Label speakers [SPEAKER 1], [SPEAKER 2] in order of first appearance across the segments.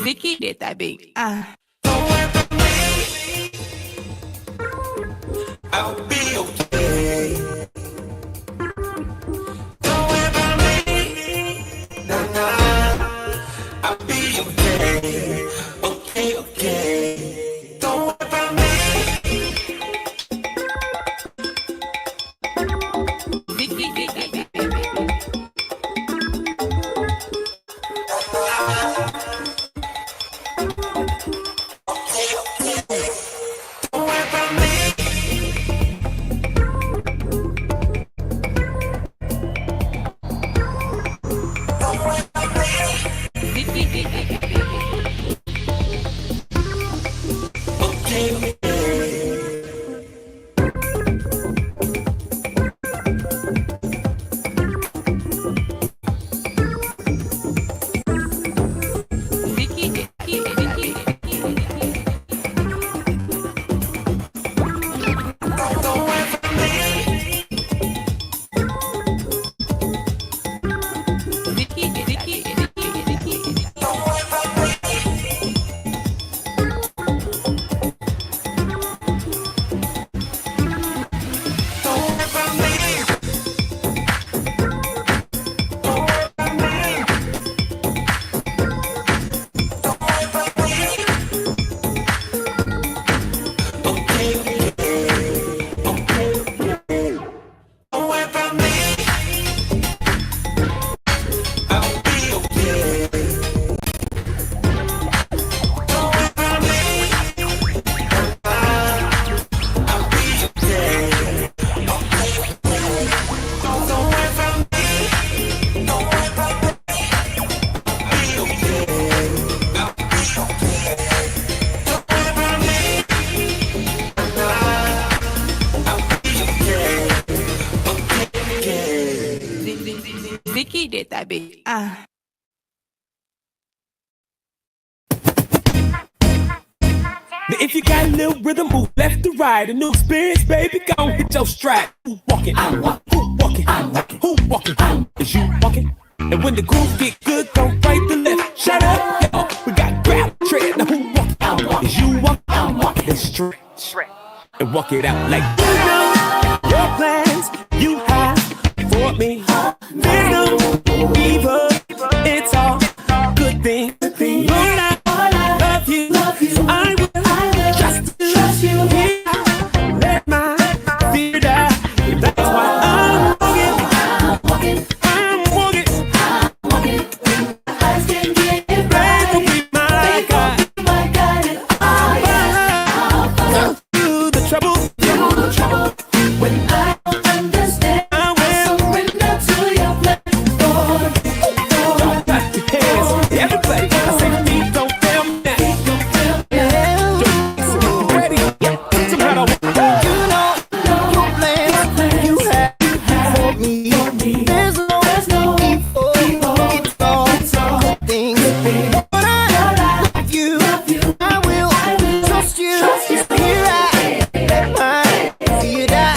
[SPEAKER 1] Zeke did that beat.
[SPEAKER 2] I'll be okay. Don't worry about me. Nah, nah. I'll be okay. Okay, okay. Don't worry about me.
[SPEAKER 1] Zeke did that beat. Zeke did that beat.
[SPEAKER 3] Now if you got a little rhythm, move left to right. A new experience, baby, go on, hit your stride. Who walking? I'm walking. Who walking? I'm walking. Who walking? Is you walking? And when the groove get good, go right to left. Shut up, yo. We got grab, tread. Now who walking? I'm walking. Is you walking? I'm walking. And stretch. And walk it out like you know your plans you have for me. Venom, evil, it's all good things. Lord, I love you. So I will trust you. Let my fear die. That's why I'm walking. I'm walking.
[SPEAKER 4] Eyes can get it right.
[SPEAKER 3] Faith will be my guide.
[SPEAKER 4] My guide.
[SPEAKER 3] I'll do the trouble.
[SPEAKER 4] When I don't understand,
[SPEAKER 3] I will
[SPEAKER 4] surrender to your plan.
[SPEAKER 3] Don't clap your hands. Everybody, I say feet don't fail me now. Ready? Somehow
[SPEAKER 5] You know your plans you have for me. There's no evil. It's all good things. But I love you. I will trust you. Here I let my fear die.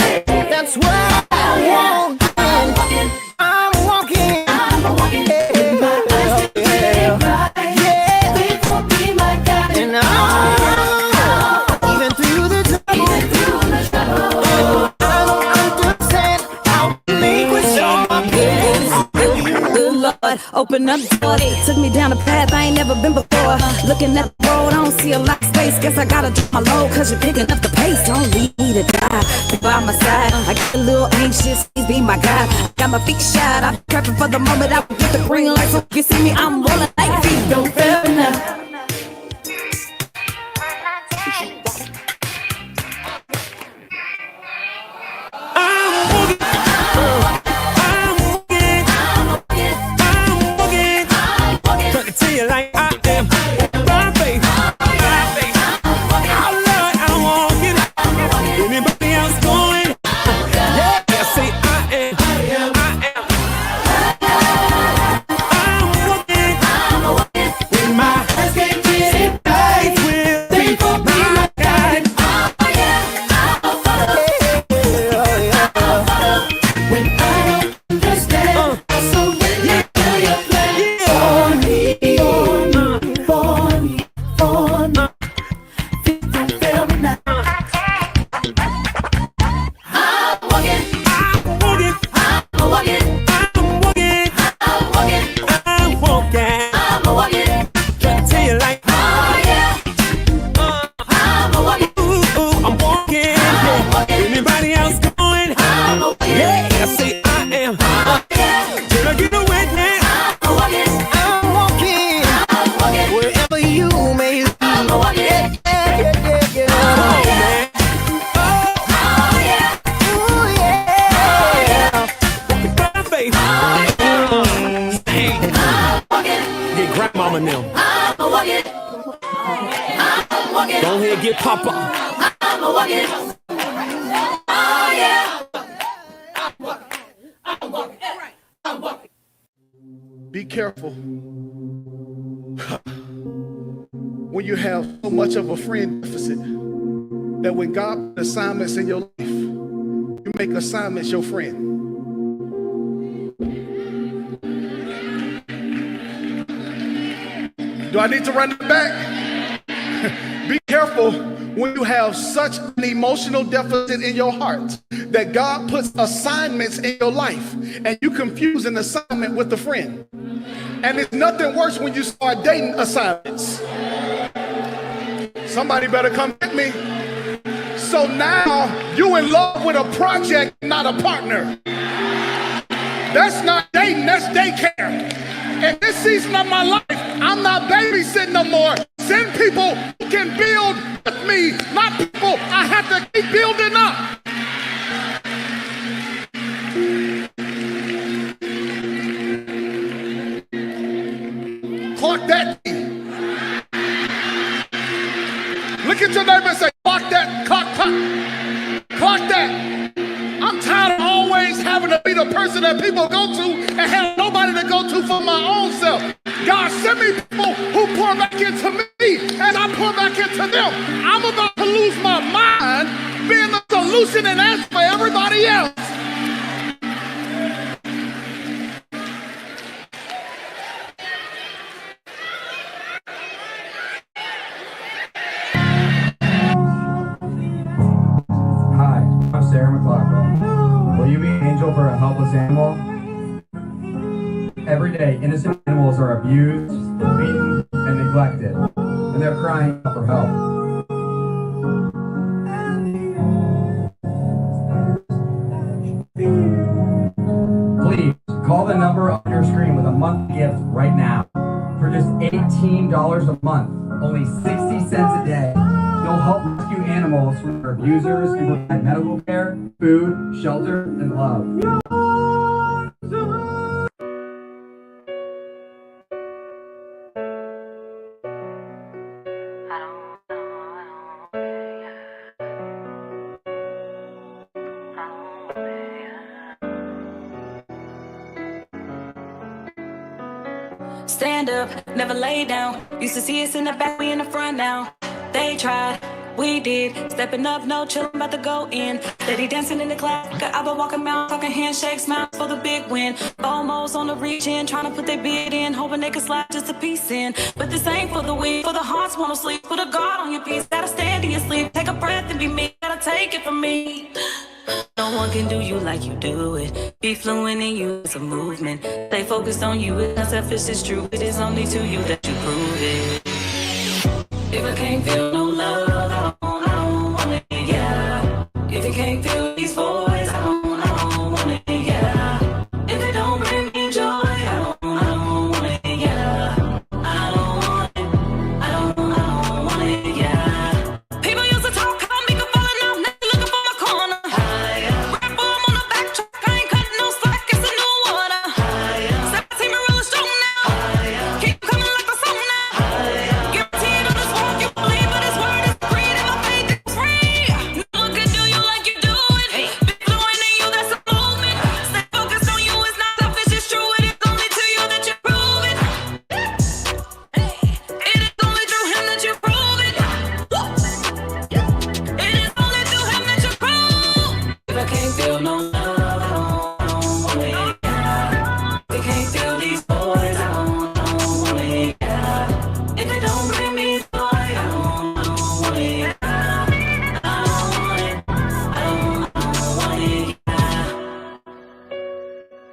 [SPEAKER 6] open up the door. Took me down a path I ain't never been before. Looking at the road, I don't see a lot of space. Guess I gotta drop my load, cause you're picking up the pace. Don't leave me to die, be by my side. I get a little anxious, please be my guide. Got my feet shot, I'm prepping for the moment I get the green light. So you see me, I'm rolling like feet. Don't fail now.
[SPEAKER 3] Like I am my faith. Oh Lord, I won't get it. Anybody else going? Yeah, say I am. I'm walking with my hands can't get it right. They will be my guide.
[SPEAKER 4] When I don't understand, so when you tell your plan for me.
[SPEAKER 3] Go ahead, get Papa.
[SPEAKER 4] I'm a walking. Oh yeah.
[SPEAKER 7] Be careful when you have so much of a friend deficit that when God puts assignments in your life, you make assignments your friend. Do I need to run it back? Be careful when you have such an emotional deficit in your heart that God puts assignments in your life and you confuse an assignment with a friend. And it's nothing worse when you start dating assignments. Somebody better come get me. So now you in love with a project, not a partner. That's not dating, that's daycare. In this season of my life, I'm not babysitting no more. Send people who can build with me, not people I have to keep building up. Clock that. Look at your neighbor and say, clock that, clock that. I'm tired of always having to be the person that people go to and have nobody to go to for my own self. God, send me people who pour back into me and I pour back into them. I'm about to lose my mind being the solution and answer for everybody else.
[SPEAKER 8] Hi, I'm Sarah McLaughlin. Will you be an angel for a helpless animal? Every day, innocent animals are abused, beaten, and neglected, and they're crying out for help. Please, call the number on your screen with a monthly gift right now. For just $18 a month, only 60 cents a day, you'll help rescue animals from their abusers and provide medical care, food, shelter, and love.
[SPEAKER 6] Stand up, never lay down. Used to see us in the back, we in the front now. They tried, we did. Stepping up, no chillin', about to go in. Steady dancing in the class, I've been walking out, talking handshakes, smiles for the big win. Almost on the reach in, trying to put their bid in, hoping they could slide just a piece in. But this ain't for the weak, for the hearts wanna sleep. Put a guard on your piece, gotta stand in your sleep. Take a breath and be me, gotta
[SPEAKER 4] take it from me. No one can do you like you do it. Be fluent in you, it's a movement. Stay focused on you, it's not selfish, it's true. It is only to you that you prove it. If I can't feel no love, I don't want it, yeah. If you can't feel these boys, I don't want it, yeah. If it don't bring me joy, I don't want it, yeah. I don't want it, I don't want it, yeah. People used to talk about me falling out, now looking for my corner. Rap bomb on the backtrack, I ain't cutting no slack, it's a new order. Step team are really strong now. Keep coming like the song now. Guaranteed on this walk, you believe, but his word is free, and my faith is free. No one can do you like you do it. Be fluent in you, that's a movement. Stay focused on you, it's not selfish, it's true. It is only to you that you prove it. It is only through him that you prove it. It is only through him that you prove. If I can't feel no love, I don't want it, yeah. If I can't feel these boys, I don't want it, yeah. If it don't bring me joy, I don't want it, yeah. I don't want it, I don't want it, yeah.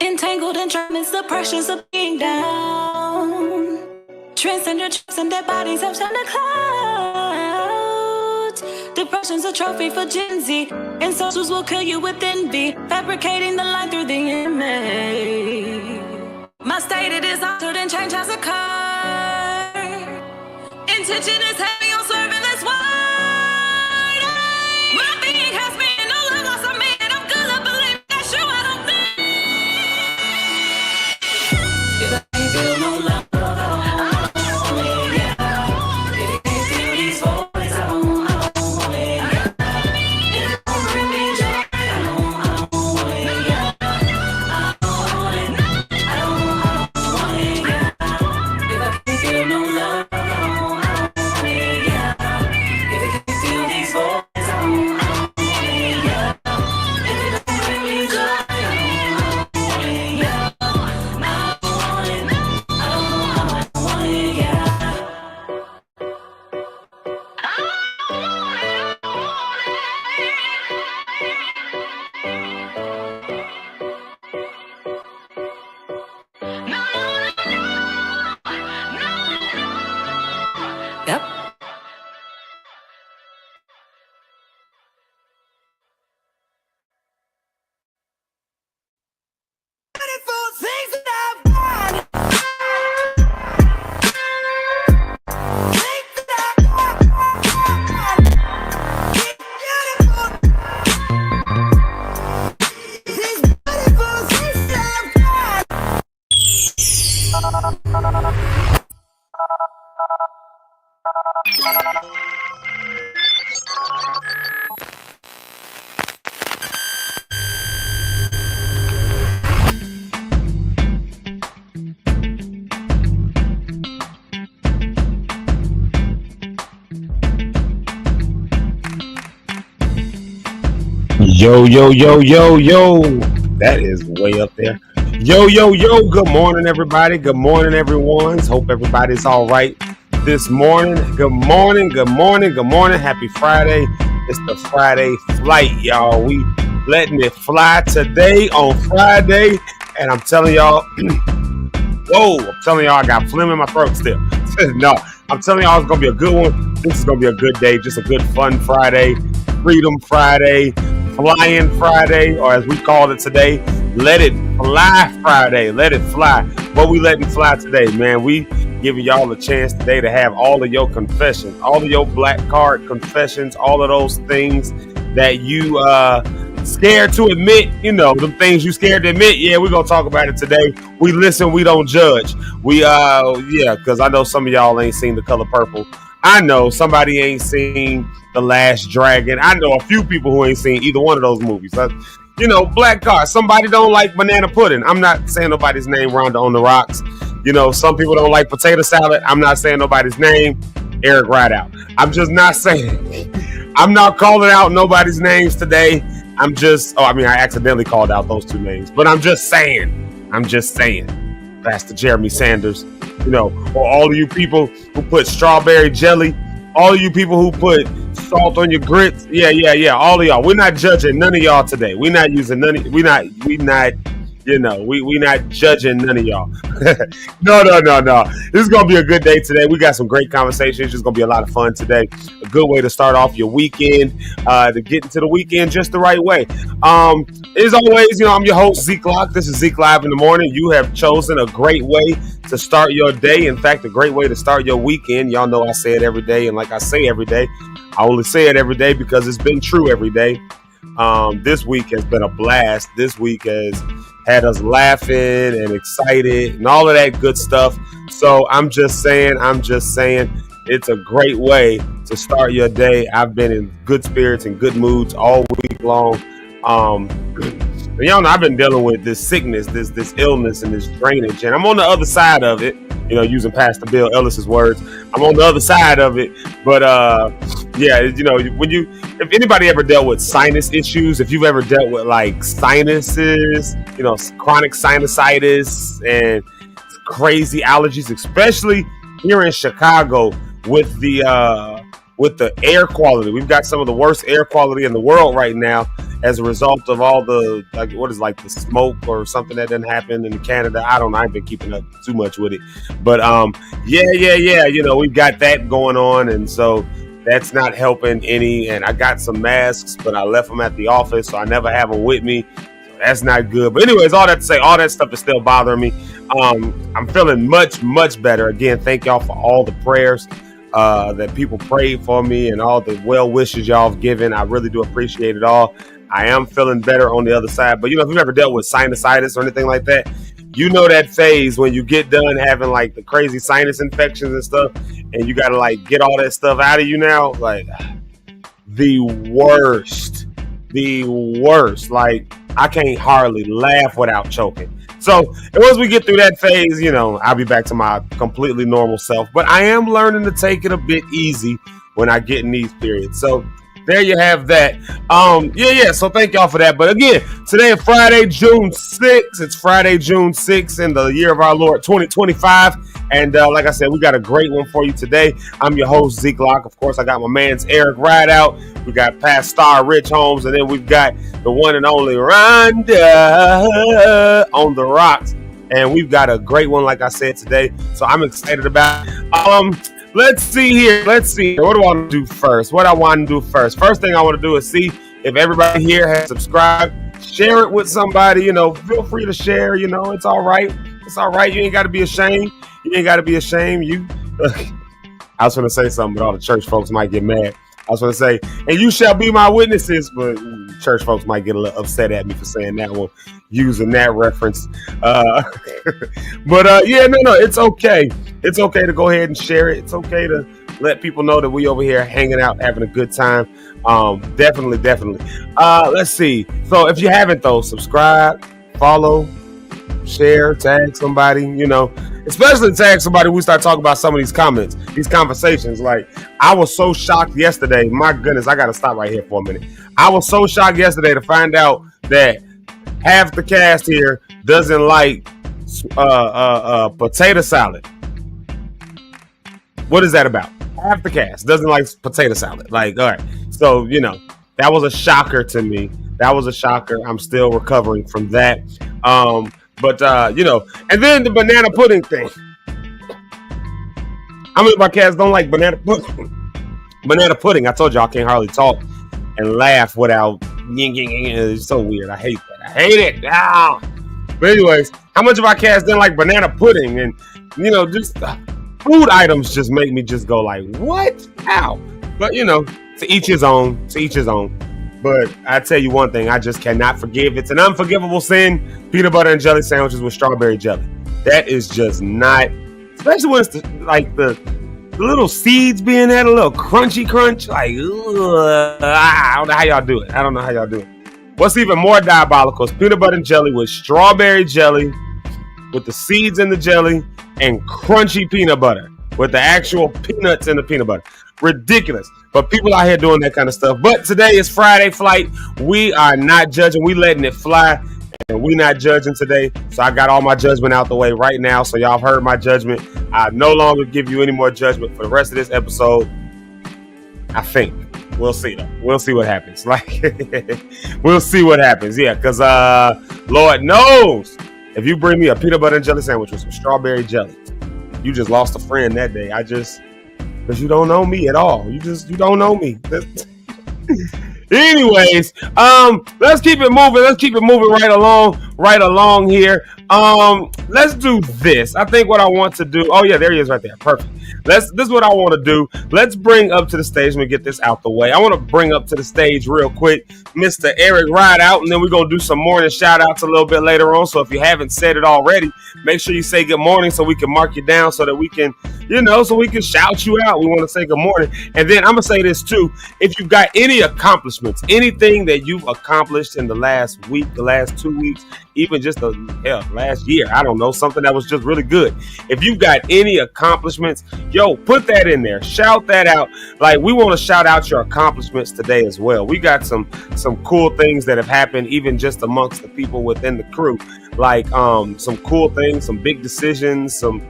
[SPEAKER 4] Entangled in tremors, the pressures of being down. Transcend trips and their bodies have turned to clouds. Depression's a trophy for Gen Z, and socials will kill you with envy, fabricating the light through the image. My state it is altered and change has occurred. Intention is heavy on serving this wide. My being has been no love lost. I'm made of good love, believe that's true. I don't think if I can't feel no love. Yep.
[SPEAKER 9] Yo, yo, yo, yo, yo. That is way up there. Yo, yo, yo. Good morning, everybody. Good morning, everyone. Hope everybody's all right this morning. Good morning, good morning, good morning. Happy Friday. It's the Friday flight, y'all. We letting it fly today on Friday. And I'm telling y'all, I got phlegm in my throat still. No, I'm telling y'all it's going to be a good one. This is going to be a good day. Just a good fun Friday. Freedom Friday. Flying Friday, or as we called it today, Let It Fly Friday. Let it fly. What we letting fly today, man? We giving y'all a chance today to have all of your confessions, all of your black card confessions, all of those things that you scared to admit, you know, the things you scared to admit. Yeah, we're gonna talk about it today. We listen, we don't judge. Because I know some of y'all ain't seen The Color Purple. I know somebody ain't seen The Last Dragon. I know a few people who ain't seen either one of those movies. Black card. Somebody don't like banana pudding. I'm not saying nobody's name. Rhonda on the Rocks. Some people don't like potato salad. I'm not saying nobody's name. Eric Rideout. I'm just not saying. I'm not calling out nobody's names today. I accidentally called out those two names, but I'm just saying. Pastor Jeremy Sanders, or all of you people who put strawberry jelly All of you people who put salt on your grits, yeah. All of y'all. We're not judging none of y'all today. We're not using none. We not. We not judging none of y'all. No. This is gonna be a good day today. We got some great conversations. It's gonna be a lot of fun today. A good way to start off your weekend, to get into the weekend just the right way. As always, I'm your host, Zeke Locke'd. This is Zeke Live in the Morning. You have chosen a great way to start your day. In fact, a great way to start your weekend. Y'all know I say it every day, and like I say every day, I only say it every day because it's been true every day. This week has been a blast. This week has had us laughing and excited and all of that good stuff. So I'm just saying, it's a great way to start your day. I've been in good spirits and good moods all week long. Y'all know I've been dealing with this sickness, this illness, and this drainage, and I'm on the other side of it. Using Pastor Bill Ellis's words, I'm on the other side of it. But if anybody ever dealt with sinus issues, if you've ever dealt with like sinuses, chronic sinusitis and crazy allergies, especially here in Chicago with the air quality, we've got some of the worst air quality in the world right now as a result of all the the smoke or something that didn't happen in Canada. I don't know. I've been keeping up too much with it, but we've got that going on, and so that's not helping any. And I got some masks, but I left them at the office, so I never have them with me. So that's not good. But anyways, all that to say, all that stuff is still bothering me. I'm feeling much better. Again, thank y'all for all the prayers that people prayed for me and all the well wishes y'all have given. I really do appreciate it all. I am feeling better on the other side. But if you've ever dealt with sinusitis or anything like that, that phase when you get done having like the crazy sinus infections and stuff, and you got to like get all that stuff out of you now, like the worst. Like I can't hardly laugh without choking. So once we get through that phase, I'll be back to my completely normal self. But I am learning to take it a bit easy when I get in these periods. So there you have that. So thank y'all for that. But again, today is Friday, June 6th. It's Friday, June 6th in the year of our Lord 2025. And like I said, we got a great one for you today. I'm your host, Zeke Locke'd. Of course, I got my man's Eric Rideout. We got past star Rich Holmes. And then we've got the one and only Rhonda on the Rhocks. And we've got a great one, like I said, today. So I'm excited about it. Let's see here. What do I want to do first? First thing I want to do is see if everybody here has subscribed. Share it with somebody. Feel free to share. It's all right. It's all right. You ain't got to be ashamed. I was going to say something, but all the church folks might get mad. I was going to say, and you shall be my witnesses, but church folks might get a little upset at me for saying that one, using that reference. It's okay. It's okay to go ahead and share it. It's okay to let people know that we over here hanging out, having a good time. Definitely. Let's see. So if you haven't though, subscribe, follow, share, tag somebody, especially tag somebody. We start talking about some of these comments, these conversations. Like I was so shocked yesterday. My goodness, I got to stop right here for a minute. I was so shocked yesterday to find out that half the cast here doesn't like potato salad. What is that about? Half the cast doesn't like potato salad. Like, all right. So, that was a shocker to me. I'm still recovering from that. And then the banana pudding thing. How many of my cats don't like banana pudding? Banana pudding. I told y'all I can't hardly talk and laugh without. It's so weird. I hate that. I hate it. Ah. But anyways, how much of our cats didn't like banana pudding? And just food items just make me just go like, what? How? But to each his own. But I tell you one thing, I just cannot forgive. It's an unforgivable sin. Peanut butter and jelly sandwiches with strawberry jelly. That is just not, especially when it's the little seeds being there, a little crunchy crunch. Like, I don't know how y'all do it. What's even more diabolical is peanut butter and jelly with strawberry jelly, with the seeds in the jelly, and crunchy peanut butter with the actual peanuts in the peanut butter. Ridiculous. But people out here doing that kind of stuff. But today is Friday Flight. We are not judging. We letting it fly. And we not judging today. So I got all my judgment out the way right now. So y'all have heard my judgment. I no longer give you any more judgment for the rest of this episode. I think. We'll see though. We'll see what happens. Like, we'll see what happens. Yeah, because Lord knows, if you bring me a peanut butter and jelly sandwich with some strawberry jelly, you just lost a friend that day. Because you don't know me at all. You don't know me. Anyways, let's keep it moving. Let's keep it moving right along here. Let's do this. I think what I want to do. Oh yeah, there he is right there. Perfect. This is what I want to do. Let's bring up to the stage. Let me get this out the way. I want to bring up to the stage real quick Mr. Eric Rideout, and then we're going to do some morning shout outs a little bit later on. So if you haven't said it already, make sure you say good morning so we can mark you down so that we can, so we can shout you out. We want to say good morning. And then I'm going to say this too. If you've got any accomplishments, anything that you've accomplished in the last week, the last 2 weeks, even just last year, I don't know, something that was just really good. If you've got any accomplishments, put that in there. Shout that out. Like, we want to shout out your accomplishments today as well. We got some cool things that have happened, even just amongst the people within the crew. Like some cool things, some big decisions, some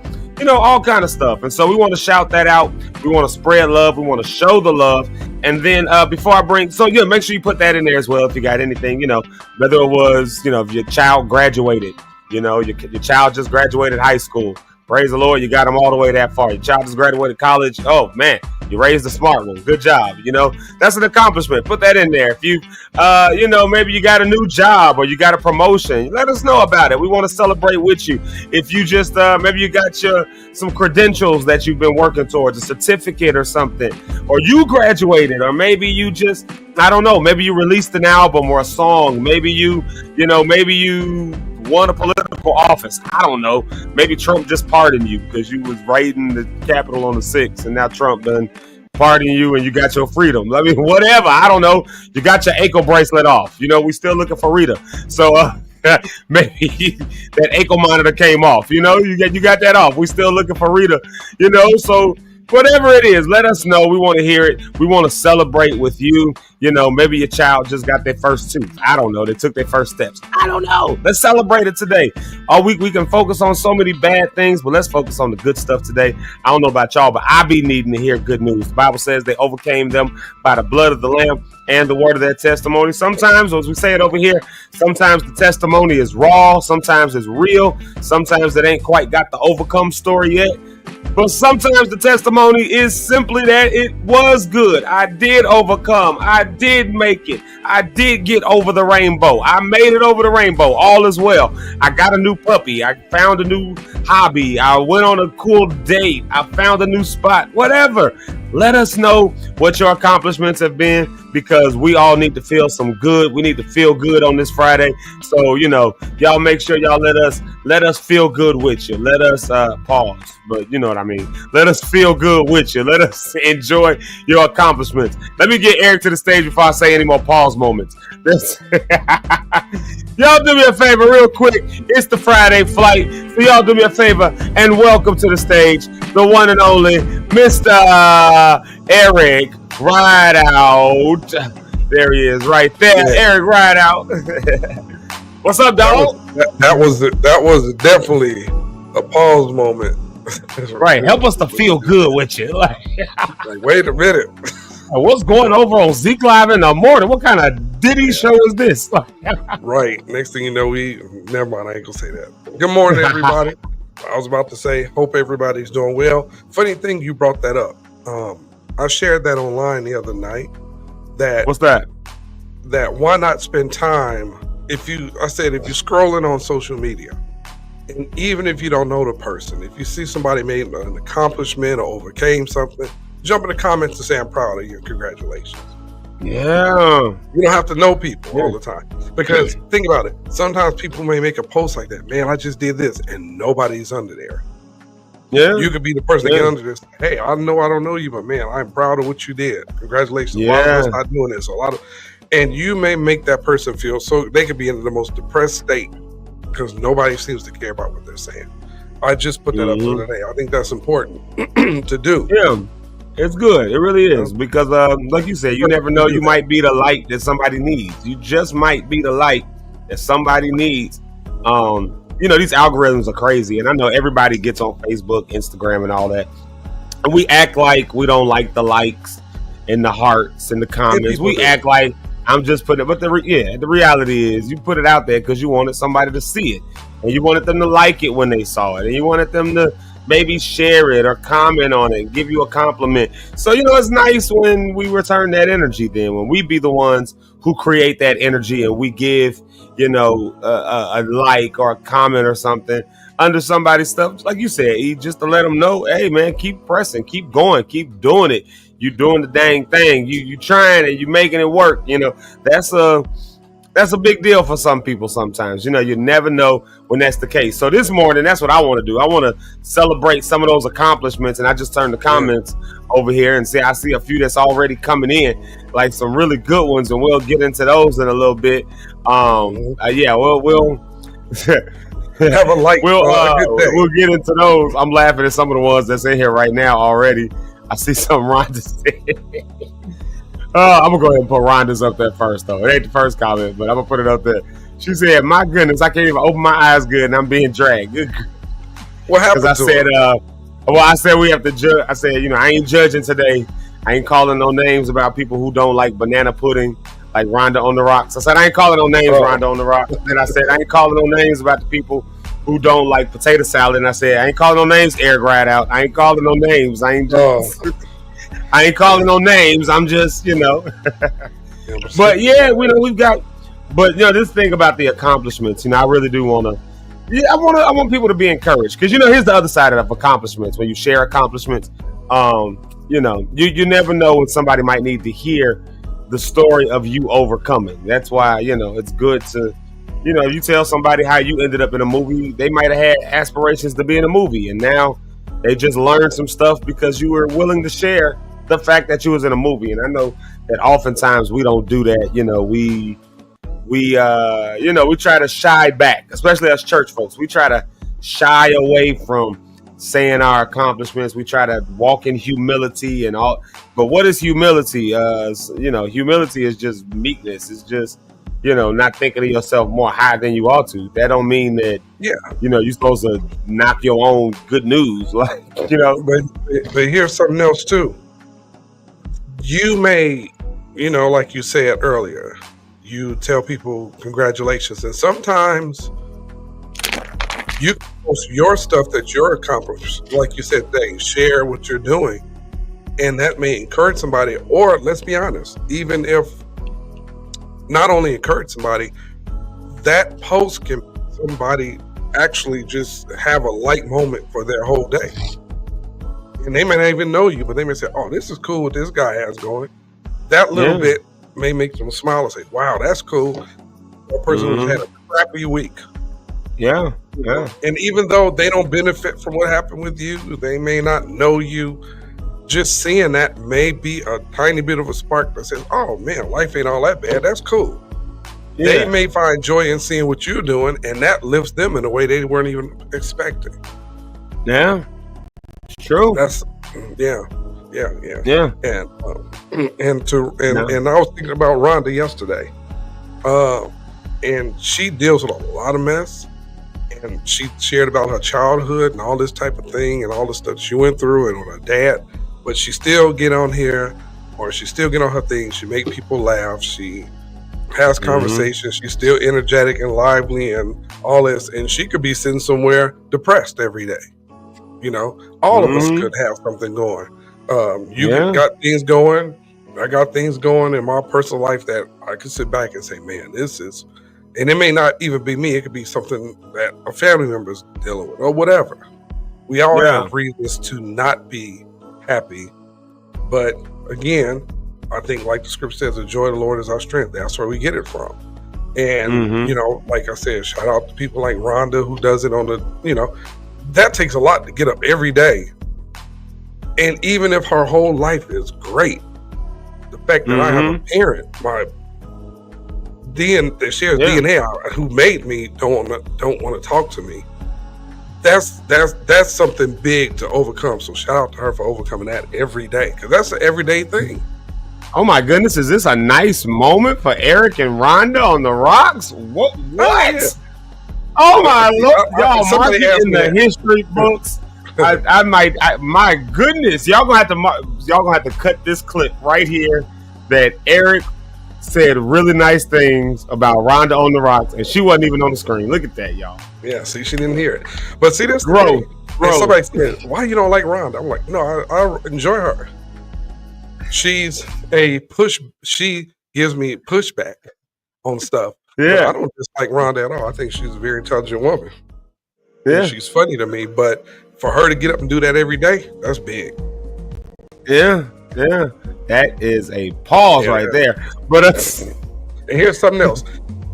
[SPEAKER 9] all kind of stuff. And so we want to shout that out. We want to spread love. We want to show the love. And then before I make sure you put that in there as well. If you got anything, whether it was, if your child graduated, your child just graduated high school. Praise the Lord, you got them all the way that far. Your child just graduated college. Oh man, you raised a smart one. Good job. That's an accomplishment. Put that in there. If you, maybe you got a new job or you got a promotion, let us know about it. We want to celebrate with you. If you just, maybe you got some credentials that you've been working towards, a certificate or something, or you graduated, or maybe you just, I don't know, maybe you released an album or a song. Maybe you won a political office. I don't know. Maybe Trump just pardoned you because you was raiding the Capitol on the 6th, and now Trump done pardon you and you got your freedom. I mean, whatever. I don't know. You got your ankle bracelet off. We still looking for Rita. So maybe that ankle monitor came off. You got that off. We still looking for Rita. So whatever it is, let us know. We want to hear it. We want to celebrate with you. Maybe your child just got their first tooth. I don't know. They took their first steps. I don't know. Let's celebrate it today. All week we can focus on so many bad things, but let's focus on the good stuff today. I don't know about y'all, but I be needing to hear good news. The Bible says they overcame them by the blood of the Lamb and the word of their testimony. Sometimes, as we say it over here, sometimes the testimony is raw. Sometimes it's real. Sometimes it ain't quite got the overcome story yet. But sometimes the testimony is simply that it was good. I did overcome. I did make it. I did get over the rainbow. I made it over the rainbow. All is well. I got a new puppy. I found a new hobby. I went on a cool date. I found a new spot. Whatever. Let us know what your accomplishments have been, because we all need to feel some good. We need to feel good on this Friday. So, y'all make sure y'all let us feel good with you. Let us pause, but you know what I mean. Let us feel good with you. Let us enjoy your accomplishments. Let me get Eric to the stage before I say any more pause moments. Y'all do me a favor real quick. It's the Friday flight. So y'all do me a favor and welcome to the stage the one and only Mr. Eric Rideout. There he is right there. Yeah. Eric Rideout. What's up, dog?
[SPEAKER 10] That was definitely a pause moment.
[SPEAKER 9] Right. Help us to feel good with you. Like,
[SPEAKER 10] wait a minute.
[SPEAKER 9] What's going over on Zeke Live in the morning? What kind of Diddy show is this?
[SPEAKER 10] Right. Next thing you know, never mind. I ain't gonna say that. Good morning, everybody. I was about to say, hope everybody's doing well. Funny thing, you brought that up. I shared that online the other night.
[SPEAKER 9] What's that?
[SPEAKER 10] That why not spend time if you're scrolling on social media, and even if you don't know the person, if you see somebody made an accomplishment or overcame something, jump in the comments and say, I'm proud of you, congratulations.
[SPEAKER 9] Yeah.
[SPEAKER 10] You don't have to know people all the time. Because think about it. Sometimes people may make a post like that. Man, I just did this, and nobody's under there.
[SPEAKER 9] Yeah.
[SPEAKER 10] You could be the person that get under this. Hey, I know I don't know you, but man, I'm proud of what you did. Congratulations.
[SPEAKER 9] Yeah.
[SPEAKER 10] A lot of us not doing this. And you may make that person feel so they could be in the most depressed state because nobody seems to care about what they're saying. I just put that up for today. I think that's important to do.
[SPEAKER 9] Yeah. It's good. It really is. Because like you said, you never know. You might be the light that somebody needs. You just might be the light that somebody needs. These algorithms are crazy. And I know everybody gets on Facebook, Instagram, and all that. And we act like we don't like the likes. in the hearts and the comments.
[SPEAKER 10] people
[SPEAKER 9] We
[SPEAKER 10] do.
[SPEAKER 9] act like I'm just putting it, but the reality is you put it out there because you wanted somebody to see it, and you wanted them to like it when they saw it, and you wanted them to maybe share it or comment on it, give you a compliment. So, it's nice when we return that energy then, when we be the ones who create that energy and we give, a like or a comment or something under somebody's stuff. Like you said, just to let them know, hey, man, keep pressing, keep going, keep doing it. You doing the dang thing. You trying it, you making it work. That's a big deal for some people sometimes. You never know when that's the case. So this morning, that's what I want to do. I want to celebrate some of those accomplishments. And I just turned the comments over here and I see a few that's already coming in, like some really good ones. And we'll get into those in a little bit. We'll
[SPEAKER 10] Have a light.
[SPEAKER 9] We'll get into those. I'm laughing at some of the ones that's in here right now already. I see some Rhonda said. I'm gonna go ahead and put Rhonda's up there first, though. It ain't the first comment, but I'm gonna put it up there. She said, "My goodness, I can't even open my eyes good, and I'm being dragged." Good.
[SPEAKER 10] What happened?
[SPEAKER 9] Because I said we have to judge. I said, I ain't judging today. I ain't calling no names about people who don't like banana pudding, like Rhonda on the Rocks. I said I ain't calling no names, Rhonda on the Rocks. And I said I ain't calling no names about the people who don't like potato salad. And I said I ain't calling no names, Rideout. I ain't calling no names. I ain't calling no names. I'm just, But yeah, we've got. But this thing about the accomplishments, I really do want to. Yeah, I want people to be encouraged because here's the other side of accomplishments. When you share accomplishments, you never know when somebody might need to hear the story of you overcoming. That's why it's good to. You tell somebody how you ended up in a movie. They might have had aspirations to be in a movie, and now they just learned some stuff because you were willing to share the fact that you was in a movie. And I know that oftentimes we don't do that. We try to shy back, especially as church folks. We try to shy away from saying our accomplishments. We try to walk in humility and all. But what is humility? Humility is just meekness. It's just not thinking of yourself more high than you ought to. That don't mean that, you're supposed to knock your own good news. But
[SPEAKER 10] here's something else too. You may, like you said earlier, you tell people congratulations. And sometimes you post your stuff that you're accomplished. Like you said, they share what you're doing. And that may encourage somebody, or let's be honest, even if not only encourage somebody, that post can somebody actually just have a light moment for their whole day. And they may not even know you, but they may say, oh, this is cool what this guy has going. That little bit may make them smile and say, wow, that's cool. That person who's had a crappy week.
[SPEAKER 9] Yeah.
[SPEAKER 10] And even though they don't benefit from what happened with you, they may not know you, just seeing that may be a tiny bit of a spark that says, oh man, life ain't all that bad. That's cool. Yeah. They may find joy in seeing what you're doing, and that lifts them in a way they weren't even expecting.
[SPEAKER 9] Yeah. True.
[SPEAKER 10] That's yeah. And I was thinking about Rhonda yesterday. And she deals with a lot of mess. And she shared about her childhood and all this type of thing and all the stuff she went through and with her dad. But she still get on here, or she still get on her thing. She make people laugh. She has conversations. She's still energetic and lively and all this. And she could be sitting somewhere depressed every day. All of us could have something going. You got things going. I got things going in my personal life that I could sit back and say, man, this is, and it may not even be me. It could be something that a family member is dealing with or whatever. We all have reasons to not be happy. But again, I think like the scripture says, the joy of the Lord is our strength. That's where we get it from. And, like I said, shout out to people like Rhonda who does it on the, that takes a lot to get up every day. And even if her whole life is great, the fact that I have a parent, my DNA that shares DNA who made me don't want to talk to me. That's something big to overcome. So shout out to her for overcoming that every day, because that's an everyday thing.
[SPEAKER 9] Oh my goodness, is this a nice moment for Eric and Rhonda on the Rocks? What? Oh my Lord, y'all mark it in the history books. My goodness, y'all gonna have to cut this clip right here that Eric said really nice things about Rhonda on the Rocks, and she wasn't even on the screen. Look at that, y'all.
[SPEAKER 10] Yeah, see, she didn't hear it. But see, this
[SPEAKER 9] Growth.
[SPEAKER 10] somebody said, "Why you don't like Rhonda?" I'm like, no, I enjoy her. She's a push. She gives me pushback on stuff.
[SPEAKER 9] Yeah,
[SPEAKER 10] but I don't dislike Rhonda at all. I think she's a very intelligent woman.
[SPEAKER 9] Yeah,
[SPEAKER 10] and she's funny to me. But for her to get up and do that every day, that's big.
[SPEAKER 9] Yeah. That is a pause right there. But
[SPEAKER 10] and here's something else.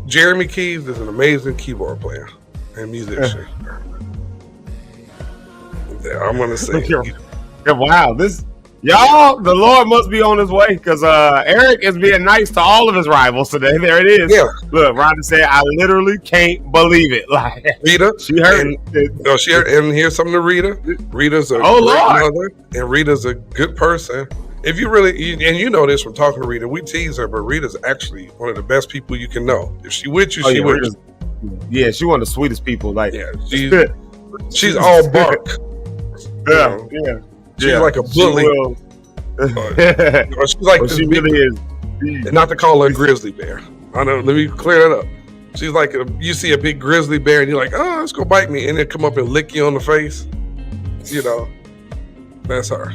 [SPEAKER 10] Jeremy Keys is an amazing keyboard player and musician. I'm gonna say,
[SPEAKER 9] wow, y'all, the Lord must be on his way because Eric is being nice to all of his rivals today. There it is.
[SPEAKER 10] Yeah.
[SPEAKER 9] Look, Rhonda said, "I literally can't believe it." Like
[SPEAKER 10] Rita,
[SPEAKER 9] she heard.
[SPEAKER 10] She heard. And here's something to Rita. Rita's a great mother, and Rita's a good person. If you really, and you know this from talking to Rita, we tease her, but Rita's actually one of the best people you can know. If she with you, she with you.
[SPEAKER 9] Yeah, she's one of the sweetest people. Like,
[SPEAKER 10] yeah, she's all bark.
[SPEAKER 9] Yeah.
[SPEAKER 10] She's like a bully. She's like
[SPEAKER 9] she really is.
[SPEAKER 10] Not to call her a grizzly bear. I know. Let me clear that up. She's like you see a big grizzly bear, and you're like, "Oh, let's go bite me," and then come up and lick you on the face. You know, that's her.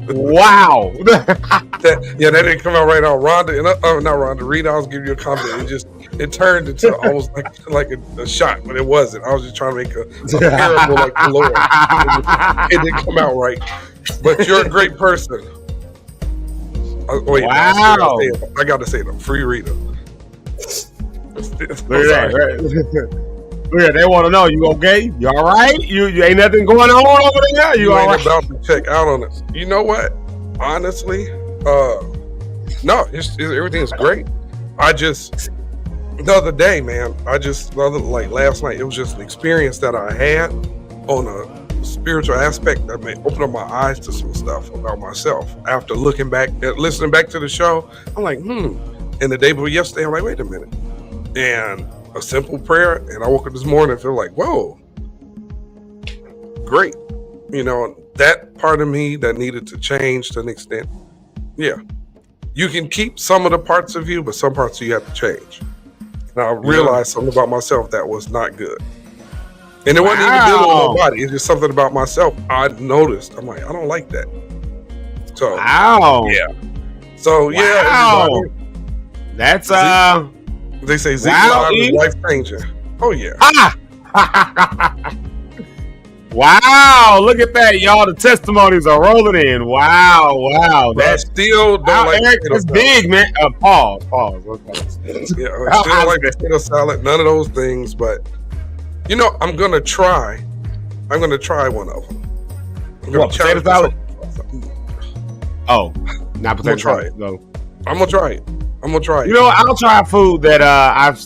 [SPEAKER 9] Wow.
[SPEAKER 10] That didn't come out right on Rhonda. And not Rhonda. Rita, I was giving you a compliment. It turned into almost like a shot, but it wasn't. I was just trying to make a parable like the Lord. It didn't come out right. But you're a great person. Wait,
[SPEAKER 9] wow.
[SPEAKER 10] I got to say it. Free Rita.
[SPEAKER 9] Look at that. Look, they want to know, you okay? You all right? You ain't nothing going on over there? You all right?
[SPEAKER 10] About to check out on it. You know what? Honestly, no, everything's great. The other day, man, like last night, it was just an experience that I had on a spiritual aspect that may open up my eyes to some stuff about myself. After listening back to the show, I'm like, And the day before yesterday, I'm like, wait a minute. And a simple prayer, and I woke up this morning and feel like, whoa, great. You know, that part of me that needed to change to an extent. Yeah. You can keep some of the parts of you, but some parts of you have to change. And I realized something about myself that was not good. And it wasn't even dealing with nobody. It's just something about myself I noticed. I'm like, I don't like that. So, yeah. So, yeah.
[SPEAKER 9] That's,
[SPEAKER 10] they say Zeke live is life changing. Oh yeah.
[SPEAKER 9] Wow, look at that, y'all. The testimonies are rolling in. Wow.
[SPEAKER 10] That still don't like
[SPEAKER 9] Eric, it's big, man. Pause.
[SPEAKER 10] Yeah, I still like potato salad, none of those things, but you know, I'm gonna try one of them.
[SPEAKER 9] Potato salad? Oh, not potato salad. No.
[SPEAKER 10] I'm gonna try it.
[SPEAKER 9] You know, I'll try food that I've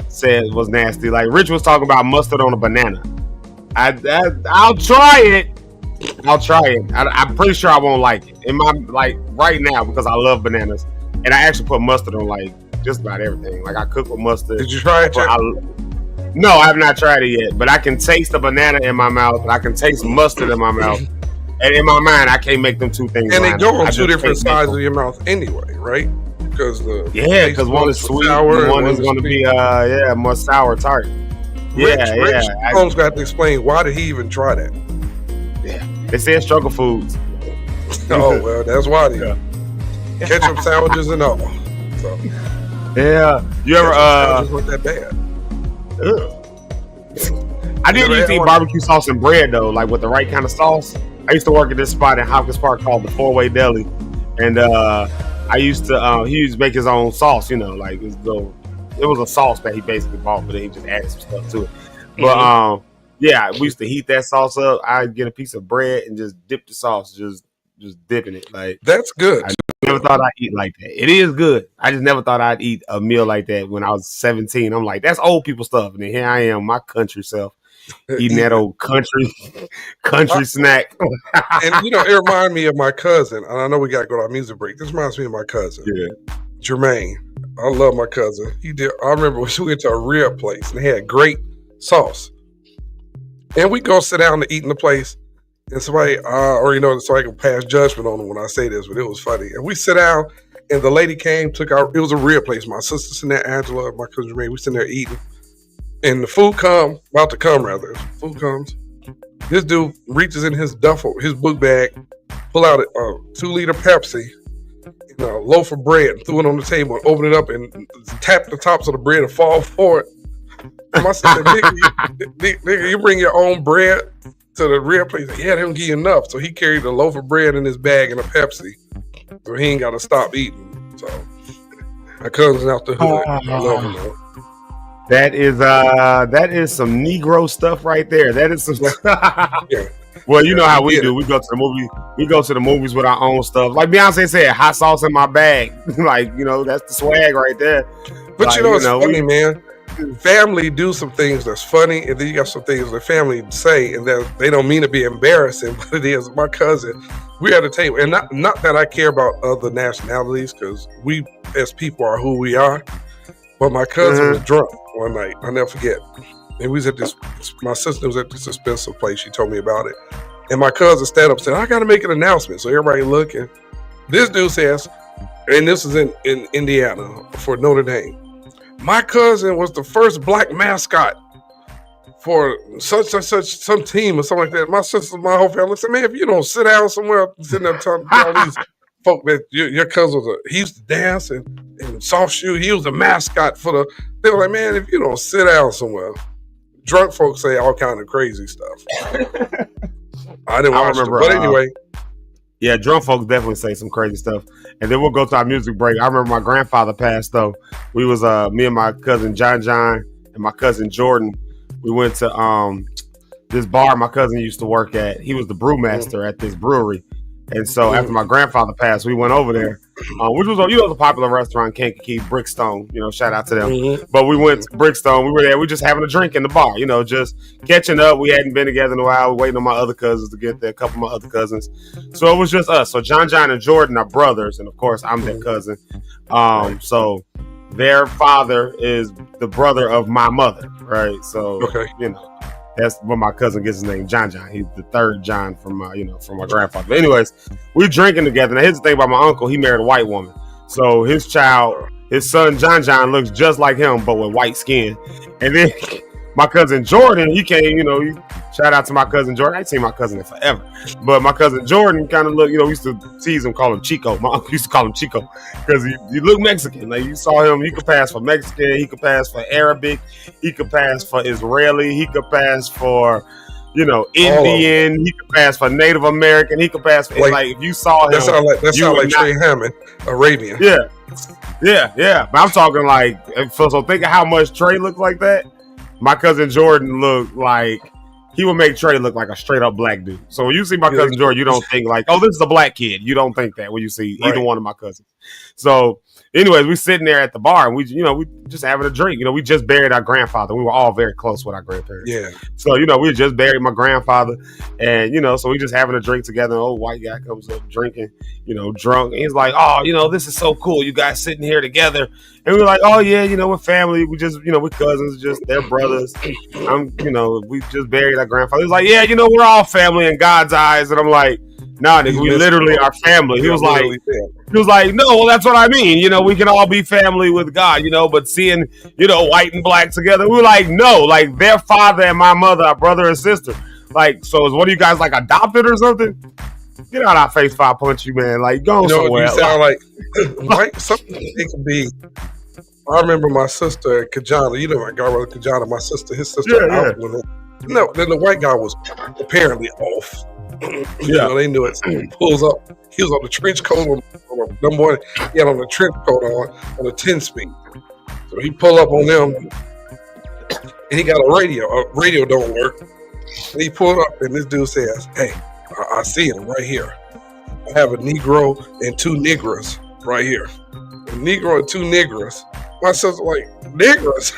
[SPEAKER 9] said was nasty. Like Rich was talking about mustard on a banana. I'll try it. I'm pretty sure I won't like it. In my right now because I love bananas, and I actually put mustard on like just about everything. Like I cook with mustard.
[SPEAKER 10] Did you try it?
[SPEAKER 9] No, I have not tried it yet. But I can taste a banana in my mouth. And I can taste mustard in my mouth. And in my mind, I can't make them two things.
[SPEAKER 10] And they go on two different sides of your mouth anyway, right? Because
[SPEAKER 9] one is sweet, and one is going to be more sour tart.
[SPEAKER 10] Rich Holmes got to explain why did he even try that?
[SPEAKER 9] Yeah, they said struggle foods.
[SPEAKER 10] Oh well, that's why they ketchup sandwiches and all. So
[SPEAKER 9] yeah, you ever
[SPEAKER 10] sandwiches weren't that bad.
[SPEAKER 9] I did used to eat barbecue sauce and bread though, like with the right kind of sauce. I used to work at this spot in Hopkins Park called the 4-Way Deli, and I used to he used to make his own sauce, you know, like it was a sauce that he basically bought, but then he just added some stuff to it. But we used to heat that sauce up. I'd get a piece of bread and just dip the sauce, just dipping it. Like
[SPEAKER 10] that's good.
[SPEAKER 9] I never thought I'd eat like that. It is good. I just never thought I'd eat a meal like that when I was 17. I'm like, that's old people stuff. And then here I am, my country self, eating that old country snack.
[SPEAKER 10] And you know, it reminded me of my cousin. And I know we got to go to our music break. This reminds me of my cousin.
[SPEAKER 9] Yeah.
[SPEAKER 10] Jermaine. I love my cousin. I remember when we went to a rib place and they had great sauce. And we go sit down to eat in the place. And somebody, so I can pass judgment on them when I say this, but it was funny. And we sit down, and the lady came, it was a real place. My sister sitting there, Angela, my cousin Ray, we sitting there eating. And the food comes. Food comes. This dude reaches in his book bag, pull out a 2-liter Pepsi, and a loaf of bread, and threw it on the table, and opened it up, and tapped the tops of the bread and fall forward. And my sister, nigga, you bring your own bread to the real place? Yeah, they don't give you enough. So he carried a loaf of bread in his bag and a Pepsi, so he ain't got to stop eating. So my cousin's out the hood. I love him, though.
[SPEAKER 9] That is some Negro stuff right there. That is some.
[SPEAKER 10] Yeah.
[SPEAKER 9] Well, you know how we do. We go to the movie. We go to the movies with our own stuff. Like Beyonce said, hot sauce in my bag. Like, that's the swag right there.
[SPEAKER 10] But
[SPEAKER 9] like,
[SPEAKER 10] it's funny, man. Family do some things that's funny, and then you got some things the family say, and that they don't mean to be embarrassing, but it is. My cousin, we at a table, and not that I care about other nationalities, because we as people are who we are. But my cousin was drunk one night. I'll never forget. And we was at my sister was at this expensive place. She told me about it. And my cousin stand up and said, I got to make an announcement. So everybody looking. This dude says, and this is in Indiana for Notre Dame. My cousin was the first black mascot for such some team or something like that. My sister, my whole family said, man, if you don't sit down somewhere, sitting there telling all these folk that your cousin he used to dance and soft shoe. He was a mascot they were like, man, if you don't sit down somewhere, drunk folks say all kind of crazy stuff. I didn't watch it, but anyway.
[SPEAKER 9] Yeah, drunk folks definitely say some crazy stuff. And then we'll go to our music break. I remember my grandfather passed, though. We was, me and my cousin John and my cousin Jordan. We went to this bar my cousin used to work at. He was the brewmaster at this brewery. And so after my grandfather passed, we went over there, which was a popular restaurant in Kankakee, Brickstone. Shout out to them. But we went to Brickstone. We were there. We were just having a drink in the bar. Just catching up. We hadn't been together in a while. We were waiting on my other cousins to get there. A couple of my other cousins. So it was just us. So John and Jordan are brothers, and of course I'm their cousin. So their father is the brother of my mother, right? So that's where my cousin gets his name, John. He's the third John from my grandfather. But anyways, we're drinking together. Now here's the thing about my uncle. He married a white woman. So his son, John, looks just like him, but with white skin. And then my cousin Jordan, he came, shout out to my cousin Jordan. I ain't seen my cousin in forever. But my cousin Jordan kind of looked, we used to tease him, call him Chico. My uncle used to call him Chico because he looked Mexican. Like you saw him, he could pass for Mexican, he could pass for Arabic, he could pass for Israeli, he could pass for, Indian, he could pass for Native American, he could pass for, like if you saw him.
[SPEAKER 10] That sound like Trey Hammond, Arabian.
[SPEAKER 9] Yeah. But I'm talking like, so think of how much Trey looked like that. My cousin Jordan looked like he would make Trey look like a straight up black dude. So when you see my cousin Jordan, you don't think like, oh, this is a black kid. You don't think that when you see either one of my cousins. So anyways, we sitting there at the bar and we just having a drink. We just buried our grandfather. We were all very close with our grandparents.
[SPEAKER 10] Yeah.
[SPEAKER 9] So, we just buried my grandfather and, so we just having a drink together. An old white guy comes up drinking, drunk. And he's like, oh, this is so cool. You guys sitting here together. And we're like, oh yeah, we're family. We just, we're cousins, just they're brothers. We just buried our grandfather. He's like, yeah, we're all family in God's eyes. And I'm like, nah, nigga, we literally are family. He was like, no, well, that's what I mean. We can all be family with God, but seeing, white and black together, we were like, no, like their father and my mother are brother and sister. Like, so is one of you guys like adopted or something? Get out of our face if I punch you, man. Like, go somewhere.
[SPEAKER 10] You sound like something it could be. I remember my sister Kajana. My godmother Kajana, my sister, his sister. Then the white guy was apparently off. They knew it. Pulls up. He was on the trench coat on number one. He had on the trench coat on a 10-speed. So he pull up on them, and he got a radio. Radio don't work. And he pulled up, and this dude says, "Hey, I see him right here. I have a Negro and 2 Negras right here. A Negro and 2 Negras." My sister like, Negras?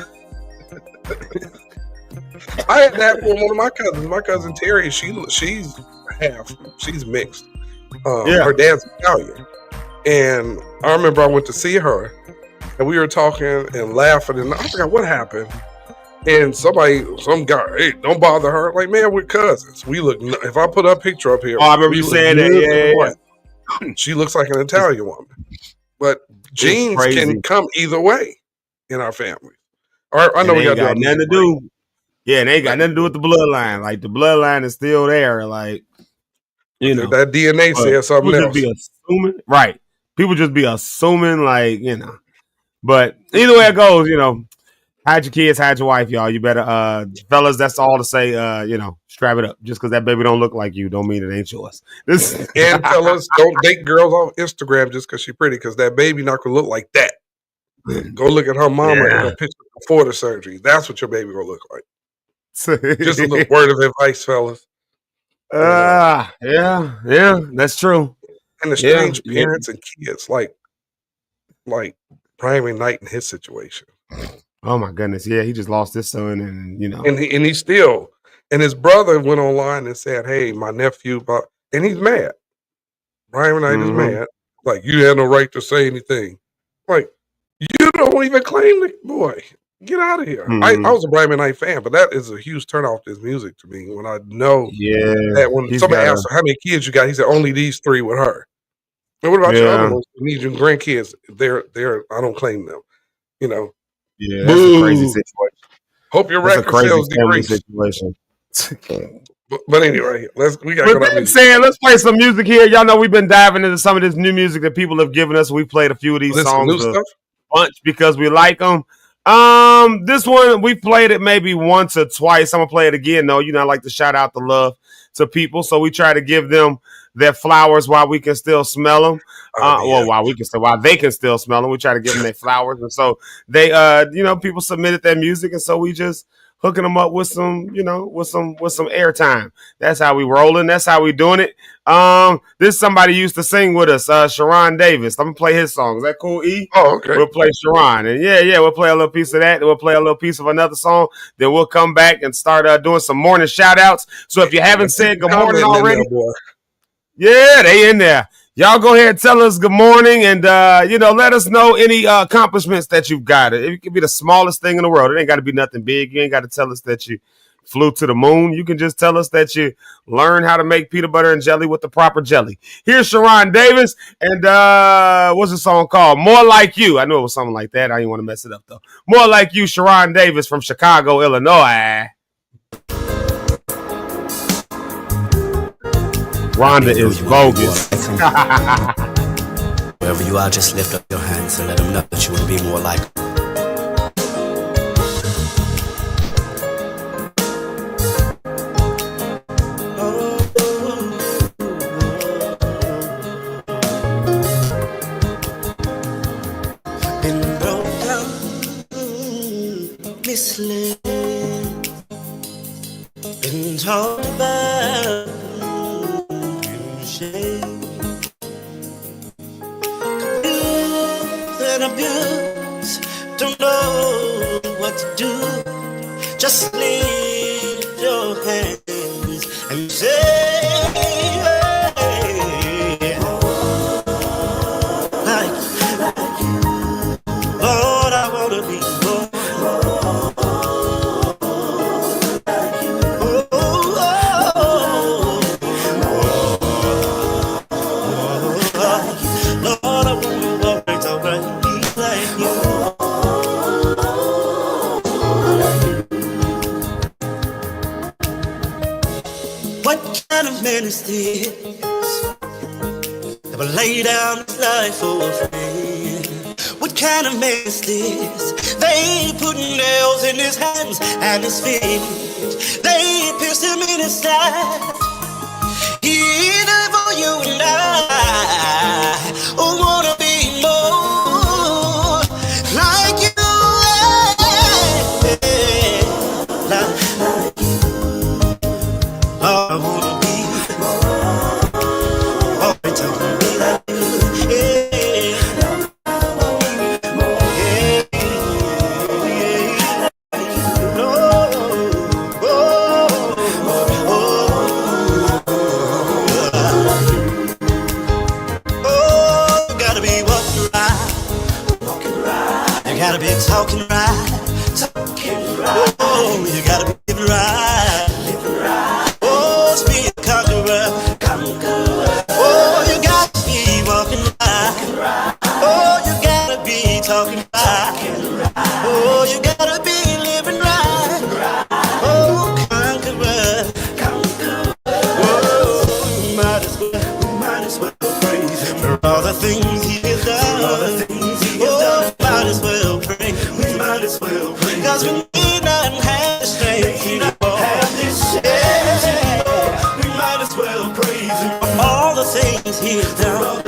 [SPEAKER 10] I had that with one of my cousins. My cousin Terry, she's mixed. Her dad's Italian. And I remember I went to see her, and we were talking and laughing, and I forgot what happened. And some guy, hey, don't bother her. Like, man, we're cousins. We look. If I put a picture up here,
[SPEAKER 9] Oh, I remember you
[SPEAKER 10] look
[SPEAKER 9] saying that.
[SPEAKER 10] good
[SPEAKER 9] Yeah.
[SPEAKER 10] She looks like an Italian woman, but genes
[SPEAKER 9] crazy.
[SPEAKER 10] can come either way in our family. Or I know we got
[SPEAKER 9] nothing to do. Yeah, and they ain't got nothing to do with the bloodline. Like the bloodline is still there. Like you know,
[SPEAKER 10] that DNA says something
[SPEAKER 9] people
[SPEAKER 10] else.
[SPEAKER 9] just be assuming, right? People just be assuming, like you know. But either way it goes, you know, hide your kids, hide your wife, y'all. You better, fellas. That's all to say. You know, strap it up. Just because that baby don't look like you, don't mean it ain't yours.
[SPEAKER 10] And fellas, don't date girls off Instagram just because she's pretty, because that baby not gonna look like that. Go look at her mama and her picture before the surgery. That's what your baby gonna look like. Just a little word of advice, fellas.
[SPEAKER 9] Yeah, that's true.
[SPEAKER 10] And the strange parents and kids, like Brian Knight in his situation.
[SPEAKER 9] Oh my goodness, yeah, he just lost his son, and you know,
[SPEAKER 10] and he still, and his brother went online and said, "Hey, my nephew," and he's mad. Brian Knight is mad. Like, you had no right to say anything. Like, you don't even claim the boy. Get out of here. I was a Brian Knight fan, but that is a huge turn off this music to me when I know that when somebody asked her how many kids you got, he said only these 3 with her. And what about your other ones? You need your grandkids. They're I don't claim them. You know.
[SPEAKER 9] Yeah, that's a crazy situation.
[SPEAKER 10] Hope your record sales decrease.
[SPEAKER 9] Situation.
[SPEAKER 10] But anyway, we got.
[SPEAKER 9] With that saying, let's play some music here. Y'all know we've been diving into some of this new music that people have given us. We played a few of these songs a bunch because we like them. This one we played it maybe once or twice. I'm gonna play it again though. You know, I like to shout out the love to people, so we try to give them their flowers while we can still smell them. While they can still smell them, we try to give them their flowers, and so they, people submitted their music, and so we just hooking them up with some, with some airtime. That's how we rolling. That's how we doing it. This somebody used to sing with us, Sharon Davis. I'm gonna play his song. Is that cool, E?
[SPEAKER 10] Oh, okay.
[SPEAKER 9] We'll play Sharon, and we'll play a little piece of that. Then we'll play a little piece of another song. Then we'll come back and start doing some morning shout outs. So if you haven't said good morning already, they in there. Y'all go ahead and tell us good morning, and let us know any accomplishments that you've got. It could be the smallest thing in the world. It ain't got to be nothing big. You ain't got to tell us that you flew to the moon. You can just tell us that you learned how to make peanut butter and jelly with the proper jelly. Here's Sharon Davis, and what's the song called? More Like You. I knew it was something like that. I didn't want to mess it up, though. More Like You, Sharon Davis from Chicago, Illinois. Rhonda is bogus.
[SPEAKER 11] Wherever you are, just lift up your hands and let them know that you want to be more like them.
[SPEAKER 2] Been broke down, misled, been talked about. Abuse, don't know what to do. Just lift your hands and say, like you, Lord, I wanna be more like you. Lord, I wanna walk right over you. What kind of man is this that will lay down his life for a friend? What kind of man is this? They put nails in his hands and his feet. They pierced him in his side. He died for you and I. Oh, wanna be more like you. Like you. I wanna be more to be like you. Gotta be talking right, talking right. Oh, you gotta be living right. Oh, be a conqueror. Oh, you gotta be walking right. Oh, you gotta be talking right. Oh, you gotta be living right. Oh, conqueror. Oh, might as well praise him for all the things he has done. Oh, might as well praise. We might as well praise. Cause we need not have the strength anymore. We might as well praise him for all the things he has done.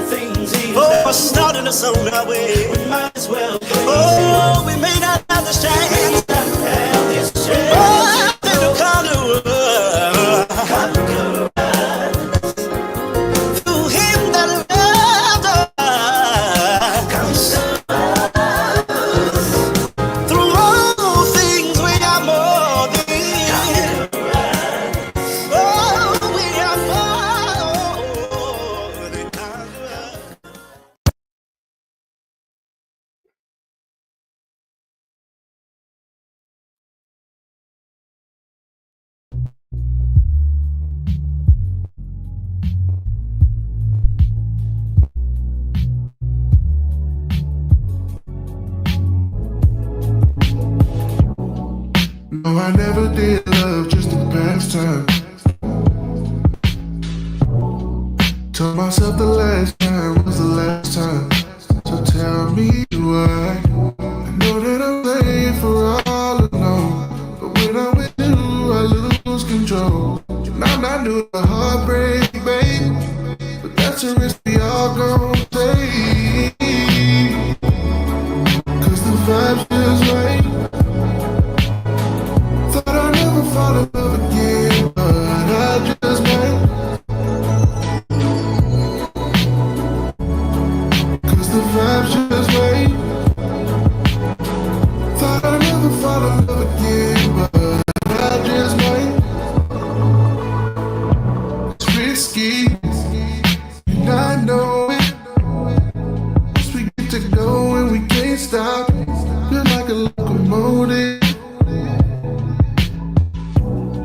[SPEAKER 2] For starting us on our way. We might as well praise him. Oh, we may not have the strength. Oh, then to conquer. Through him that loved us. Through all things we are more than. Oh, we are more than conquerors.
[SPEAKER 12] No, I never did love, just a pastime. Told myself the last time was the last time. So tell me why. I know that I'm playing for all alone, but when I'm with you, I lose control. And I'm not new to heartbreak, babe, but that's a risk we all gon' take. Cause the vibe's just right. Thought I'd never fall in love again, but I just might. Cause the vibe's just right. Thought I'd never fall in love again, but I just might. It's risky, and I know it. Once we get to go and we can't stop, feel like a locomotive.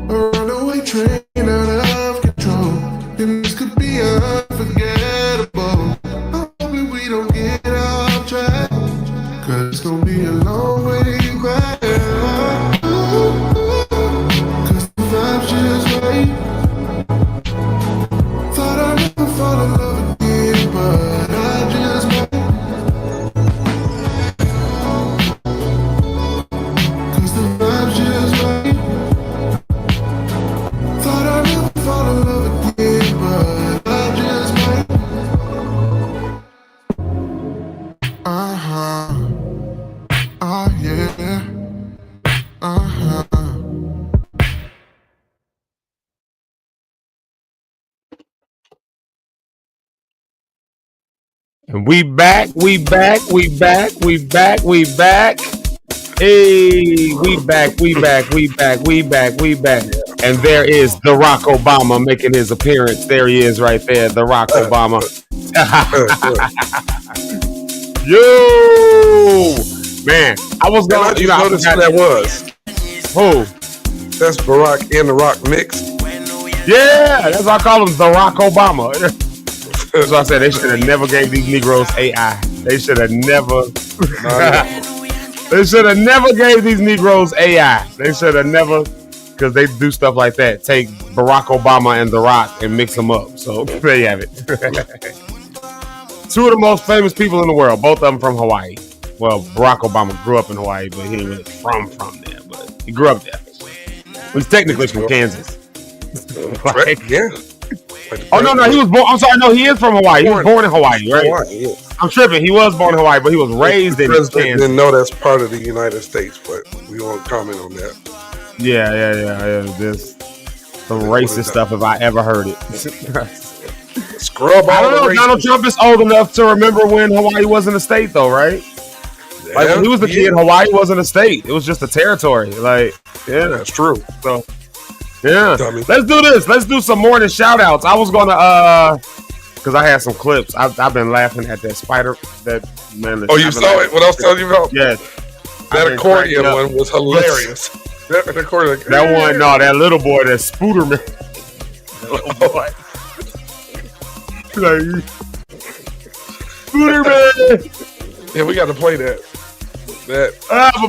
[SPEAKER 12] A runaway train out of control. And this could be unforgettable. I'm hoping we don't get off track, cause it's gonna be a long way back. Cause the vibe's just right. Thought I'd never fall in love again, but I just might. Cause the vibe's just right. Thought I'd never fall in love again, but I just might. Uh-huh. Oh, yeah. Uh-huh.
[SPEAKER 9] And we back. Hey, we back. And there is the Rock Obama making his appearance. There he is right there, the Rock Obama. Yo! Man, I was going to
[SPEAKER 10] notice who that was.
[SPEAKER 9] Who?
[SPEAKER 10] That's Barack and the Rock mixed.
[SPEAKER 9] Yeah, that's why I call him the Rock Obama. That's why I said they should have never gave these Negroes AI. They should have never. They should have never gave these Negroes AI. They should have never, because they do stuff like that. Take Barack Obama and The Rock and mix them up. So there you have it. Two of the most famous people in the world, both of them from Hawaii. Well, Barack Obama grew up in Hawaii, but he ain't really from there. But he grew up there. He's technically from Kansas.
[SPEAKER 10] Right? Yeah.
[SPEAKER 9] Oh, no, he was born. I'm sorry, no, he is from Hawaii. He was born in Hawaii, right?
[SPEAKER 10] Hawaii, yeah.
[SPEAKER 9] I'm tripping. He was born in Hawaii, but he was raised in Kansas.
[SPEAKER 10] Didn't know that's part of the United States, but we won't comment on that.
[SPEAKER 9] Yeah. This some racist stuff if I ever heard it.
[SPEAKER 10] Scrub all
[SPEAKER 9] I don't know.
[SPEAKER 10] the
[SPEAKER 9] Donald Trump is old enough to remember when Hawaii wasn't a state, though, right?
[SPEAKER 10] Yeah,
[SPEAKER 9] like when he was a kid, Hawaii wasn't a state. It was just a territory. Like, yeah,
[SPEAKER 10] that's true.
[SPEAKER 9] So, yeah,
[SPEAKER 10] dummy.
[SPEAKER 9] Let's do this. Let's do some morning shout outs. I was gonna because I had some clips. I've been laughing at that spider. That man.
[SPEAKER 10] Oh, you saw it? What I was telling you about?
[SPEAKER 9] Yeah.
[SPEAKER 10] That accordion one was hilarious. That
[SPEAKER 9] one, no, that little boy, that Spooderman. Little boy. Like, Spooderman.
[SPEAKER 10] Yeah, we got to play that.
[SPEAKER 9] But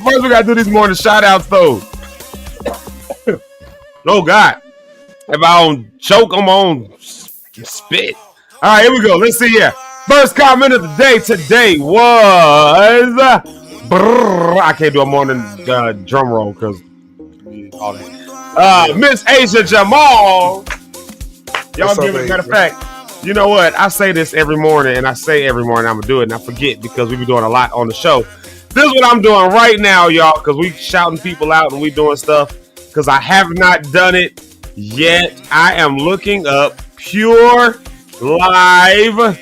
[SPEAKER 9] first we got to do these morning shout outs, though. Oh, God. If I don't choke, I'm on spit. All right, here we go. Let's see here. First comment of the day today was... I can't do a morning drum roll because all that. Miss Asia Jamal. Y'all give it. Matter of fact, you know what? I say this every morning, and I say every morning I'm going to do it, and I forget because we be doing a lot on the show. This is what I'm doing right now, y'all, because we shouting people out and we doing stuff because I have not done it yet. I am looking up Pure Live.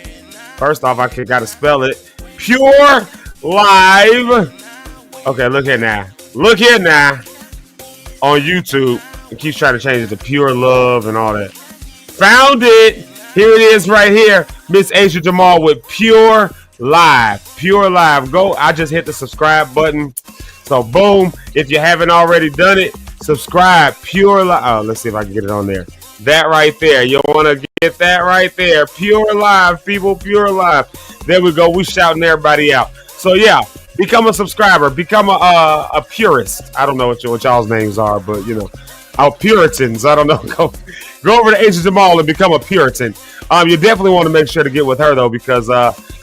[SPEAKER 9] First off, I got to spell it. Pure Live. Okay, look here now. Look here now. On YouTube. It keeps trying to change it to Pure Love and all that. Found it. Here it is right here. Miss Asia Jamal with Pure Live. Pure Live. Go. I just hit the subscribe button. So, boom. If you haven't already done it, subscribe. Pure Live. Oh, let's see if I can get it on there. That right there. You want to get that right there. Pure Live, people. Pure Live. There we go. We shouting everybody out. So, yeah. Become a subscriber. Become a purist. I don't know what y'all's names are, but, you know. Our Puritans. I don't know. Go over to Asia Jamal and become a Puritan. You definitely want to make sure to get with her, though, because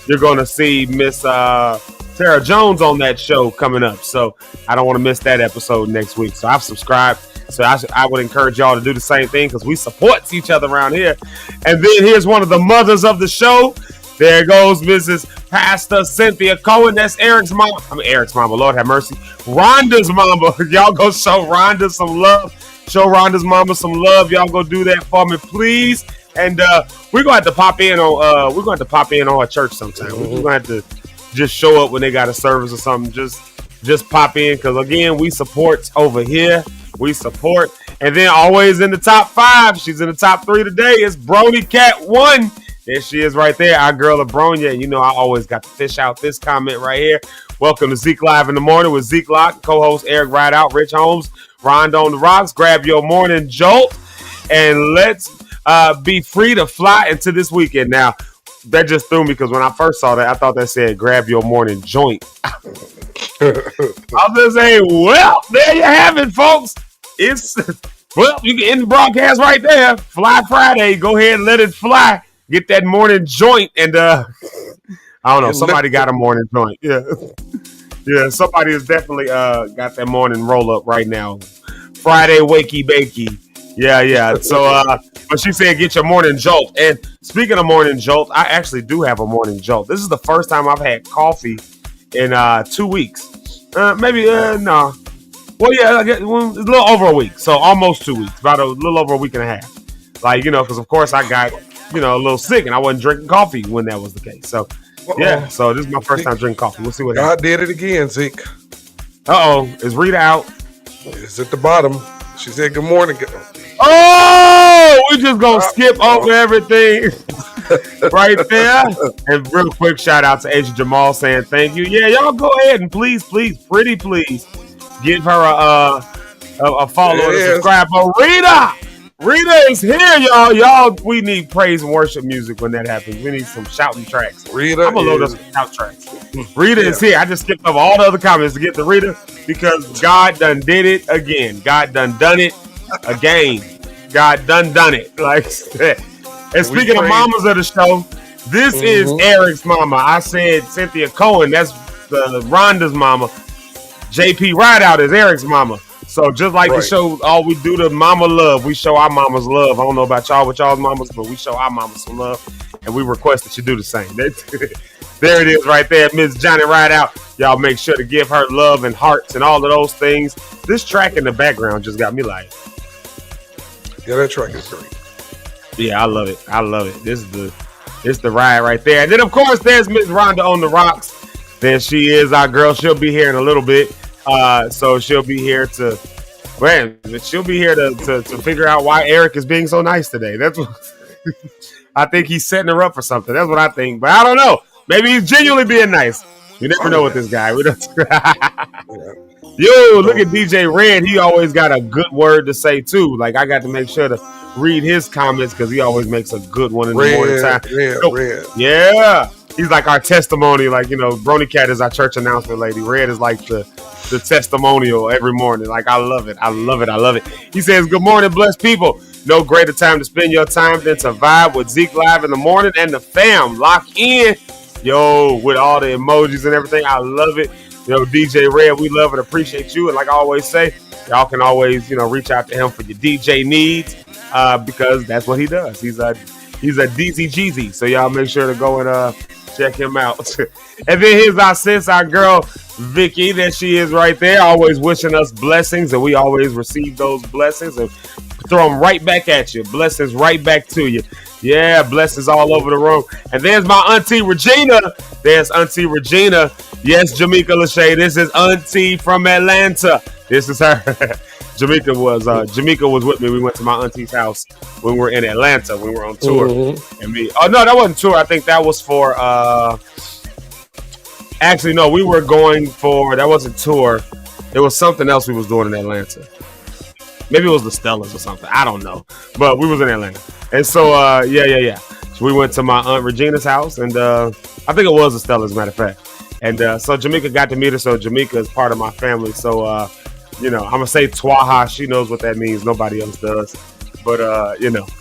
[SPEAKER 9] you're going to see Miss Sarah Jones on that show coming up. So I don't want to miss that episode next week. So I've subscribed. So I would encourage y'all to do the same thing because we support each other around here. And then here's one of the mothers of the show. There goes Mrs. Pastor Cynthia Cohen. That's Eric's mom. I mean, Eric's mama. Lord have mercy. Rhonda's mama. Y'all go show Rhonda some love. Show Rhonda's mama some love. Y'all go do that for me, please. And we're gonna have to pop in on her church sometime. We're gonna have to just show up when they got a service or something. Just pop in because again, we support over here. We support, and then always in the top 5. She's in the top 3 today. It's Brony Cat 1. There she is right there, our girl Abronia. You know I always got to fish out this comment right here. Welcome to Zeke Live in the Morning with Zeke Locke'd, co-host Eric Rideout, Rich Holmes, Rhonda on the Rocks. Grab your morning jolt and let's be free to fly into this weekend. Now, that just threw me because when I first saw that, I thought that said grab your morning joint. I was just saying, well, there you have it, folks. Well, you can end the broadcast right there. Fly Friday. Go ahead and let it fly. Get that morning joint. And I don't know. Somebody got a morning joint. Yeah. Yeah, somebody has definitely got that morning roll up right now. Friday wakey bakey. Yeah. So, but she said get your morning jolt. And speaking of morning jolt, I actually do have a morning jolt. This is the first time I've had coffee in 2 weeks. No. Well, yeah, it's a little over a week. So almost 2 weeks, about a little over a week and a half. Like, you know, because of course I got, you know, a little sick and I wasn't drinking coffee when that was the case. So, yeah, so this is my first time drinking coffee. We'll see what happens.
[SPEAKER 10] God did it again, Zeke.
[SPEAKER 9] Is Rita out?
[SPEAKER 10] It's at the bottom. She said good morning.
[SPEAKER 9] Oh, we just going to skip over everything right there. And real quick, shout out to Asia Jamal saying thank you. Yeah, y'all go ahead and please, pretty please, give her a follow and subscribe. But Rita is here, y'all. Y'all, we need praise and worship music when that happens. We need some shouting tracks. I'm going to load up some shout tracks. Rita is here. I just skipped over all the other comments to get to Rita because God done did it again. God done it again. God done it. Like that. And speaking of mamas of the show, this is Eric's mama. I said Cynthia Cohen. That's Rhonda's mama. JP Rideout is Eric's mama. So just like the show, all we do to mama love, we show our mamas love. I don't know about y'all with y'all's mamas, but we show our mamas some love, and we request that you do the same. There it is right there, Miss Johnny Rideout. Y'all make sure to give her love and hearts and all of those things. This track in the background just got me like,
[SPEAKER 10] yeah, that track is great.
[SPEAKER 9] Yeah, I love it. This is the ride right there. And then of course there's Miss Rhonda on the Rocks. There she is, our girl. She'll be here in a little bit. So she'll be here to figure out why Eric is being so nice today. That's what I think he's setting her up for something. That's what I think. But I don't know. Maybe he's genuinely being nice. You never know with this guy. We don't. Yo, look at DJ Red. He always got a good word to say too. Like I got to make sure to read his comments because he always makes a good one in the morning time.
[SPEAKER 10] Red.
[SPEAKER 9] Yeah, he's like our testimony. Like Brony Cat is our church announcement lady. Red is like the testimonial every morning. Like I love it. I love it. I love it. He says, "Good morning, blessed people. No greater time to spend your time than to vibe with Zeke live in the morning and the fam. Lock in, yo, with all the emojis and everything. I love it." DJ Red, we love and appreciate you. And like I always say, y'all can always, reach out to him for your DJ needs because that's what he does. He's a DZ Jeezy. So y'all make sure to go and check him out. And then here's our sis, our girl, Vicky. There she is right there, always wishing us blessings. And we always receive those blessings and throw them right back at you. Blessings right back to you. Yeah, blessings all over the room. And there's my Auntie Regina. There's Auntie Regina. Yes, Jamaica Lachey. This is Auntie from Atlanta. This is her. Jamaica was with me. We went to my auntie's house when we were in Atlanta. We were on tour. Mm-hmm. And oh no, that wasn't tour. I think that was for actually no, we were going for, that wasn't tour. It was something else we was doing in Atlanta. Maybe it was the Stellas or something. I don't know. But we was in Atlanta. And so yeah. So we went to my Aunt Regina's house, and I think it was the Stellas, as a matter of fact. And so Jamaica got to meet her, so Jamaica is part of my family. So, I'm going to say Twaha. She knows what that means. Nobody else does. But,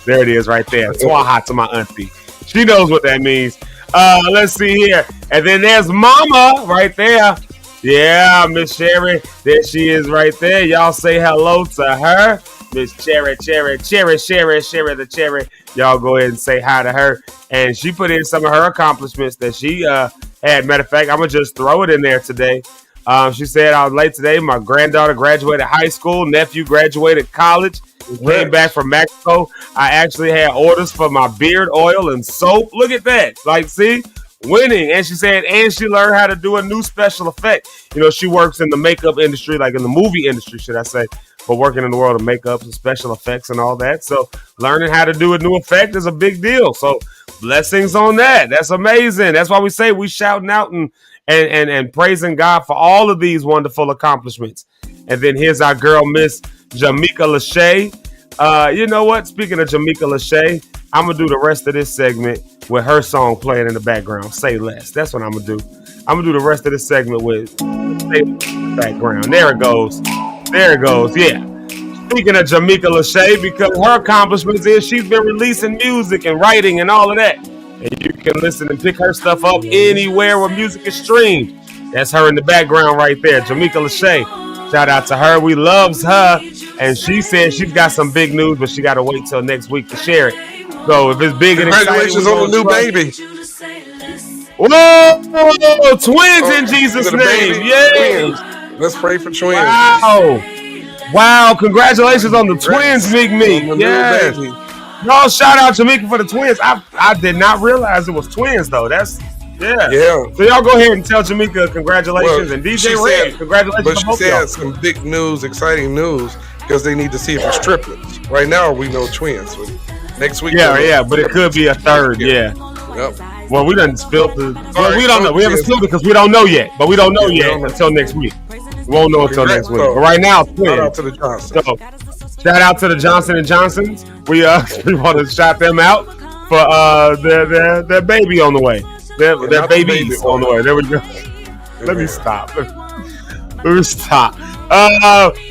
[SPEAKER 9] there it is right there. Twaha to my auntie. She knows what that means. Let's see here. And then there's Mama right there. Yeah, Miss Sherry. There she is right there. Y'all say hello to her. Miss Cherry the Cherry. Y'all go ahead and say hi to her. And she put in some of her accomplishments that she had. Matter of fact, I'm going to just throw it in there today. She said, I was late today. My granddaughter graduated high school. Nephew graduated college. Came back from Mexico. I actually had orders for my beard oil and soap. Look at that. Like, see? Winning. And she said, and she learned how to do a new special effect. She works in the makeup industry, like in the movie industry, should I say, but working in the world of makeup and special effects and all that. So learning how to do a new effect is a big deal. So blessings on that. That's amazing. That's why we say we shouting out and praising God for all of these wonderful accomplishments. And then here's our girl, Miss Jamaica Lachey. You know what? Speaking of Jamaica Lachey, I'm going to do the rest of this segment with her song playing in the background. Say Less. That's what I'm going to do. I'm going to do the rest of this segment with Say Less in the background. There it goes. There it goes. Yeah. Speaking of Jamaica Lachey, because her accomplishments is she's been releasing music and writing and all of that. And you can listen and pick her stuff up anywhere where music is streamed. That's her in the background right there. Jamaica Lachey. Shout out to her. We loves her. And she said she's got some big news, but she got to wait till next week to share it. So if it's big and exciting,
[SPEAKER 10] congratulations on the new baby.
[SPEAKER 9] Whoa, twins in Jesus' name. Yeah.
[SPEAKER 10] Let's pray for twins.
[SPEAKER 9] Wow. Congratulations on the twins, Meek. Yes. Y'all shout out Jamaica for the twins. I did not realize it was twins, though. That's, yeah. So y'all go ahead and tell Jamaica congratulations. And DJ Red, congratulations.
[SPEAKER 10] But she said some big news, exciting news, because they need to see if it's triplets. Right now, we know twins. Next week.
[SPEAKER 9] Yeah, but it could be a third. Yeah.
[SPEAKER 10] Yep.
[SPEAKER 9] Well, we done spilled the. Well, we don't know. We haven't spilled it because we don't know yet. But we don't know yet until next week. We won't know until next week. But right now,
[SPEAKER 10] shout out to the Johnsons.
[SPEAKER 9] So, shout out to the Johnson & Johnsons. We want to shout them out for their baby on the way. Their babies on the way. There we go. Let me stop.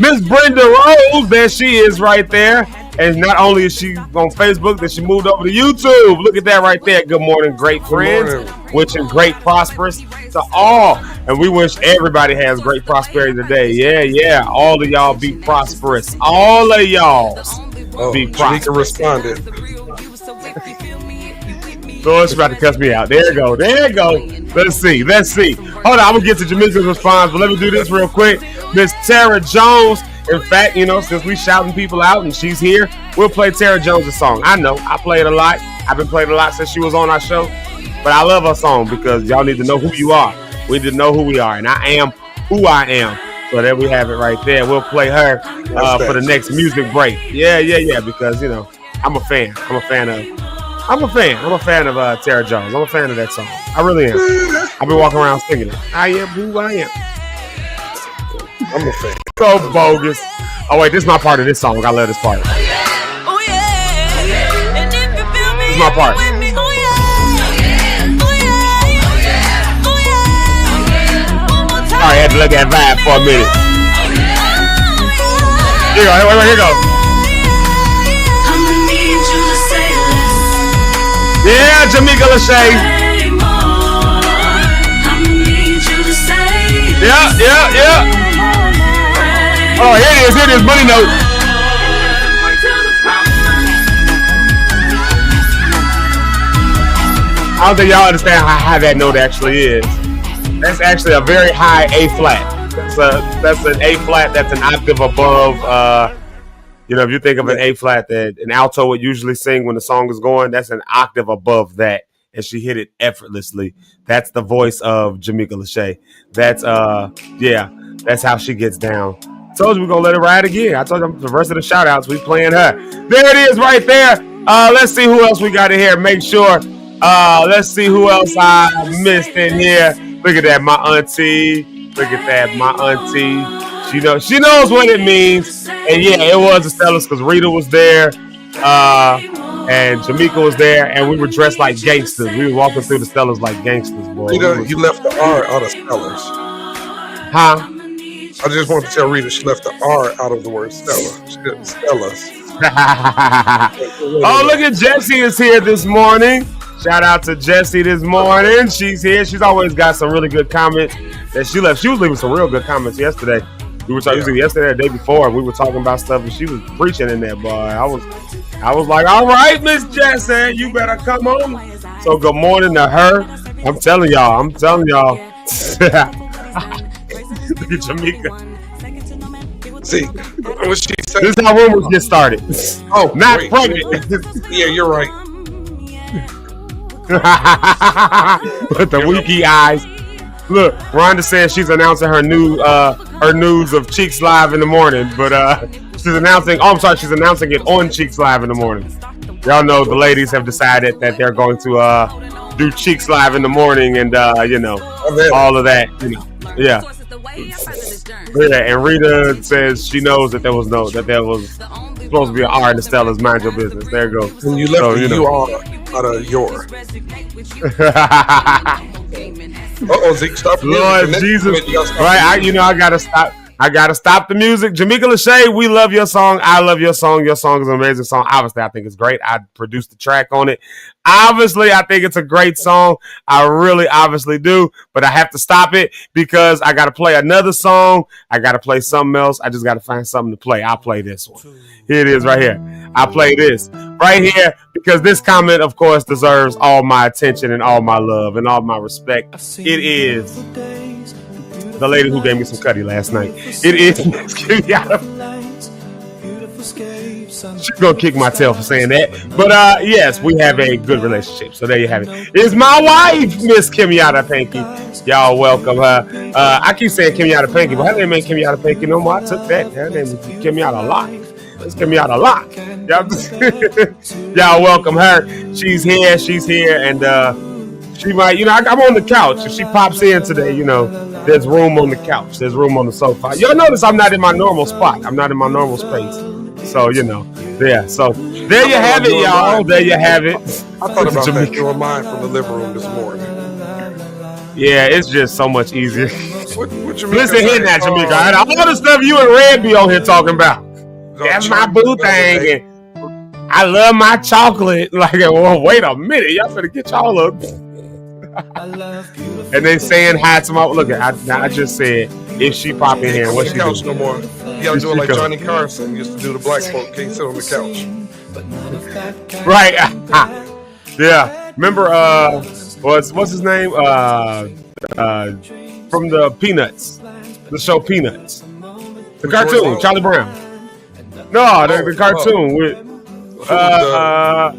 [SPEAKER 9] Miss Brenda Rose, there she is right there. And not only is she on Facebook, but she moved over to YouTube. Look at that right there. Good morning, great friends. Good morning. Wishing great prosperous to all. And we wish everybody has great prosperity today. Yeah. All of y'all be prosperous. All of y'all be prosperous.
[SPEAKER 10] Jamaica responded.
[SPEAKER 9] So it's about to cuss me out. There you go. Let's see. Hold on, I'm going to get to Jamaica's response, but let me do this real quick. Miss Tara Jones. In fact, since we shouting people out and she's here, we'll play Tara Jones' song. I know. I play it a lot. I've been playing a lot since she was on our show. But I love her song because y'all need to know who you are. We need to know who we are. And I am who I am. So there we have it right there. We'll play her for the next music break. Yeah. Because, I'm a fan. I'm a fan of I'm a fan. I'm a fan of Tara Jones. I'm a fan of that song. I really am. I've been walking around singing it. I am who I am.
[SPEAKER 10] I'm a fan.
[SPEAKER 9] So bogus. Oh wait, this is my part of this song. I love this part. This is my part. All right, I had to look at vibe for a minute. Here you go. Wait, here you go. Yeah, Jamaica Lachey. Yeah. Oh, here it is, money note. I don't think y'all understand how high that note actually is. That's actually a very high A flat. That's an A flat that's an octave above. If you think of an A flat that an alto would usually sing when the song is going, that's an octave above that, and she hit it effortlessly. That's the voice of Jamaica Lachey. That's how she gets down. Told you we're gonna let it ride again. I told you the rest of the shout outs, we playing her. There it is right there. Let's see who else we got in here. Make sure. Let's see who else I missed in here. Look at that, my auntie. Look at that, my auntie. She knows what it means. And yeah, it was the Stellas because Rita was there. And Jamaica was there, and we were dressed like gangsters. We were walking through the Stellas like gangsters, boy.
[SPEAKER 10] Rita, you left the R out of Stellas.
[SPEAKER 9] Huh?
[SPEAKER 10] I just want to tell Rita she left the R out of the word Stella. She didn't Stellas.
[SPEAKER 9] Oh, look at Jessie is here this morning. Shout out to Jessie this morning. She's here. She's always got some really good comments that she left. She was leaving some real good comments yesterday. We were talking yesterday, the day before, and we were talking about stuff, and she was preaching in there, boy. I was like, all right, Miss Jessie, you better come on. So good morning to her. I'm telling y'all. Look at Jamaica.
[SPEAKER 10] See, what she said.
[SPEAKER 9] This is how rumors get started.
[SPEAKER 10] Oh,
[SPEAKER 9] not
[SPEAKER 10] wait.
[SPEAKER 9] pregnant.
[SPEAKER 10] Yeah, you're right.
[SPEAKER 9] With the winky eyes. Look, Rhonda says she's announcing her news of Cheeks Live in the morning, but she's announcing it on Cheeks Live in the morning. Y'all know the ladies have decided that they're going to do Cheeks Live in the morning and all of that, Yeah. Yeah, and Rita says she knows that there was supposed to be an R in the Stellas. Mind your business. There you go.
[SPEAKER 10] And you left the UR out of your. Zeke, stop.
[SPEAKER 9] Lord Jesus. Right, I gotta stop. I gotta stop the music. Jamaica Lachey, we love your song. I love your song. Your song is an amazing song. Obviously, I think it's great. I produced the track on it. Obviously, I think it's a great song. I really obviously do. But I have to stop it because I gotta play another song. I gotta play something else. I just gotta find something to play. I'll play this one. Here it is right here. I play this right here because this comment, of course, deserves all my attention and all my love and all my respect. It is the lady who gave me some cutty last night. It is Miss Kenyatta. She's gonna kick my tail for saying that. But yes, we have a good relationship. So there you have it. It's my wife, Miss Kenyatta Panky. Y'all welcome her. I keep saying Kenyatta Panky, but her name ain't Kenyatta Panky no more. I took that. Her name is Kenyatta Locke. It's Kenyatta Locke. Y'all welcome her. She's here, and she might, I'm on the couch. If she pops in today, there's room on the couch. There's room on the sofa. Y'all notice I'm not in my normal spot. I'm not in my normal space. So, yeah. So, there you have it, y'all. There you have it.
[SPEAKER 10] I thought about that doing mine from the living room this morning.
[SPEAKER 9] Yeah, it's just so much easier.
[SPEAKER 10] What
[SPEAKER 9] Listen here now, Jamaica. All the stuff you and Red be on here talking about. That's my boo thing. And I love my chocolate. Like, well, wait a minute. Y'all better get y'all up. And then saying hi to my look. I just said if she pop in here, what she
[SPEAKER 10] couch
[SPEAKER 9] do?
[SPEAKER 10] No more. You gotta do it like Johnny Carson used to do. The black folk can't sit on the couch.
[SPEAKER 9] Right? Yeah. Remember? What's his name? From the Peanuts, the show Peanuts, the cartoon, Charlie Brown. No, the cartoon with the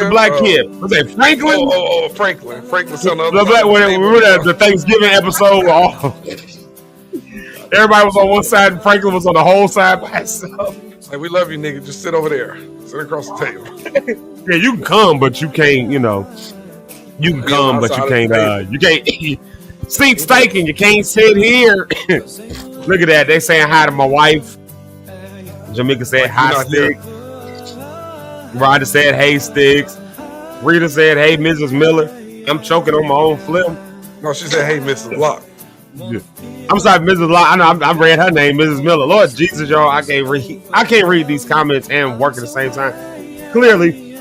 [SPEAKER 9] black kid. Was that Franklin?
[SPEAKER 10] Franklin. Franklin's on
[SPEAKER 9] the black one. Remember the Thanksgiving episode? Everybody was on one side, and Franklin was on the whole side by himself.
[SPEAKER 10] Like, we love you, nigga. Just sit over there. Sit across the table.
[SPEAKER 9] Yeah, you can come, but you can't. You know, you can come, but you can't. You can't seat staking. You can't sit here. Look at that. They saying hi to my wife. Jamaica said hi, Sticks. Rhonda said hey, Sticks. Rita said hey, Mrs. Miller. I'm choking on my own flip.
[SPEAKER 10] No, she said hey, Mrs. Locke.
[SPEAKER 9] Yeah. I'm sorry, Mrs. Locke. I know I read her name, Mrs. Miller. Lord Jesus, y'all, I can't read these comments and work at the same time. Clearly,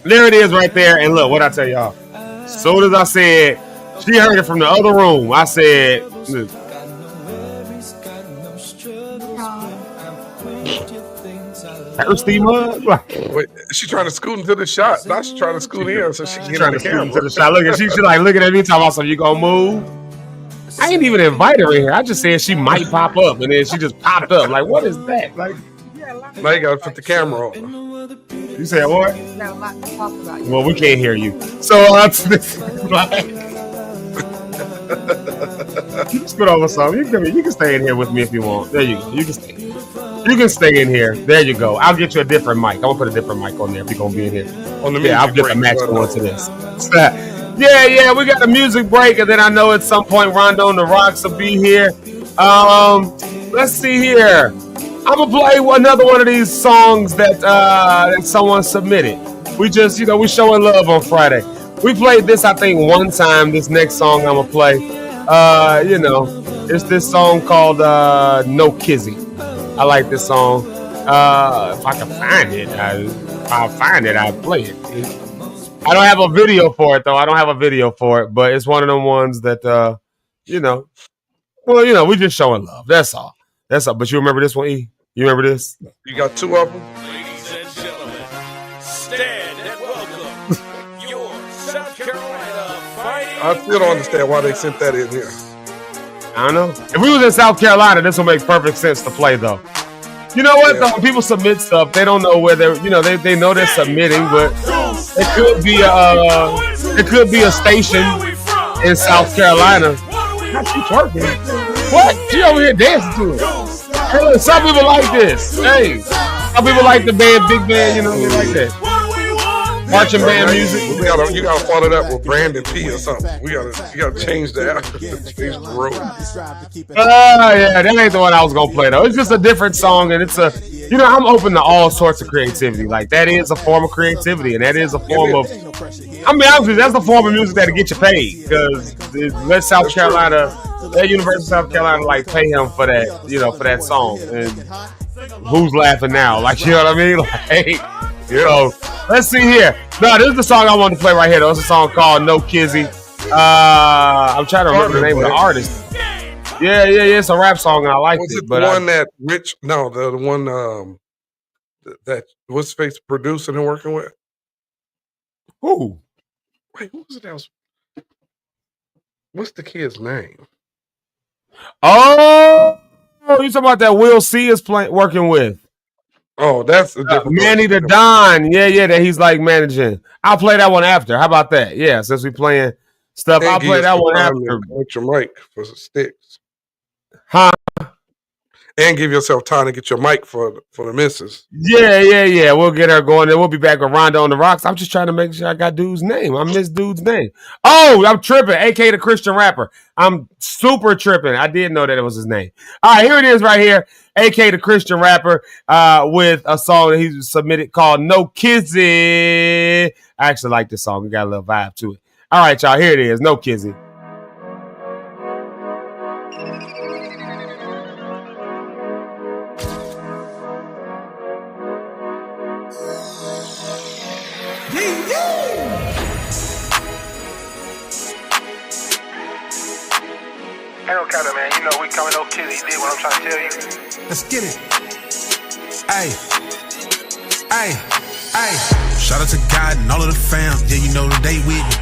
[SPEAKER 9] there it is right there. And look, what I tell y'all. As soon as I said, she heard it from the other room. I said, thirsty mug.
[SPEAKER 10] Wait, she trying to scoot into the shot. Now she's trying to scoot in so she can get on the camera.
[SPEAKER 9] Into the shot. Look at she like looking at me talking about something. You gonna move? I ain't even invite her in here. I just said she might pop up, and then she just popped up. Like, what is that? Like,
[SPEAKER 10] now you gotta put the camera on.
[SPEAKER 9] You said what? Well, we can't hear you. So you can spit over something. You can stay in here with me if you want. There you go. You can stay in here. There you go. I'll get you a different mic. I'm gonna put a different mic on there if you're gonna be in here. On the music I'll get the match one to this. Yeah, we got a music break, and then I know at some point Rhonda and the Rhocks will be here. Let's see here. I'm gonna play another one of these songs that someone submitted. We just, we showing love on Friday. We played this, I think, one time. This next song I'm gonna play, it's this song called "No Kizzy." I like this song. If I can find it, I'll find it. I'll play it. I don't have a video for it though. But it's one of them ones that, we just showing love. That's all. But you remember this one, E? You remember this?
[SPEAKER 10] You got two of them?
[SPEAKER 3] Ladies and gentlemen, stand and welcome your South Carolina fighting.
[SPEAKER 10] I still don't understand why they sent that in here.
[SPEAKER 9] I don't know. If we was in South Carolina, this would make perfect sense to play, though. You know what, though? When people submit stuff, they don't know where they're, they know they're submitting, but it could be a station in South Carolina. How she twerking? What? She over here dancing to it. Hey, some people like this. Hey, some people like the band, big band, they like that. Marching band music.
[SPEAKER 10] You gotta follow that with Brandon P or something. You gotta change the change the road.
[SPEAKER 9] Yeah, that ain't the one I was gonna play though. It's just a different song, and it's I'm open to all sorts of creativity. Like that is a form of creativity, and that is a form of. I mean, obviously, that's the form of music that'll get you paid because let South Carolina, that University of South Carolina, like pay him for that, for that song. And who's laughing now? Like, you know what I mean? Like, let's see here. No, this is the song I wanted to play right here. Though. It's a song called "No Kizzy." I'm trying to remember the name of the artist. Yeah, it's a rap song, and I liked it.
[SPEAKER 10] But the one that Rich? No, the one that what's face producing and working with.
[SPEAKER 9] Who?
[SPEAKER 10] Wait, who was it else? What's the kid's name?
[SPEAKER 9] Oh, you talking about that Will C is working with?
[SPEAKER 10] Oh, that's a different
[SPEAKER 9] Manny the Don. Yeah, that he's like managing. I'll play that one after. How about that? Yeah, since we playing stuff, I'll play that one after.
[SPEAKER 10] Get your mic for the Sticks.
[SPEAKER 9] Huh?
[SPEAKER 10] And give yourself time to get your mic for the missus.
[SPEAKER 9] Yeah. We'll get her going. Then we'll be back with Rhonda on the Rocks. I'm just trying to make sure I got dude's name. I missed dude's name. Oh, I'm tripping. AK the Christian rapper. I'm super tripping. I didn't know that it was his name. All right, here it is right here. AK the Christian rapper with a song that he submitted called "No Kizzy." I actually like this song. We got a little vibe to it. All right, y'all. Here it is. "No Kizzy."
[SPEAKER 13] Ain't no counter, man. You know we coming over to you. You did what I'm trying to tell you.
[SPEAKER 14] Let's get it. Ay. Shout out to God and all of the fam. Yeah, you know that they with me.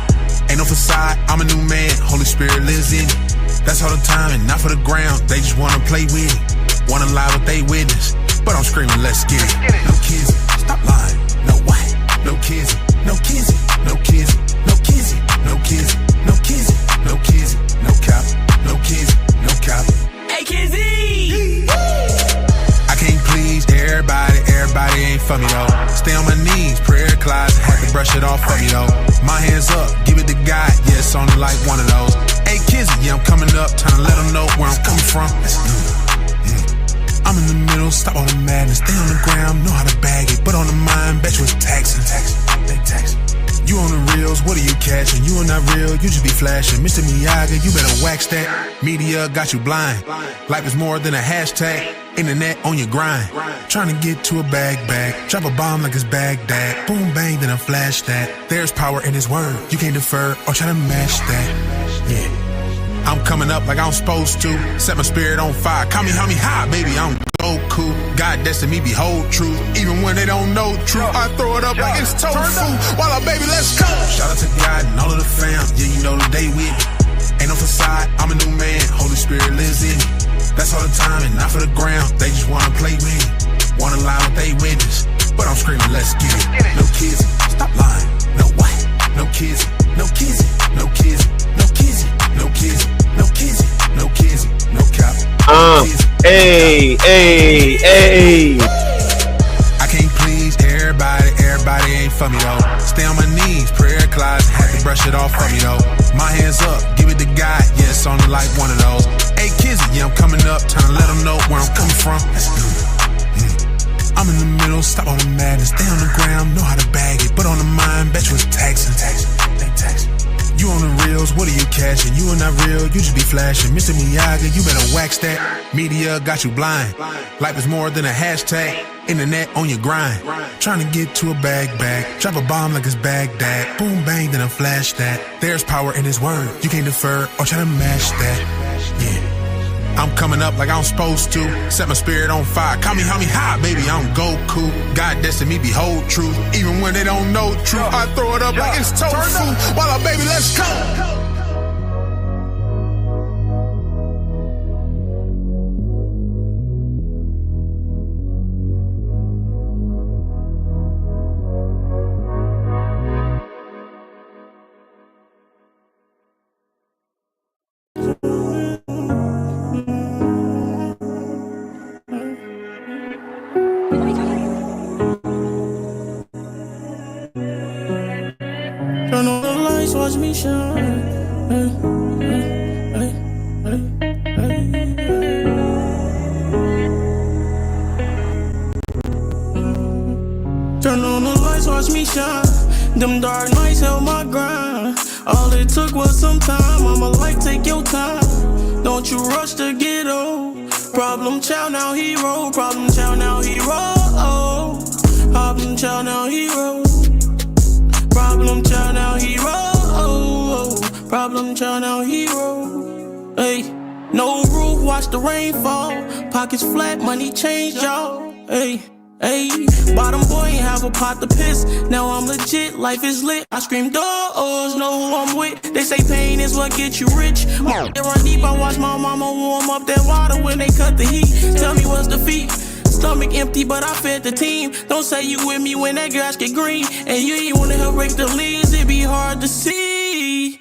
[SPEAKER 14] Ain't no facade. I'm a new man. Holy Spirit lives in me. That's all the time and not for the ground. They just wanna play with it. Wanna lie what they witness. But I'm screaming, let's get it. No kids. Stop lying. No what? No kids. No kids. No kids. No kids. No kids. No kids. No kids. No cop. No kids, no cop. Hey, Kizzy! I can't please everybody ain't for me though. Stay on my knees, prayer closet, had to brush it off for me though. My hands up, give it to God, yeah, it's only like one of those. Hey Kizzy, yeah, I'm coming up, trying to let them know where I'm coming from. I'm in the middle, stop all the madness. Stay on the ground, know how to bag it. But on the mind, bet you it's taxing. They taxing. You on the reels, what are you catching? You are not real, you just be flashing. Mr. Miyagi, you better wax that. Media got you blind. Life is more than a hashtag. Internet on your grind. Trying to get to a bag. Drop a bomb like it's Baghdad. Boom, bang, then I flash that. There's power in his word. You can't defer or try to match that. Yeah. I'm coming up like I'm supposed to. Set my spirit on fire. Call me high, baby, I'm Goku. God destined me, behold truth. Even when they don't know truth, I throw it up like it's tofu. While our baby, let's go. Shout out to God and all of the fam. Yeah, you know that they with me. Ain't no facade, I'm a new man. Holy Spirit lives in me. That's all the time and not for the ground. They just wanna play with me. Wanna lie with they witness. But I'm screaming, let's get it. No kids, stop lying. No what? No kids, no kids, no kids, no kids, no kids, no kids, no kids, no cap.
[SPEAKER 9] Hey.
[SPEAKER 14] I can't please everybody ain't for me though. Stay on my knees, prayer closet, had to brush it off for me though. My hands up, give it to God, yeah, it's only like one of those. Hey Kizzy, yeah, I'm coming up, trying to let them know where I'm coming from. I'm in the middle, stop all the madness. Stay on the ground, know how to bag it. But on the mind, bet you it's taxing. They taxing. You on the reels, what are you cashing? You are not real, you just be flashing. Mr. Miyagi, you better wax that. Media got you blind. Life is more than a hashtag. Internet on your grind. Trying to get to a bag. Drop a bomb like it's Baghdad. Boom, bang, then I flash that. There's power in his word. You can't defer or try to match that. Yeah. I'm coming up like I'm supposed to. Set my spirit on fire. Call me high, baby, I'm Goku. God destined me, behold truth. Even when they don't know truth, I throw it up like it's tofu. While our baby, let's go.
[SPEAKER 15] Turn on the lights, watch me shine. Turn on the lights, watch me shine. Them dark nights held my grind. All it took was some time. I'ma like take your time. Don't you rush to get old. Problem child, now hero. Problem child, now hero. Problem child, now hero. Problem child, now hero. Problem child, now hero. Hey, no roof, watch the rain fall. Pockets flat, money change, y'all. Hey. Bottom boy ain't have a pot to piss. Now I'm legit, life is lit. I scream doors, know who I'm with. They say pain is what gets you rich. They run deep, I watch my mama warm up that water when they cut the heat. Tell me what's the feat? Stomach empty, but I fed the team. Don't say you with me when that grass get green. And you ain't wanna help rake the leaves, it be hard to see.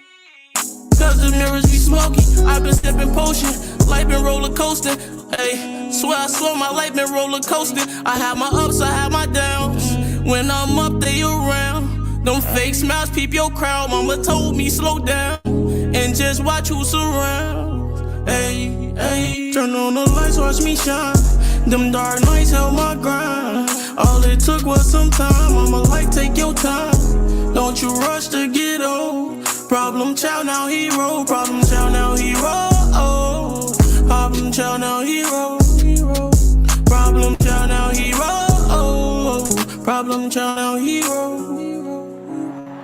[SPEAKER 15] Cause the mirrors be smoky. I've been sipping potion, life been roller coasting. Ay, swear my life been roller coasting. I have my ups, I have my downs. When I'm up, they around. Them fake smiles, peep your crowd. Mama told me slow down and just watch who surrounds. Ay, turn on the lights, watch me shine. Them dark nights held my grind. All it took was some time. I'ma like take your time. Don't you rush to get old. Problem child, now hero. Problem child, now hero. Problem child, now hero. Problem child, now hero. Problem child, now hero.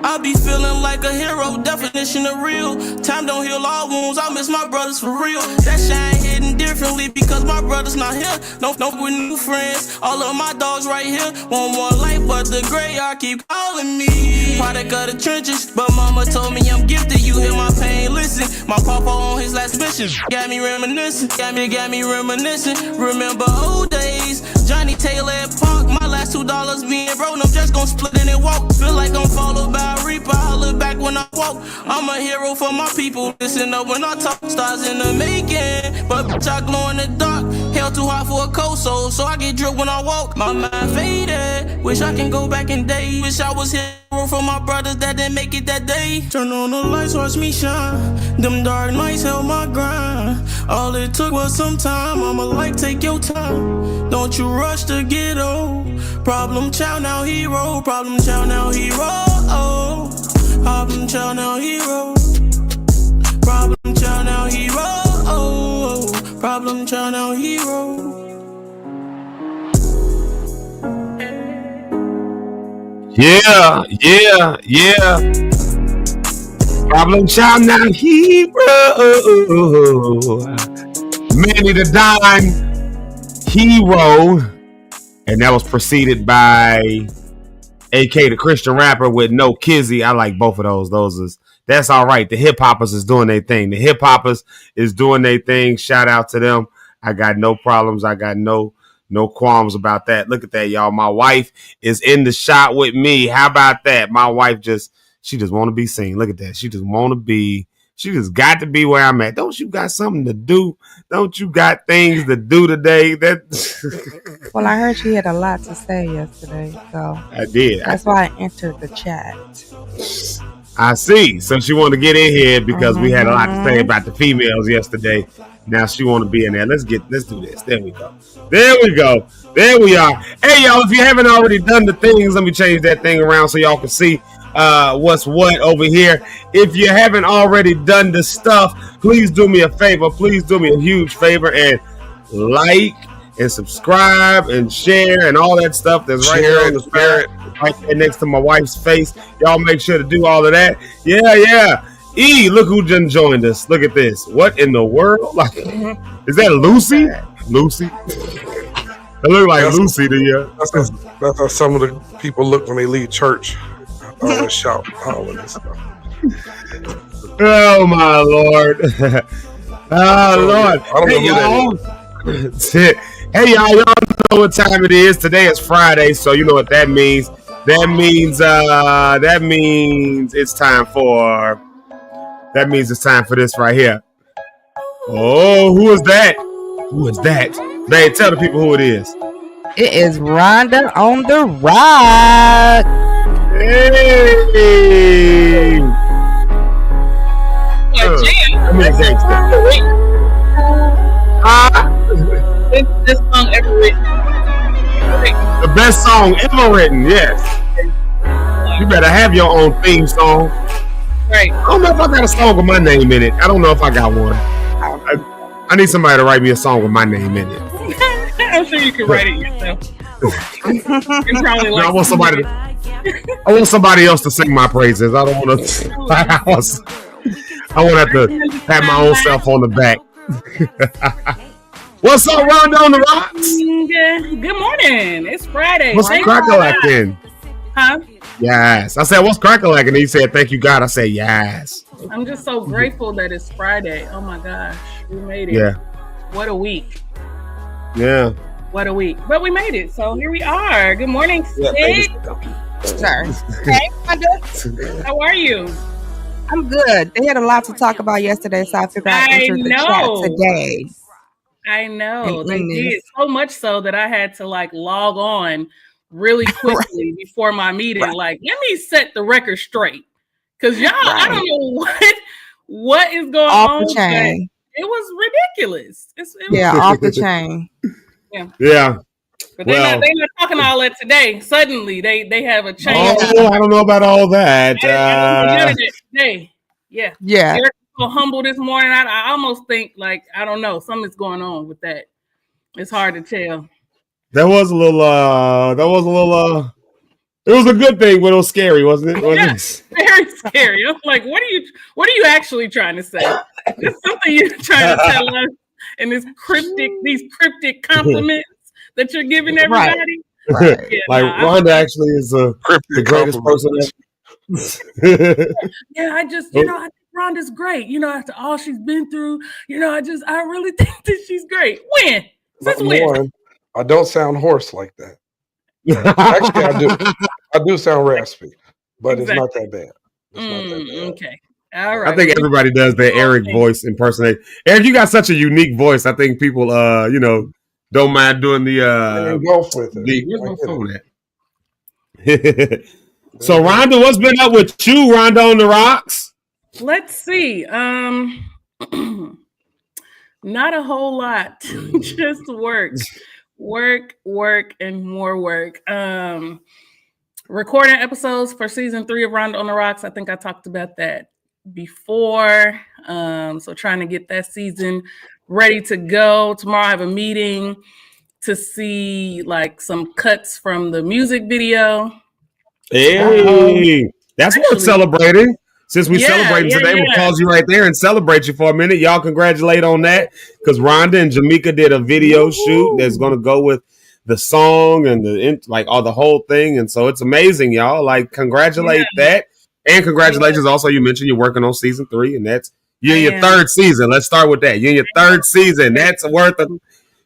[SPEAKER 15] I be feeling like a hero, definition of real. Time don't heal all wounds, I miss my brothers for real. That shine hitting differently because my brother's not here. No with new friends, all of my dogs right here. Want more life, but the graveyard keep calling me. Product of the trenches, but mama told me I'm gifted. You hear my pain, listen. My papa on his last mission got me reminiscing, got me reminiscing. Remember old days, Johnny Taylor at Park. My last $2 being broke, I'm just gon' split it and walk. Feel like I'm followed by a reaper. I look back when I walk. I'm a hero for my people. Listen up when I talk. Stars in the making, but bitch I glow in the dark. Hell too hot for a cold soul, so I get drunk when I walk. My mind faded. Wish I can go back in days. Wish I was here for my brothers that didn't make it that day. Turn on the lights, watch me shine. Them dark nights held my grind. All it took was some time. I'ma like take your time. Don't you rush to get old. Problem child, now hero. Problem child, now hero. Problem child, now hero. Problem child, now hero. Problem child, now hero.
[SPEAKER 9] Yeah. Problem child, now hero. Manny the Dime, hero. And that was preceded by AK the Christian rapper with No Kizzy. I like both of those. That's all right. The hip hoppers is doing their thing. Shout out to them. I got no problems. I got no qualms about that. Look at that, y'all. My wife is in the shot with me. How about that? My wife she just want to be seen. Look at that. She just got to be where I'm at. Don't you got something to do? Don't you got things to do today?
[SPEAKER 16] Well, I heard she had a lot to say yesterday, so
[SPEAKER 9] I did.
[SPEAKER 16] That's why I entered the chat.
[SPEAKER 9] I see. So she wanted to get in here because we had a lot to say about the females yesterday. Now she want to be in there. Let's do this. There we go. There we are. Hey, y'all, if you haven't already done the things, let me change that thing around so y'all can see what's what over here. If you haven't already done the stuff, please do me a favor. Please do me a huge favor and like and subscribe and share and all that stuff that's right here on the spirit, right there next to my wife's face. Y'all make sure to do all of that. Yeah. E, look who just joined us. Look at this. What in the world? Like, is that Lucy? Lucy? It look like Lucy to you.
[SPEAKER 10] That's how some of the people look when they leave church. Always shout, hollering and stuff.
[SPEAKER 9] Oh my Lord. Lord. Hey y'all know what time it is. Today is Friday, so you know what that means. That means it's time for this right here. Oh, who is that? Babe, tell the people who it is.
[SPEAKER 16] It is Rhonda on the rock.
[SPEAKER 9] Hey.
[SPEAKER 17] This song ever written.
[SPEAKER 9] The best song ever written, yes. You better have your own theme song.
[SPEAKER 17] Right.
[SPEAKER 9] I don't know if I got a song with my name in it. I don't know if I got one. I need somebody to write me a song with my name in it.
[SPEAKER 17] I'm sure you can write it yourself.
[SPEAKER 9] I want somebody else to sing my praises. I don't want to. I want to have to pat my own self on the back. What's up, Rhonda on the Rocks?
[SPEAKER 17] Good morning. It's Friday.
[SPEAKER 9] What's crack-a-lackin'?
[SPEAKER 17] Huh?
[SPEAKER 9] Yes. I said, what's crack-a-lackin'? He said, thank you, God. I said, yes.
[SPEAKER 17] I'm just so grateful that it's Friday. Oh, my gosh. We made it.
[SPEAKER 9] Yeah.
[SPEAKER 17] What a week.
[SPEAKER 9] Yeah.
[SPEAKER 17] What a week. But we made it. So here we are. Good morning, Zeke.
[SPEAKER 16] Sorry.
[SPEAKER 17] Hey, Rhonda. How are you?
[SPEAKER 16] I'm good. They had a lot to talk about yesterday, so I figured I'd enter the chat today.
[SPEAKER 17] I know. They did so much so that I had to log on really quickly before my meeting. Let me set the record straight. Because y'all, I don't know what is going on.
[SPEAKER 16] Off the chain.
[SPEAKER 17] It was ridiculous.
[SPEAKER 16] Off the chain.
[SPEAKER 9] Yeah.
[SPEAKER 17] But they're not talking all that today. Suddenly, they have a change.
[SPEAKER 9] Oh, I don't know about all that.
[SPEAKER 17] Today. Yeah. You're so humble this morning. I almost think I don't know, something's going on with that. It's hard to tell.
[SPEAKER 9] That was a little. It was a good thing, but it was scary, wasn't it?
[SPEAKER 17] Very scary. I'm like, what are you actually trying to say? Is something you're trying to tell us in these cryptic compliments that you're giving everybody?
[SPEAKER 16] Right.
[SPEAKER 17] Yeah,
[SPEAKER 9] Rhonda actually is the greatest person ever.
[SPEAKER 17] I think Rhonda's great. After all she's been through, I really think that she's great. When? Since when?
[SPEAKER 10] I don't sound hoarse like that. Actually, I do. I do sound raspy, but it's not that bad.
[SPEAKER 17] Okay. All right.
[SPEAKER 9] I think everybody does their Eric voice impersonate. Eric, you got such a unique voice. I think people, don't mind doing the
[SPEAKER 10] golf with it.
[SPEAKER 9] Where's my phone at? So Rhonda, what's been up with you, Rhonda on the Rocks?
[SPEAKER 17] Let's see. Not a whole lot. Just work, and more work. Recording episodes for season 3 of Rhonda on the Rocks. I think I talked about that before. So trying to get that season ready to go. Tomorrow I have a meeting to see like some cuts from the music video.
[SPEAKER 9] Hey, that's worth celebrating. Since we celebrating today, we'll pause you right there and celebrate you for a minute. Y'all congratulate on that, because Rhonda and Jamaica did a video shoot that's going to go with the song and the whole thing. And so it's amazing, y'all. Like, congratulate that. And congratulations also, you mentioned you're working on season 3, and that's you're in your 3rd season. Let's start with that. You're in your 3rd season. That's worth it.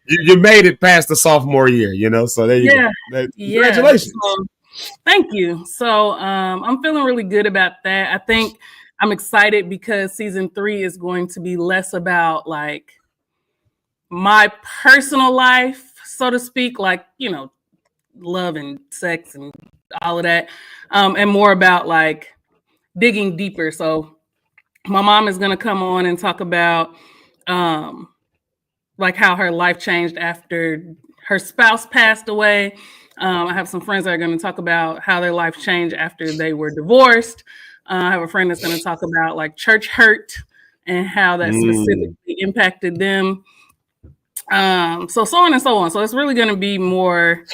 [SPEAKER 9] You made it past the sophomore year, so there you go. Congratulations.
[SPEAKER 17] Thank you. So I'm feeling really good about that. I think I'm excited because season 3 is going to be less about like my personal life, so to speak, like, love and sex and all of that, and more about like digging deeper. So my mom is going to come on and talk about like how her life changed after her spouse passed away. I have some friends that are going to talk about how their life changed after they were divorced. I have a friend that's going to talk about like church hurt and how that specifically impacted them. So on and so on. So it's really going to be more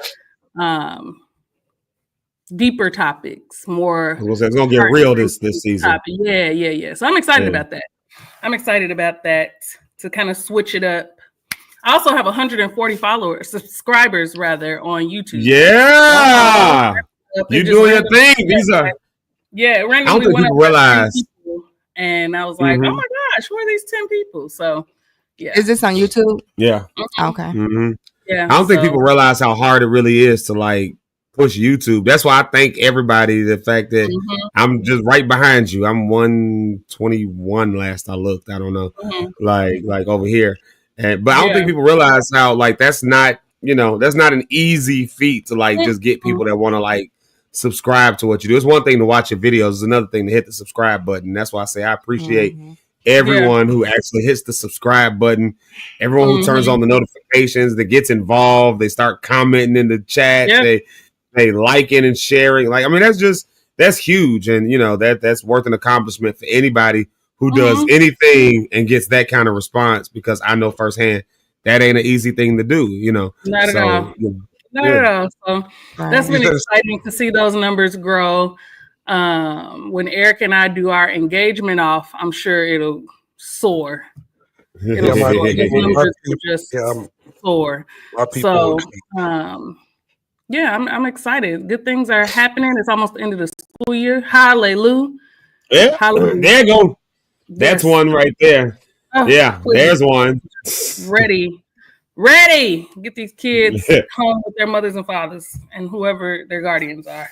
[SPEAKER 17] deeper topics, more.
[SPEAKER 9] It's going to get real this season.
[SPEAKER 17] Topic. Yeah. So I'm excited about that. I'm excited about that to kind of switch it up. I also have 140 subscribers on YouTube.
[SPEAKER 9] Yeah, you doing your thing. These are
[SPEAKER 17] randomly.
[SPEAKER 9] I don't think people realize.
[SPEAKER 17] And I was like, oh my gosh, who are these 10 people? So
[SPEAKER 16] is this on YouTube?
[SPEAKER 9] Yeah.
[SPEAKER 16] Okay.
[SPEAKER 9] Mm-hmm.
[SPEAKER 17] Yeah.
[SPEAKER 9] I don't think people realize how hard it really is to like push YouTube. That's why I thank everybody. The fact that I'm just right behind you. I'm 121 last I looked. I don't know, like over here. But I don't think people realize how like that's not an easy feat to like just get people that want to like subscribe to what you do. It's one thing to watch your videos. It's another thing to hit the subscribe button. That's why I say I appreciate everyone who actually hits the subscribe button, everyone who turns on the notifications, that gets involved, they start commenting in the chat, they liking and sharing. Like, I mean, that's huge. And that's worth an accomplishment for anybody who does anything and gets that kind of response, because I know firsthand that ain't an easy thing to do,
[SPEAKER 17] Not at all. Not at all. So that's been exciting to see those numbers grow. When Eric and I do our engagement off, I'm sure it'll soar. It'll soar. Those numbers will just soar. So I'm excited. Good things are happening. It's almost the end of the school year. Hallelujah.
[SPEAKER 9] Yeah. Hallelujah. There you go. That's one right there. Oh, yeah, please. There's one.
[SPEAKER 17] Ready. Get these kids home with their mothers and fathers and whoever their guardians are.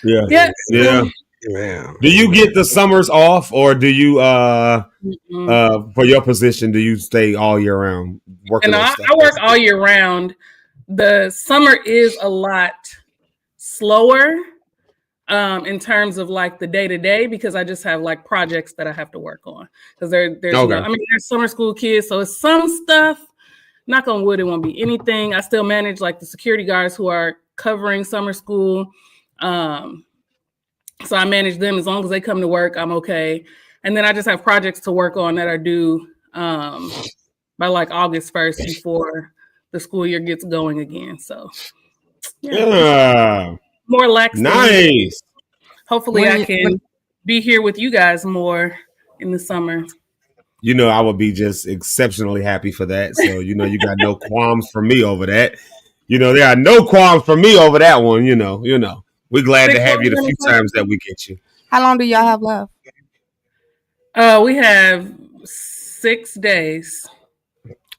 [SPEAKER 9] Yeah.
[SPEAKER 17] Yes.
[SPEAKER 9] Yeah. Do you get the summers off, or do you for your position, do you stay all year round working?
[SPEAKER 17] I work all year round. The summer is a lot slower in terms of like the day-to-day, because I just have like projects that I have to work on, because there's there's summer school kids, so it's some stuff. Knock on wood, it won't be anything. I still manage like the security guards who are covering summer school, so I manage them. As long as they come to work, I'm okay. And then I just have projects to work on that are due by like August 1st before the school year gets going again. So more lax.
[SPEAKER 9] Nice.
[SPEAKER 17] Hopefully I can be here with you guys more in the summer.
[SPEAKER 9] I would be just exceptionally happy for that. So, you got no qualms for me over that. There are no qualms for me over that one. We're glad to have you the few times that we get you.
[SPEAKER 16] How long do y'all have left?
[SPEAKER 17] We have 6 days.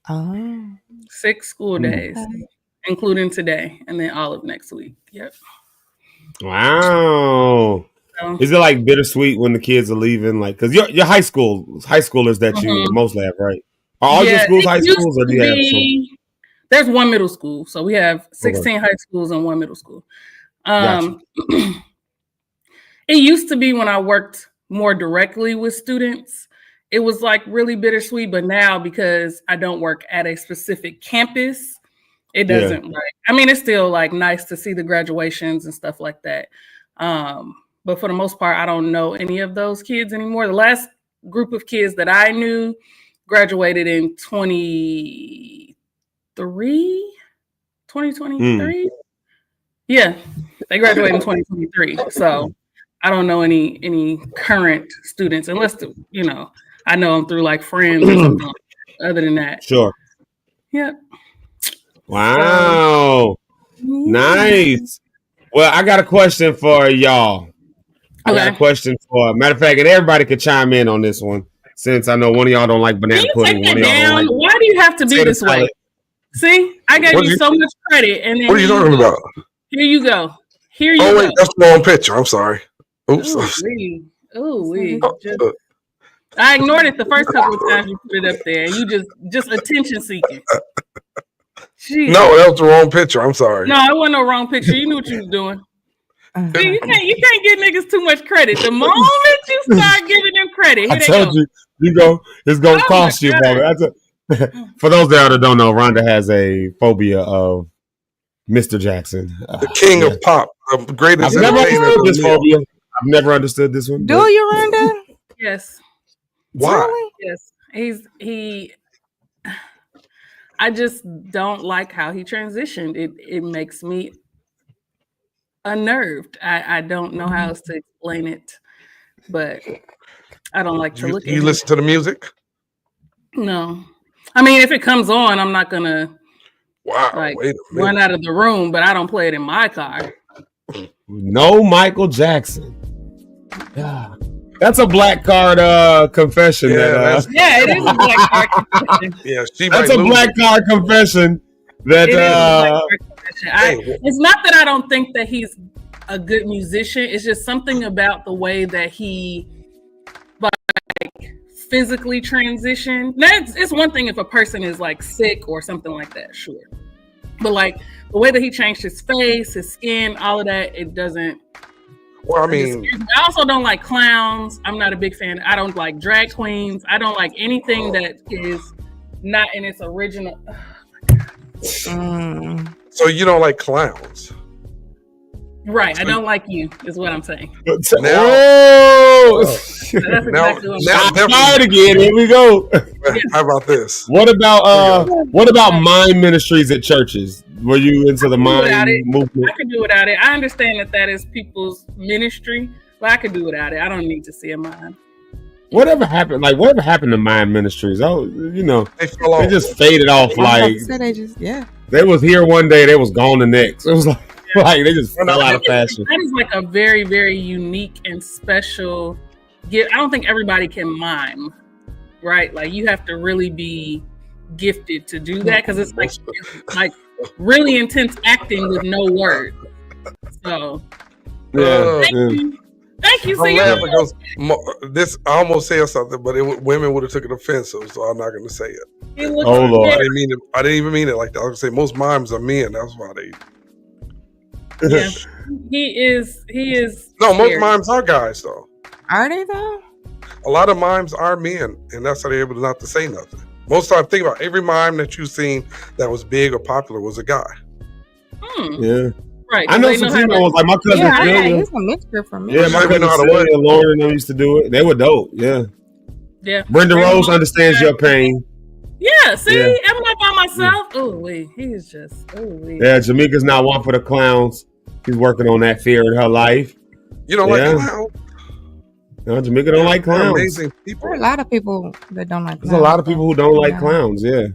[SPEAKER 16] Oh.
[SPEAKER 17] 6 school days, including today, and then all of next week. Yep.
[SPEAKER 9] Wow. Is it like bittersweet when the kids are leaving? Like, because you're high schoolers that you mostly have, right? Are all your schools high schools, or do you have some?
[SPEAKER 17] There's one middle school, so we have 16 high schools and one middle school. It used to be when I worked more directly with students, it was like really bittersweet. But now, because I don't work at a specific campus, it doesn't like. I mean, it's still like nice to see the graduations and stuff like that. But for the most part, I don't know any of those kids anymore. The last group of kids that I knew graduated in 2023. Yeah, they graduated in 2023. So I don't know any current students, unless I know them through like friends or something. Other than that,
[SPEAKER 9] sure.
[SPEAKER 17] Yeah.
[SPEAKER 9] Wow. Nice. Well, I got a question for y'all. I got a question for, matter of fact, and everybody could chime in on this one, since I know one of y'all don't like banana pudding. One of y'all don't like.
[SPEAKER 17] Why do you have to be this way? See, I gave you so much credit, and then
[SPEAKER 10] what are you talking about?
[SPEAKER 17] Here you go. Here you go.
[SPEAKER 10] Oh wait, that's the wrong picture. I'm sorry. Oops.
[SPEAKER 17] I ignored it the first couple of times you put it up there, and you just attention seeking.
[SPEAKER 10] No, that was the wrong picture. I'm sorry.
[SPEAKER 17] No, it wasn't no wrong picture. You knew what you was doing. See, you can't give niggas too much credit. The moment you start giving them credit,
[SPEAKER 9] I told you go. It's gonna cost you, brother. For those that don't know, Rhonda has a phobia of Mr. Jackson,
[SPEAKER 10] the king of pop, the greatest.
[SPEAKER 9] I've never understood this phobia. I've never understood this one.
[SPEAKER 16] Do you, Rhonda?
[SPEAKER 17] Yes.
[SPEAKER 10] Why?
[SPEAKER 16] Really?
[SPEAKER 17] Yes. I just don't like how he transitioned. It makes me unnerved. I don't know how else to explain it, but I don't like to look at it.
[SPEAKER 10] You listen to the music?
[SPEAKER 17] No. I mean, if it comes on, I'm not gonna run out of the room, but I don't play it in my car.
[SPEAKER 9] No Michael Jackson. That's a black card confession.
[SPEAKER 17] Yeah, it is a black card confession.
[SPEAKER 10] Yeah,
[SPEAKER 9] that's a black card confession. That
[SPEAKER 17] it's not that I don't think that he's a good musician. It's just something about the way that he physically transitioned. It's one thing if a person is like sick or something like that, sure. But like the way that he changed his face, his skin, all of that, it doesn't.
[SPEAKER 10] Well, I mean,
[SPEAKER 17] I also don't like clowns. I'm not a big fan. I don't like drag queens. I don't like anything that is not in its original. Oh my God.
[SPEAKER 10] So you don't like clowns?
[SPEAKER 17] Right. I don't like you, is what I'm saying.
[SPEAKER 9] That's exactly now again. Here we go.
[SPEAKER 10] How about this?
[SPEAKER 9] What about mime ministries at churches? Were you into the mime movement?
[SPEAKER 17] I could do without it. I understand that is people's ministry, but I could do without it. I don't need to see a mime.
[SPEAKER 9] Whatever happened to mime ministries? Oh,
[SPEAKER 10] they fell off.
[SPEAKER 9] They just faded off. Like they was here one day, they was gone the next. It was like they just fell out of fashion.
[SPEAKER 17] That is like a very, very unique and special gift. I don't think everybody can mime, right? Like you have to really be gifted to do that because it's like really intense acting with no words. So thank you.
[SPEAKER 10] I'm laughing because this I almost said something, but women would have took it offensive, so I'm not going to say it.
[SPEAKER 9] Oh Lord!
[SPEAKER 10] I didn't even mean it like that. I was going to say most mimes are men. That's why they.
[SPEAKER 17] Yeah, he is.
[SPEAKER 10] No, most mimes are guys though.
[SPEAKER 16] Are they though?
[SPEAKER 10] A lot of mimes are men, and that's how they're able not to say nothing. Most of the time, think about every mime that you've seen that was big or popular was a guy.
[SPEAKER 9] Yeah.
[SPEAKER 17] Right.
[SPEAKER 9] I know some female ones, like my cousin Phil.
[SPEAKER 16] It's a mixture for me.
[SPEAKER 9] Yeah, my cousin Phil and Lauren used to do it. They were dope. Yeah.
[SPEAKER 17] Yeah.
[SPEAKER 9] Brenda Rose understands your pain.
[SPEAKER 17] Yeah. See, I'm not by myself. Oh wait, he's just.
[SPEAKER 9] Yeah, Jamaica's not one for the clowns. She's working on that fear in her life.
[SPEAKER 10] You don't like clowns?
[SPEAKER 9] No, Jamaica don't like clowns.
[SPEAKER 10] Amazing people.
[SPEAKER 16] There are a lot of people that don't like clowns.
[SPEAKER 9] There's a lot of people who don't like clowns. Yeah.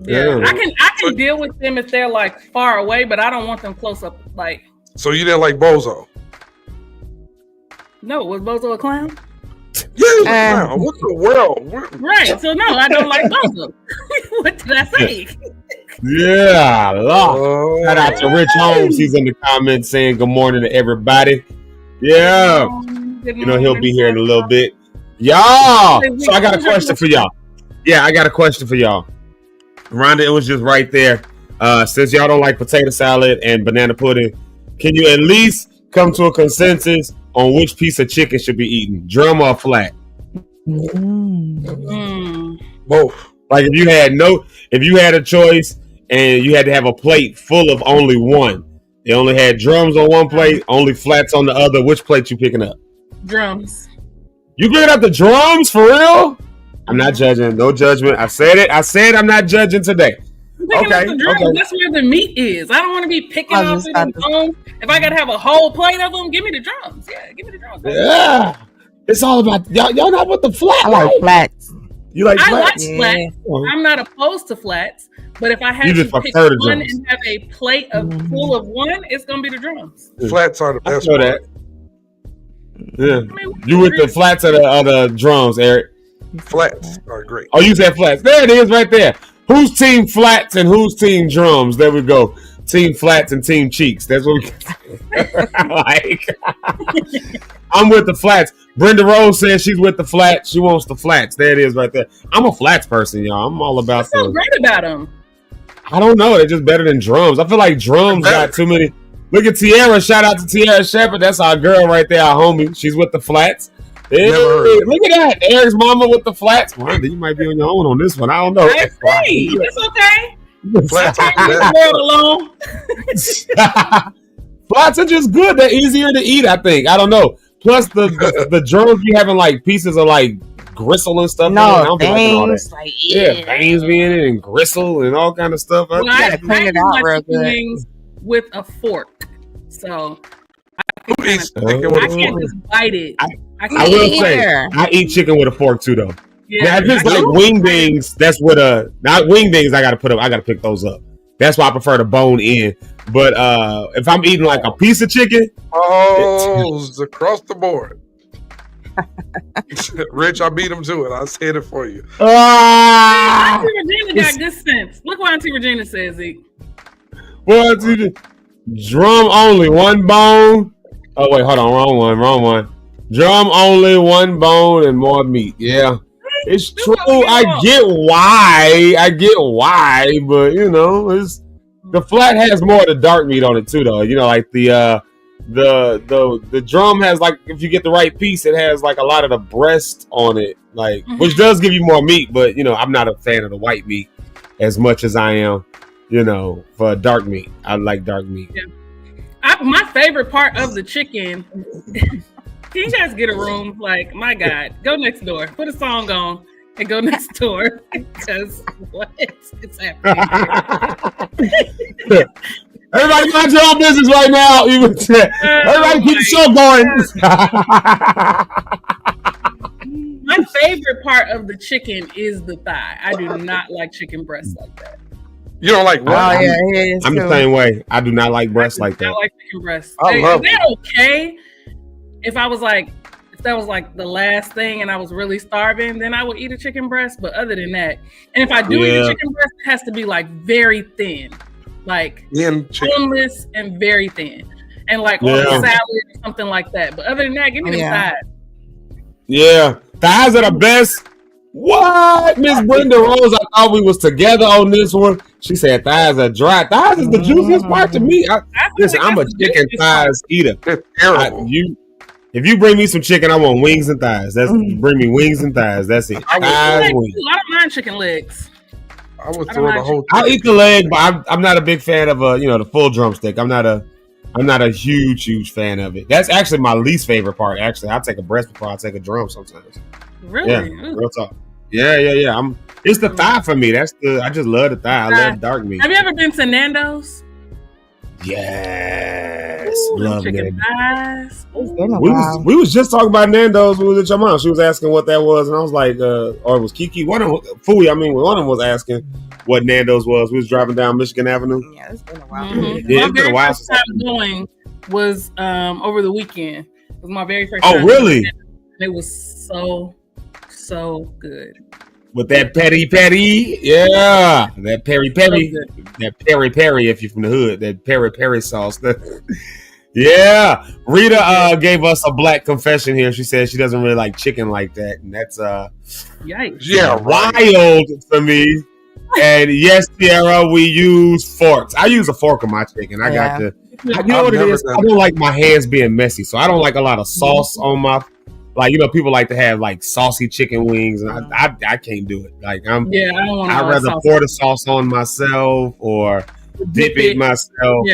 [SPEAKER 17] I can deal with them if they're like far away, but I don't want them close up. Like.
[SPEAKER 10] So you didn't like Bozo?
[SPEAKER 17] No, was Bozo a clown?
[SPEAKER 10] Yeah, clown. What the world?
[SPEAKER 17] Right. So no, I don't like Bozo. What did I say?
[SPEAKER 9] Yeah, shout out to Rich Holmes. He's in the comments saying good morning to everybody. Yeah, he'll be here in a little bit. Y'all, so I got a question for y'all. Yeah, I got a question for y'all. Rhonda, it was just right there. Since y'all don't like potato salad and banana pudding, can you at least come to a consensus on which piece of chicken should be eaten, drum or flat?
[SPEAKER 10] Both.
[SPEAKER 9] Like if you had a choice and you had to have a plate full of only one, they only had drums on one plate, only flats on the other. Which plate you picking up?
[SPEAKER 17] Drums.
[SPEAKER 9] You picking up the drums for real? I'm not judging. No judgment. I said it. I said I'm not judging today.
[SPEAKER 17] Okay. That's where the meat is. I don't want to be picking off the drums. If I gotta have a whole plate of them, give me the drums. Yeah, give me the drums.
[SPEAKER 9] Yeah, it's all about y'all. Not with the flat.
[SPEAKER 16] I like flats.
[SPEAKER 9] You like
[SPEAKER 17] I
[SPEAKER 9] flats?
[SPEAKER 17] like flats. I'm not opposed to flats, but if I had to pick
[SPEAKER 9] prefer the
[SPEAKER 17] one
[SPEAKER 9] drums.
[SPEAKER 17] and have a plate of full of one, it's gonna be the drums.
[SPEAKER 10] Flats are the best.
[SPEAKER 9] I know that. Yeah, you with the flats or the drums, Eric?
[SPEAKER 10] Flats are great.
[SPEAKER 9] Oh, you said flats. There it is, right there. Who's team flats and who's team drums? There we go. Team flats and team cheeks. That's what we like. I'm with the flats. Brenda Rose says she's with the flats. She wants the flats. There it is, right there. I'm a flats person, y'all. I'm all about
[SPEAKER 17] What's so great about them?
[SPEAKER 9] I don't know. They're just better than drums. I feel like drums got too many. Look at Tiara. Shout out to Tiara Shepherd. That's our girl right there, our homie. She's with the flats. Hey, look at that. Eric's mama with the flats. Rhonda, you might be on your own on this one. I don't know.
[SPEAKER 17] I agree. It's okay.
[SPEAKER 10] Flats
[SPEAKER 17] alone.
[SPEAKER 9] Flats are just good. They're easier to eat, I think. I don't know. Plus, the drums be having like pieces of like gristle and stuff.
[SPEAKER 16] No,
[SPEAKER 9] veins. Like, yeah, veins be in it and gristle and all kind of stuff.
[SPEAKER 17] Well,
[SPEAKER 16] you gotta clean it out real good.
[SPEAKER 17] With a fork, so I can't just bite it.
[SPEAKER 9] I will say, I eat chicken with a fork too, though.
[SPEAKER 17] Yeah,
[SPEAKER 9] now, if it's like wingdings, that's what not wingdings. I gotta pick those up. That's why I prefer the bone in. But if I'm eating like a piece of chicken,
[SPEAKER 10] it's across the board. Rich, I beat him to it. I said it for you.
[SPEAKER 17] Auntie Regina got good sense. Look what Auntie Regina says, Zeke.
[SPEAKER 9] Well, drum only, one bone. Oh wait, hold on, wrong one. Drum only, one bone, and more meat. Yeah, it's true. I get why, but you know, it's the flat has more of the dark meat on it too, though. You know, like the drum has like, if you get the right piece, it has like a lot of the breast on it, like which does give you more meat. But you know, I'm not a fan of the white meat as much as I am. You know, for dark meat. I like dark meat.
[SPEAKER 17] Yeah. My favorite part of the chicken. Can you guys get a room? Like, my God, go next door. Put a song on and go next door. Because what is happening?
[SPEAKER 9] Everybody mind your own business right now. Everybody keep the show going.
[SPEAKER 17] My favorite part of the chicken is the thigh. I do not like chicken breasts like that.
[SPEAKER 10] You don't like what?
[SPEAKER 16] Oh, yeah,
[SPEAKER 9] I'm the same way. I do not like breasts like that.
[SPEAKER 17] I like chicken breasts.
[SPEAKER 10] They're
[SPEAKER 17] okay. If that was like the last thing and I was really starving, then I would eat a chicken breast. But other than that, and if I do eat a chicken breast, it has to be like very thin, like boneless and very thin, and like on a salad or something like that. But other than that, give me the thighs.
[SPEAKER 9] Yeah, thighs are the best. What? Miss Brenda Rose, I thought we was together on this one. She said thighs are dry. Thighs is the juiciest part to me. Listen, I'm a chicken thighs eater. If you bring me some chicken, I want wings and thighs. Bring me wings and thighs. That's it.
[SPEAKER 17] I don't mind chicken legs.
[SPEAKER 10] I would throw the whole.
[SPEAKER 9] I'll eat the leg, but I'm not a big fan of the full drumstick. I'm not a huge fan of it. That's actually my least favorite part. Actually, I'll take a breast before I take a drum sometimes.
[SPEAKER 17] Really?
[SPEAKER 9] Yeah, real talk. Yeah. It's the thigh for me. I just love the thigh. I love dark meat.
[SPEAKER 17] Have you ever been to Nando's?
[SPEAKER 9] Yes.
[SPEAKER 17] Ooh,
[SPEAKER 9] love
[SPEAKER 17] chicken thighs.
[SPEAKER 9] We was just talking about Nando's when we was at your mom. She was asking what that was, and I was like, or it was Kiki. One of them was asking what Nando's was. We was driving down Michigan Avenue.
[SPEAKER 16] Yeah, it's been a while.
[SPEAKER 17] Mm-hmm.
[SPEAKER 9] Yeah, it's been a while
[SPEAKER 17] since time going was over the weekend. It was my very first
[SPEAKER 9] Oh,
[SPEAKER 17] time.
[SPEAKER 9] really?
[SPEAKER 17] It was so good.
[SPEAKER 9] With that petty, yeah, that peri, that peri. If you're from the hood, that peri sauce. Yeah, Rita
[SPEAKER 17] gave
[SPEAKER 9] us a black confession here. She said she doesn't really like chicken like that, and that's
[SPEAKER 17] yikes.
[SPEAKER 10] Yeah,
[SPEAKER 9] wild for me. And yes, Tiara, we use forks. I use a fork on my chicken. I got to. You know what it is? I don't like my hands being messy, so I don't like a lot of sauce on my. Like, you know, people like to have like saucy chicken wings, and I can't do it. Like I'd rather pour the sauce on myself or dip it myself.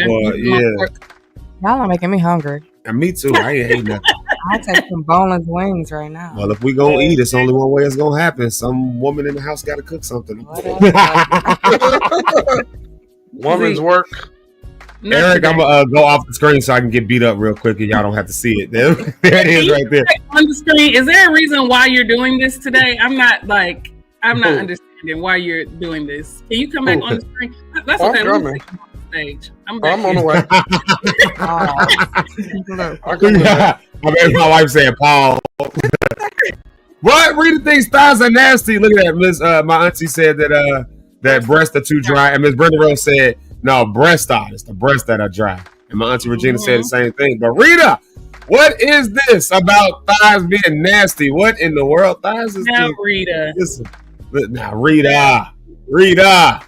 [SPEAKER 16] Y'all are making me hungry.
[SPEAKER 9] And me too. I ain't hating nothing.
[SPEAKER 16] I'll take some boneless wings right now.
[SPEAKER 9] Well, if we gonna eat, it's only one way it's gonna happen. Some woman in the house got to cook something.
[SPEAKER 10] Woman's work.
[SPEAKER 9] Eric, I'm gonna go off the screen so I can get beat up real quick, and y'all don't have to see it. There it is, right there
[SPEAKER 17] on the screen. Is there a reason why you're doing this today? I'm not understanding why you're doing this. Can you come back on the screen? That's okay.
[SPEAKER 10] I'm coming.
[SPEAKER 17] Stage.
[SPEAKER 10] I'm on the way.
[SPEAKER 9] My wife said, "Paul." What? Rita thinks thighs are nasty. Look at that, Miss. My auntie said that breasts are too dry, and Miss Brenda Rose said, "No, breasts are. It's the breasts that are dry." And my auntie Regina said the same thing. But Rita, what is this about thighs being nasty? What in the world? Thighs is
[SPEAKER 17] now, Rita.
[SPEAKER 9] Now, Rita,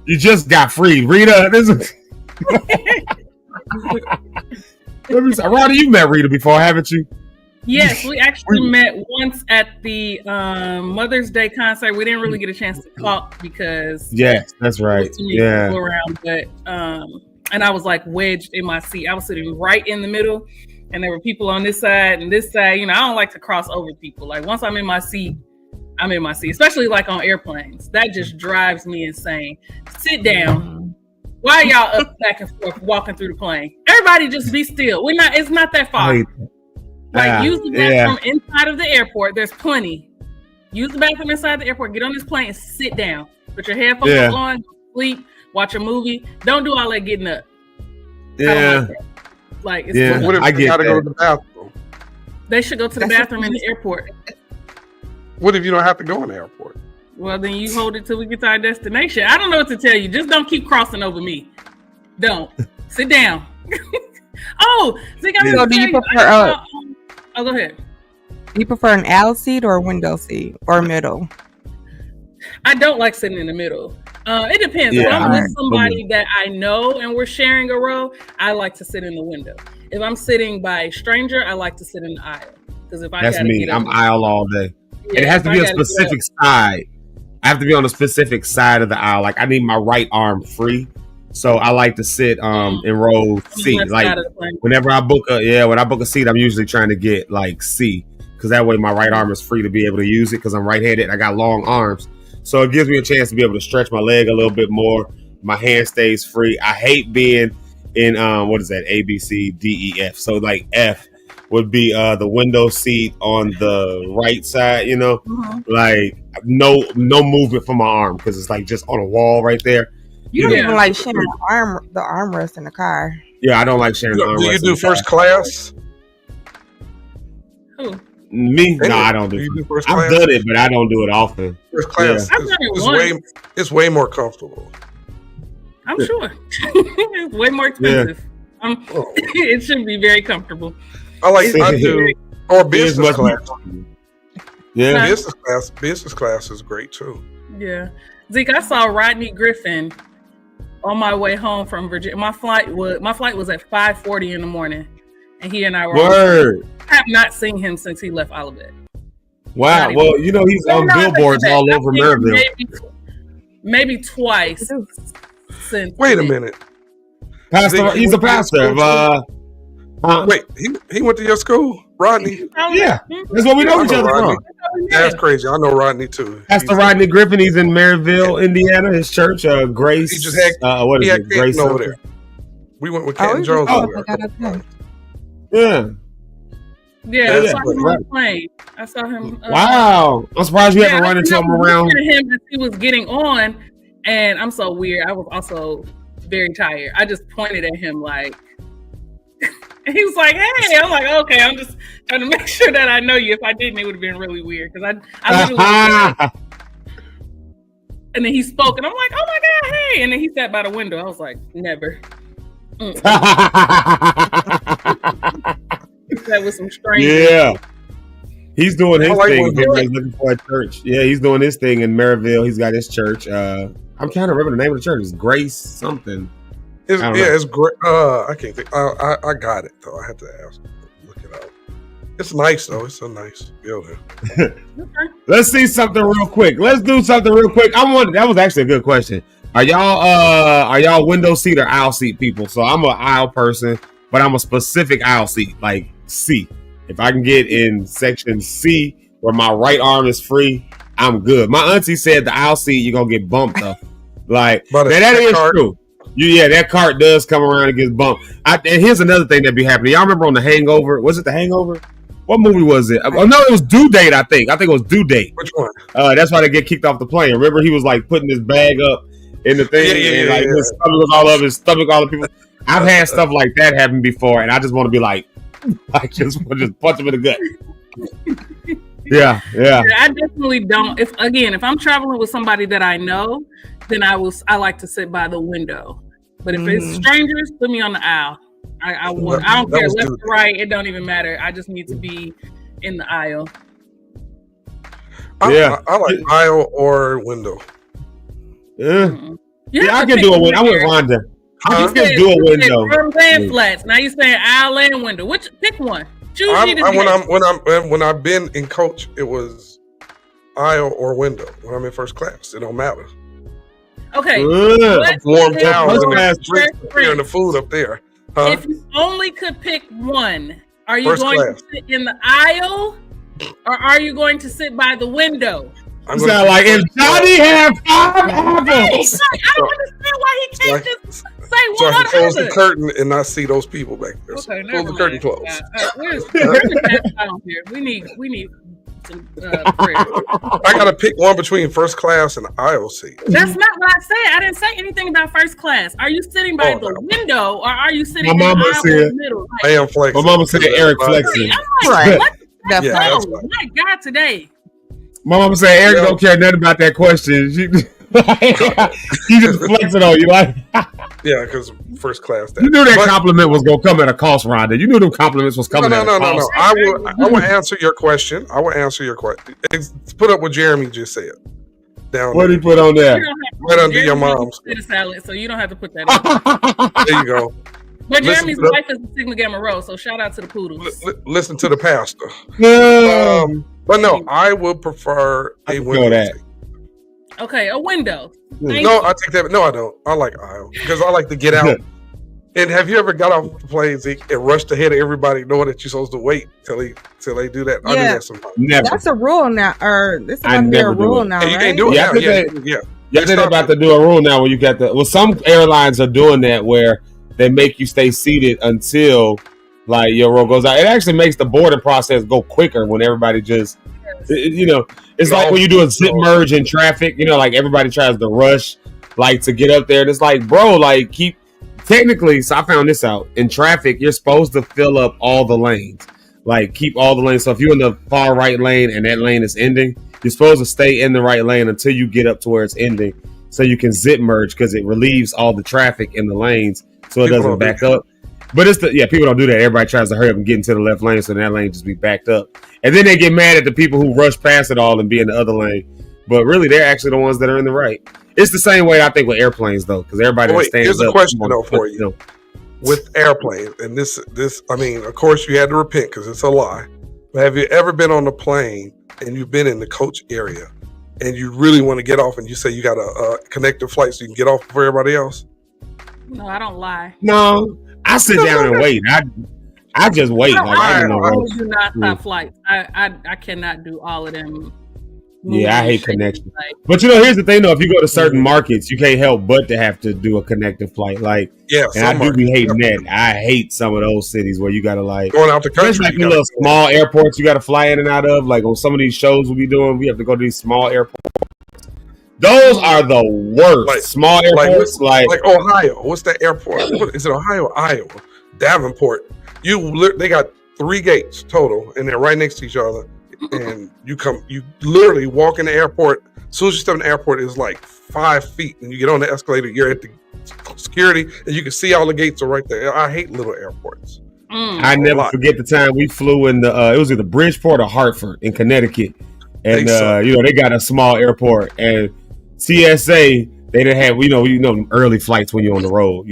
[SPEAKER 9] you just got freed, Rita. This is. Let me say, Rhonda, you met Rita before, haven't you?
[SPEAKER 17] Yes, we actually met once at the Mother's Day concert. We didn't really get a chance to talk because
[SPEAKER 9] that's right.
[SPEAKER 17] People around, but and I was like wedged in my seat. I was sitting right in the middle, and there were people on this side and this side. You know, I don't like to cross over people. Like once I'm in my seat, I'm in my seat. Especially like on airplanes, that just drives me insane. Sit down. Why are y'all up back and forth walking through the plane? Everybody just be still. It's not that far. Like use the bathroom inside of the airport. There's plenty. Use the bathroom inside the airport. Get on this plane and sit down. Put your headphones on, sleep, watch a movie. Don't do all that getting up.
[SPEAKER 9] Yeah.
[SPEAKER 17] What if
[SPEAKER 10] I gotta go to the bathroom?
[SPEAKER 17] They should go to the bathroom in the airport.
[SPEAKER 10] What if you don't have to go in the airport?
[SPEAKER 17] Well, then you hold it till we get to our destination. I don't know what to tell you. Just don't keep crossing over me. Don't. Sit down. Zeke,
[SPEAKER 16] so do you prefer?
[SPEAKER 17] Go ahead.
[SPEAKER 16] Do you prefer an aisle seat or a window seat or middle?
[SPEAKER 17] I don't like sitting in the middle. It depends. If I'm with somebody that I know and we're sharing a row, I like to sit in the window. If I'm sitting by a stranger, I like to sit in the aisle. Because if
[SPEAKER 9] that's me, I'm aisle all day. Yeah, it has to be a specific side. I have to be on a specific side of the aisle. Like I need my right arm free, so I like to sit in row C. Like whenever I book when I book a seat, I'm usually trying to get like C, because that way my right arm is free to be able to use it. Because I'm right-handed, I got long arms, so it gives me a chance to be able to stretch my leg a little bit more. My hand stays free. I hate being in what is that? A, B, C, D, E, F. So like F would be the window seat on the right side, you know, like no movement from my arm because it's like just on a wall right there.
[SPEAKER 16] You don't even like sharing the armrest in the car.
[SPEAKER 9] Yeah, I don't like sharing the armrest.
[SPEAKER 10] Do you do first class?
[SPEAKER 17] Who?
[SPEAKER 9] Me? No, I don't do. I've done it, but I don't do it often.
[SPEAKER 10] First class it's way more comfortable.
[SPEAKER 17] I'm sure. It's way more expensive. It should be very comfortable.
[SPEAKER 10] I do or business class.
[SPEAKER 9] Yeah,
[SPEAKER 10] business class is great too.
[SPEAKER 17] Yeah, Zeke, I saw Rodney Griffin on my way home from Virginia. My flight was at 5:40 in the morning, and he and I were.
[SPEAKER 9] Word.
[SPEAKER 17] I have not seen him since he left Olivet.
[SPEAKER 9] Wow. Well, you know he's on billboards all over Maryville.
[SPEAKER 17] Maybe twice. Since
[SPEAKER 10] Wait a minute.
[SPEAKER 9] Pastor, he's a pastor.
[SPEAKER 10] Wait, he went to your school, Rodney?
[SPEAKER 9] Yeah, that's what we know each other from.
[SPEAKER 10] That's crazy. I know Rodney too.
[SPEAKER 9] Pastor Rodney Griffin. He's in Maryville, Indiana. His church, Grace.
[SPEAKER 10] He just had
[SPEAKER 9] what is it? Grace
[SPEAKER 10] over there. We went with Ken Jones over there.
[SPEAKER 9] Yeah.
[SPEAKER 17] Yeah, I saw him on the plane. I saw him.
[SPEAKER 9] Wow, I'm surprised you haven't run into him around.
[SPEAKER 17] Him as he was getting on, and I'm so weird. I was also very tired. I just pointed at him like. He was like, "Hey," I'm like, "Okay." I'm just trying to make sure that I know you. If I didn't, it would have been really weird because I literally. And then he spoke, and I'm like, "Oh my god, hey!" And then he sat by the window. I was like, "Never." That was some strange.
[SPEAKER 9] Yeah, he's doing his thing. He's looking for a church. Yeah, he's doing his thing in Maryville. He's got his church. I'm trying to remember the name of the church. It's Grace something.
[SPEAKER 10] It's great. I can't think. I got it though. I had to ask. Look it up. It's nice though. It's a nice building.
[SPEAKER 9] Let's see something real quick. Let's do something real quick. That was actually a good question. Are y'all window seat or aisle seat people? So I'm an aisle person, but I'm a specific aisle seat, like C. If I can get in section C where my right arm is free, I'm good. My auntie said the aisle seat you're gonna get bumped though. Like that is true. That cart does come around and gets bumped. And here's another thing that be happening. Y'all remember on The Hangover? Was it The Hangover? What movie was it? Oh no, it was Due Date. I think it was Due Date.
[SPEAKER 10] Which one?
[SPEAKER 9] That's why they get kicked off the plane. Remember, he was like putting his bag up in the thing, his stomach was all over his stomach, all the people. I've had stuff like that happen before, and I just want to be like just punch him in the gut. Yeah.
[SPEAKER 17] I definitely don't. If I'm traveling with somebody that I know, then I like to sit by the window. But if it's strangers, put me on the aisle. I don't care left or right. It don't even matter. I just need to be in the aisle.
[SPEAKER 10] I like aisle or window.
[SPEAKER 9] Yeah, I can do a window. I'm with Rhonda. I can do a window.
[SPEAKER 17] Rooms and flats. Now you're saying aisle and window. Pick one. Choose
[SPEAKER 10] when I've been in coach, it was aisle or window. When I'm in first class, it don't matter.
[SPEAKER 17] Okay.
[SPEAKER 10] Warm towels and the food up there. Huh?
[SPEAKER 17] If you only could pick one, are you going to sit in the aisle or are you going to sit by the window?
[SPEAKER 9] I'm sound like if Johnny had 5 apples.
[SPEAKER 17] I don't understand why he can't just say one
[SPEAKER 10] so I can close
[SPEAKER 17] other.
[SPEAKER 10] the curtain and not see those people back there.
[SPEAKER 17] Okay,
[SPEAKER 10] close the curtain closed.
[SPEAKER 17] Where's the down here? We need some prayer.
[SPEAKER 10] I gotta pick one between first class and aisle seat.
[SPEAKER 17] That's not what I said. I didn't say anything about first class. Are you sitting by the window or are you sitting in the aisle in the middle?
[SPEAKER 10] I am flexing.
[SPEAKER 9] My mama said Eric flexing.
[SPEAKER 17] I'm like, what? My God, today.
[SPEAKER 9] My mama said Eric don't care nothing about that question. She just flexing on you like.
[SPEAKER 10] Yeah, because first class.
[SPEAKER 9] You knew that compliment was gonna come at a cost, Rhonda. You knew them compliments was coming at a cost.
[SPEAKER 10] No. I will answer your question. Put up what Jeremy just said.
[SPEAKER 9] What did he put on there?
[SPEAKER 10] Right under your mom's.
[SPEAKER 17] Salad, so you don't have to put that on.
[SPEAKER 10] There you go.
[SPEAKER 17] But Jeremy's wife is a Sigma Gamma Rho, so shout out to the poodles.
[SPEAKER 10] Listen to the pastor. But no, I would prefer a window seat.
[SPEAKER 17] Okay, a window.
[SPEAKER 10] I take that. No, I don't. I like aisle because I like to get out. And have you ever got off the plane, Zeke, and rushed ahead of everybody, knowing that you're supposed to wait till they do that? I do that sometimes.
[SPEAKER 16] Never. That's a rule now, or this is going to be a rule now, right?
[SPEAKER 10] You can't do it.
[SPEAKER 9] Yeah, they're about to do a rule now where you got some airlines are doing that where they make you stay seated until like your row goes out. It actually makes the boarding process go quicker when everybody just, it's like when you do a zip merge in traffic, like everybody tries to rush, like to get up there. And it's like, bro, like technically, so I found this out. In traffic, you're supposed to fill up all the lanes, like keep all the lanes. So if you're in the far right lane and that lane is ending, you're supposed to stay in the right lane until you get up to where it's ending so you can zip merge because it relieves all the traffic in the lanes so it doesn't back up. But people don't do that. Everybody tries to hurry up and get into the left lane so that lane just be backed up. And then they get mad at the people who rush past it all and be in the other lane. But really, they're actually the ones that are in the right. It's the same way I think with airplanes though, because everybody stands up.
[SPEAKER 10] Here's a question though for you. With airplanes, and this, I mean, of course you had to repent because it's a lie. But have you ever been on a plane and you've been in the coach area and you really want to get off and you say you got a connecting flight so you can get off before everybody else?
[SPEAKER 17] No, I don't lie.
[SPEAKER 9] No, I sit down and wait. I just wait.
[SPEAKER 17] I do not stop flights. I cannot do all of them.
[SPEAKER 9] Yeah, I hate connections. But here's the thing though, if you go to certain markets, you can't help but to have to do a connecting flight. Like, and I do be hating that. I hate some of those cities where you gotta going out the country. Like little small airports you gotta fly in and out of. Like on some of these shows we'll be doing, we have to go to these small airports. Those are the worst. Small airports, like
[SPEAKER 10] Ohio. What's that airport? Is it Ohio or Iowa? Davenport. They got 3 gates total, and they're right next to each other. And you literally walk in the airport. As soon as you step in the airport, it's like 5 feet, and you get on the escalator. You're at the security, and you can see all the gates are right there. I hate little airports.
[SPEAKER 9] I never forget the time we flew in it was either Bridgeport or Hartford in Connecticut, and they got a small airport, and TSA They didn't have, early flights when you're on the road,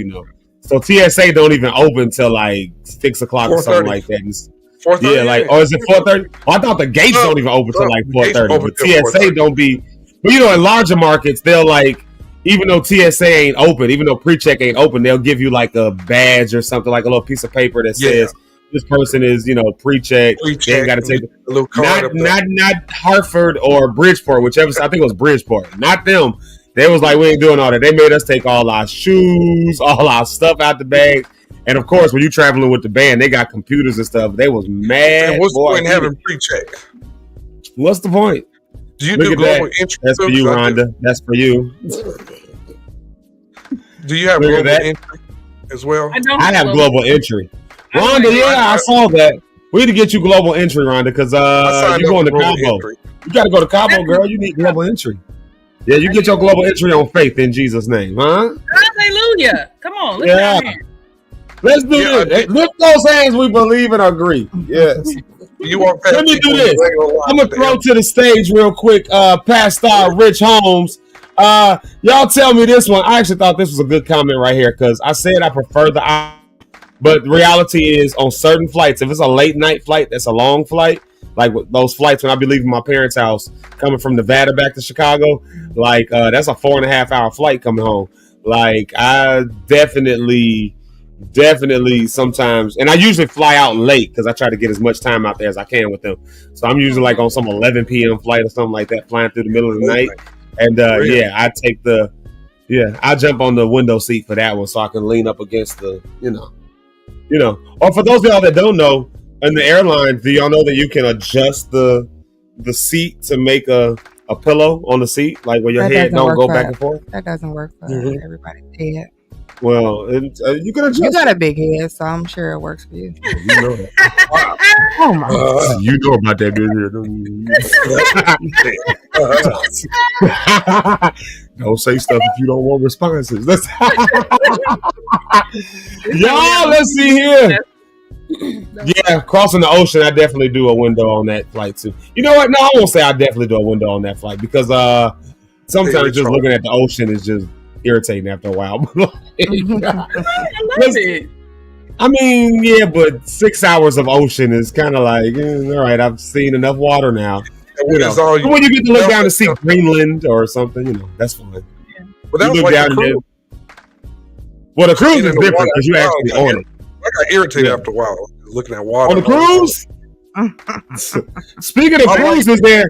[SPEAKER 9] So TSA don't even open till like 6 o'clock or something like that.
[SPEAKER 10] 4:30.
[SPEAKER 9] Yeah, like, is it 4:30? Oh, I thought the gates don't even open till like 4:30. But TSA don't be. But in larger markets, they'll like, even though TSA ain't open, even though pre-check ain't open, they'll give you like a badge or something, like a little piece of paper that says this person is, pre-check. They ain't got to take
[SPEAKER 10] a little card.
[SPEAKER 9] Not Hartford or Bridgeport, whichever. I think it was Bridgeport. Not them. They was like, we ain't doing all that. They made us take all our shoes, all our stuff out the bag. And of course, when you traveling with the band, they got computers and stuff. They was mad.
[SPEAKER 10] And what's the point in having pre-check?
[SPEAKER 9] What's the point?
[SPEAKER 10] Do you do global entry?
[SPEAKER 9] That's for you, Rhonda. That's for you.
[SPEAKER 10] Do you have global entry as well?
[SPEAKER 9] I have global entry. Rhonda, I saw that. We need to get you global entry, Rhonda, because you're going to Cabo. You got to go to Cabo, girl. You need global entry. Yeah, you get your global entry on faith in Jesus' name, huh?
[SPEAKER 17] Hallelujah. Come on.
[SPEAKER 9] Let's do this. Lift those hands we believe and agree. Yes. Let me do this. I'm going to throw to the stage real quick, Pastor Rich Holmes. Y'all tell me this one. I actually thought this was a good comment right here because I said I prefer the but the reality is on certain flights, if it's a late night flight, that's a long flight, like those flights when I be leaving my parents' house coming from Nevada back to Chicago, like that's a 4.5 hour flight coming home. Like I definitely sometimes, and I usually fly out late because I try to get as much time out there as I can with them. So I'm usually like on some 11 p.m. flight or something like that, flying through the middle of the night. And I take I jump on the window seat for that one so I can lean up against the, Or for those of y'all that don't know, in the airlines, do y'all know that you can adjust the seat to make a pillow on the seat, like where your head don't go back and forth?
[SPEAKER 16] That doesn't work for everybody's head.
[SPEAKER 9] Well, you can adjust.
[SPEAKER 16] You got a big head, so I'm sure it works for you.
[SPEAKER 9] You know that.
[SPEAKER 16] Oh my God.
[SPEAKER 9] You know about that big head. Don't say stuff if you don't want responses. Y'all, let's see here. Yeah, crossing the ocean, I definitely do a window on that flight too. You know what? No, I won't say I definitely do a window on that flight because sometimes just looking at the ocean is just irritating after a while.
[SPEAKER 17] I love it.
[SPEAKER 9] I mean, yeah, but 6 hours of ocean is kind of like, all right, I've seen enough water now. When you get to look down to see Greenland or something, that's fine.
[SPEAKER 10] Yeah. But that was like the cruise.
[SPEAKER 9] Well, the cruise is different because you actually on it.
[SPEAKER 10] I got irritated after a while looking at water.
[SPEAKER 9] On the cruise? Speaking of cruises there,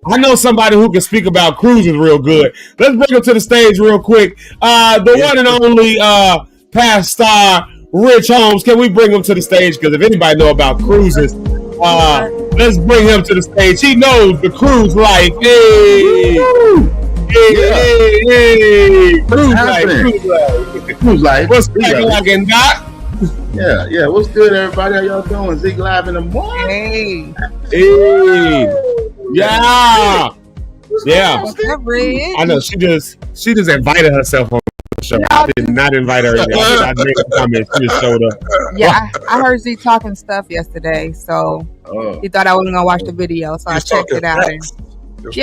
[SPEAKER 9] I know somebody who can speak about cruises real good. Let's bring him to the stage real quick. The one and only Pastor Rich Holmes. Can we bring him to the stage? Because if anybody know about cruises, let's bring him to the stage. He knows the cruise life. Hey,
[SPEAKER 18] Cruise life.
[SPEAKER 9] What's cracking, Doc?
[SPEAKER 18] Yeah. What's good, everybody? How y'all doing? Zeke live in the morning.
[SPEAKER 9] Hey. Yeah.
[SPEAKER 16] I
[SPEAKER 9] know she just invited herself on the show. I did not invite her. I made a comment. She just showed up.
[SPEAKER 16] Yeah, I heard Zeke talking stuff yesterday, so he thought I wasn't gonna watch the video, so I checked it out.
[SPEAKER 10] She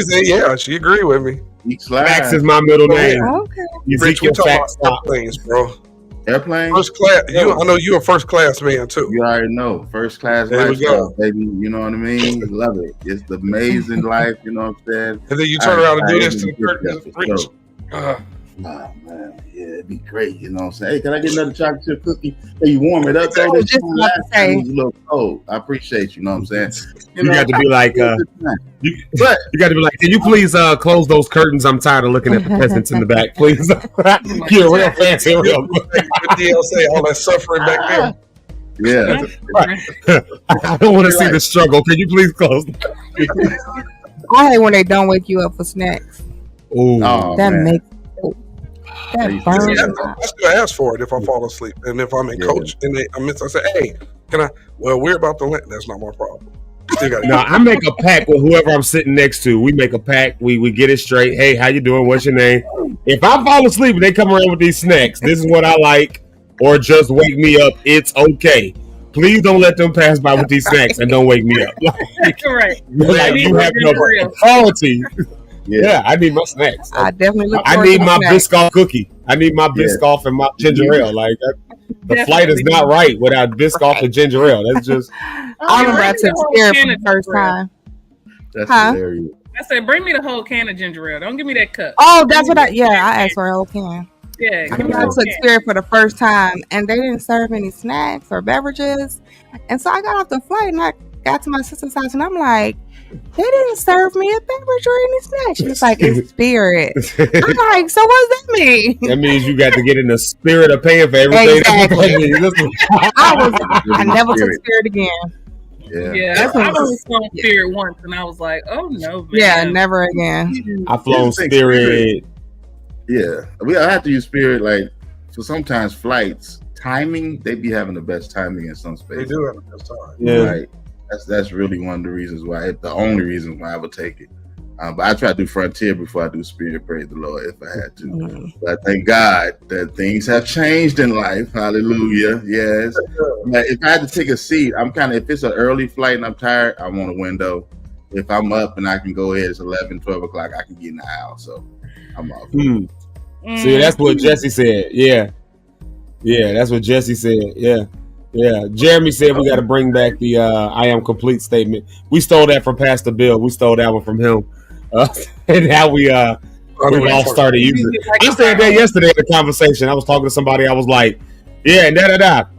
[SPEAKER 10] said, she agreed with me.
[SPEAKER 9] Fax is my middle name.
[SPEAKER 16] Okay.
[SPEAKER 10] Rich, we talking about airplanes, bro.
[SPEAKER 18] Airplane?
[SPEAKER 10] First class. I know you're a first class man too.
[SPEAKER 18] You already know. First class lifestyle, baby. You know what I mean? Love it. It's the amazing life, you know what I'm saying?
[SPEAKER 10] And then you turn around and do this to the curtains.
[SPEAKER 18] Nah, man. Yeah, it'd be great. You know what I'm saying? Hey, can I get another chocolate chip cookie? Hey, you warm it up.
[SPEAKER 16] I was just about to say.
[SPEAKER 18] It was a little cold. I appreciate you know what I'm saying?
[SPEAKER 9] You got to be like, you got to be like, can you please close those curtains? I'm tired of looking at the peasants in the back, please. You're real fancy, real quick.
[SPEAKER 10] DLC, all that suffering back there.
[SPEAKER 18] Yeah.
[SPEAKER 9] I don't want to see the struggle. Can you please close the curtains?
[SPEAKER 16] I hate when they don't wake you up for snacks.
[SPEAKER 9] Oh,
[SPEAKER 16] that
[SPEAKER 18] man.
[SPEAKER 16] makes that burns.
[SPEAKER 10] I still ask for it if I fall asleep, and if I'm in coach, and I say, "Hey, can I?" Well, we're about to land. That's not my problem.
[SPEAKER 9] No, I make a pact with whoever I'm sitting next to. We make a pact. We get it straight. Hey, how you doing? What's your name? If I fall asleep and they come around with these snacks, this is what I like, or just wake me up. It's okay. Please don't let them pass by with these snacks and don't wake me up.
[SPEAKER 17] Right.
[SPEAKER 9] Like you have no authority Yeah, I need my snacks.
[SPEAKER 16] I definitely look.
[SPEAKER 9] I need my Biscoff cookie. I need my Biscoff and my ginger ale. Like the flight is not right without Biscoff and ginger ale. That's just.
[SPEAKER 16] I remember I took Spirit for the first time.
[SPEAKER 18] That's hilarious.
[SPEAKER 17] I said, bring me the whole can of ginger ale. Don't give me that cup.
[SPEAKER 16] Oh, that's what I asked for a whole can.
[SPEAKER 17] Yeah,
[SPEAKER 16] I took Spirit for the first time, and they didn't serve any snacks or beverages. And so I got off the flight, and I got to my sister's house, and I'm like, they didn't serve me a beverage or any snacks. She was like, it's Spirit. I'm like, so what does that mean?
[SPEAKER 9] That means you got to get in the spirit of paying for everything.
[SPEAKER 16] Exactly. I never took Spirit again.
[SPEAKER 17] Yeah, I've only flown Spirit once, and I was like, oh no, man.
[SPEAKER 16] Yeah, never again.
[SPEAKER 9] I flown Spirit.
[SPEAKER 18] Yeah, I have to use Spirit. Like, so sometimes flights timing, they be having the best timing in some spaces.
[SPEAKER 10] They do have the best time.
[SPEAKER 9] Yeah,
[SPEAKER 18] like, that's really one of the reasons why. The only reason why I would take it. But I try to do Frontier before I do Spirit. Praise the Lord, if I had to.
[SPEAKER 16] Mm-hmm.
[SPEAKER 18] But thank God that things have changed in life. Hallelujah. Yes. But if I had to take a seat, if it's an early flight and I'm tired, I want a window. If I'm up and I can go ahead, it's 11, 12 o'clock, I can get in the aisle. So I'm off.
[SPEAKER 9] See, that's what Jesse said. Yeah, that's what Jesse said. Yeah. Jeremy said we got to bring back the "I am complete" statement. We stole that from Pastor Bill. We stole that one from him, and now we all started using it. I said that yesterday in the conversation. I was talking to somebody. I was like, "Yeah,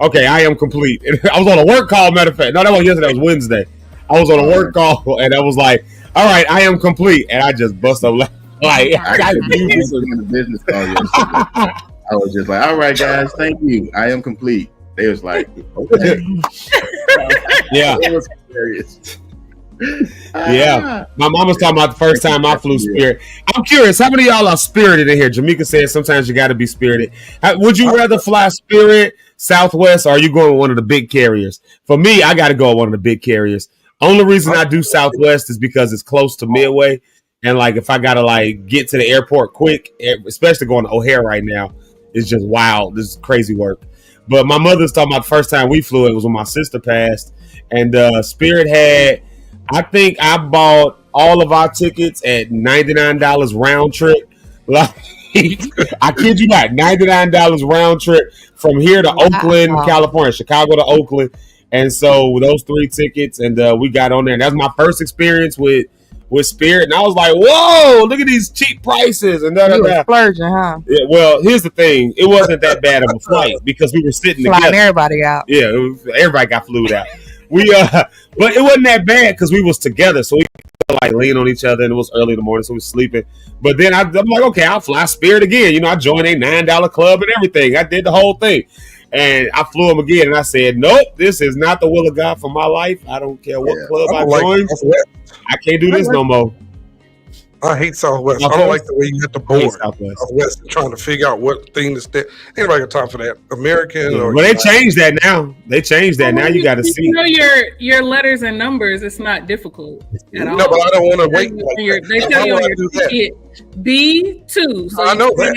[SPEAKER 9] okay, I am complete." And I was on a work call. Matter of fact, no, that was yesterday. That was Wednesday. I was on a work call, and I was like, "All right, I am complete," and I just bust up laughing. Like,
[SPEAKER 18] I in the business call yesterday. I was just like, "All right, guys, thank you. I am complete." They was like, "Okay."
[SPEAKER 9] Yeah,
[SPEAKER 18] it was hilarious.
[SPEAKER 9] Yeah, my mom was talking about the first time I flew Spirit. I'm curious, how many of y'all are spirited in here? Jamaica said sometimes you got to be spirited. Would you rather fly Spirit, Southwest, or are you going with one of the big carriers? For me, I got to go with one of the big carriers. Only reason I do Southwest is because it's close to Midway, and like if I gotta like get to the airport quick, especially going to O'Hare right now, it's just wild. This is crazy work. But my mother's talking about the first time we flew. It was when my sister passed, and Spirit had. I think I bought all of our tickets at $99 round trip. Like, I kid you not, $99 round trip from here to Oakland, California, Chicago to Oakland. And so with those 3 tickets, and we got on there. And that was my first experience with Spirit. And I was like, whoa, look at these cheap prices. And
[SPEAKER 16] you were splurging, huh?
[SPEAKER 9] Yeah, well, here's the thing. It wasn't that bad of a flight because we were sitting together.
[SPEAKER 16] Everybody out.
[SPEAKER 9] Yeah, everybody got flued out. But it wasn't that bad because we was together, so we could like lean on each other, and it was early in the morning, so we was sleeping. But then I'm like, okay, I'll fly Spirit again. You know, I joined a $9 club and everything. I did the whole thing, and I flew him again. And I said, nope, this is not the will of God for my life. I don't care what club I join. I can't do this no more.
[SPEAKER 10] I hate Southwest. I don't like the way you get the board. Southwest and trying to figure out what thing is there. Anybody got time for that? American or
[SPEAKER 9] well, they changed that now. They changed that. Now you got to see.
[SPEAKER 17] You know your letters and numbers. It's not difficult at all.
[SPEAKER 10] No, but I don't want to wait.
[SPEAKER 17] They tell you on your ticket B2. So
[SPEAKER 10] I know that.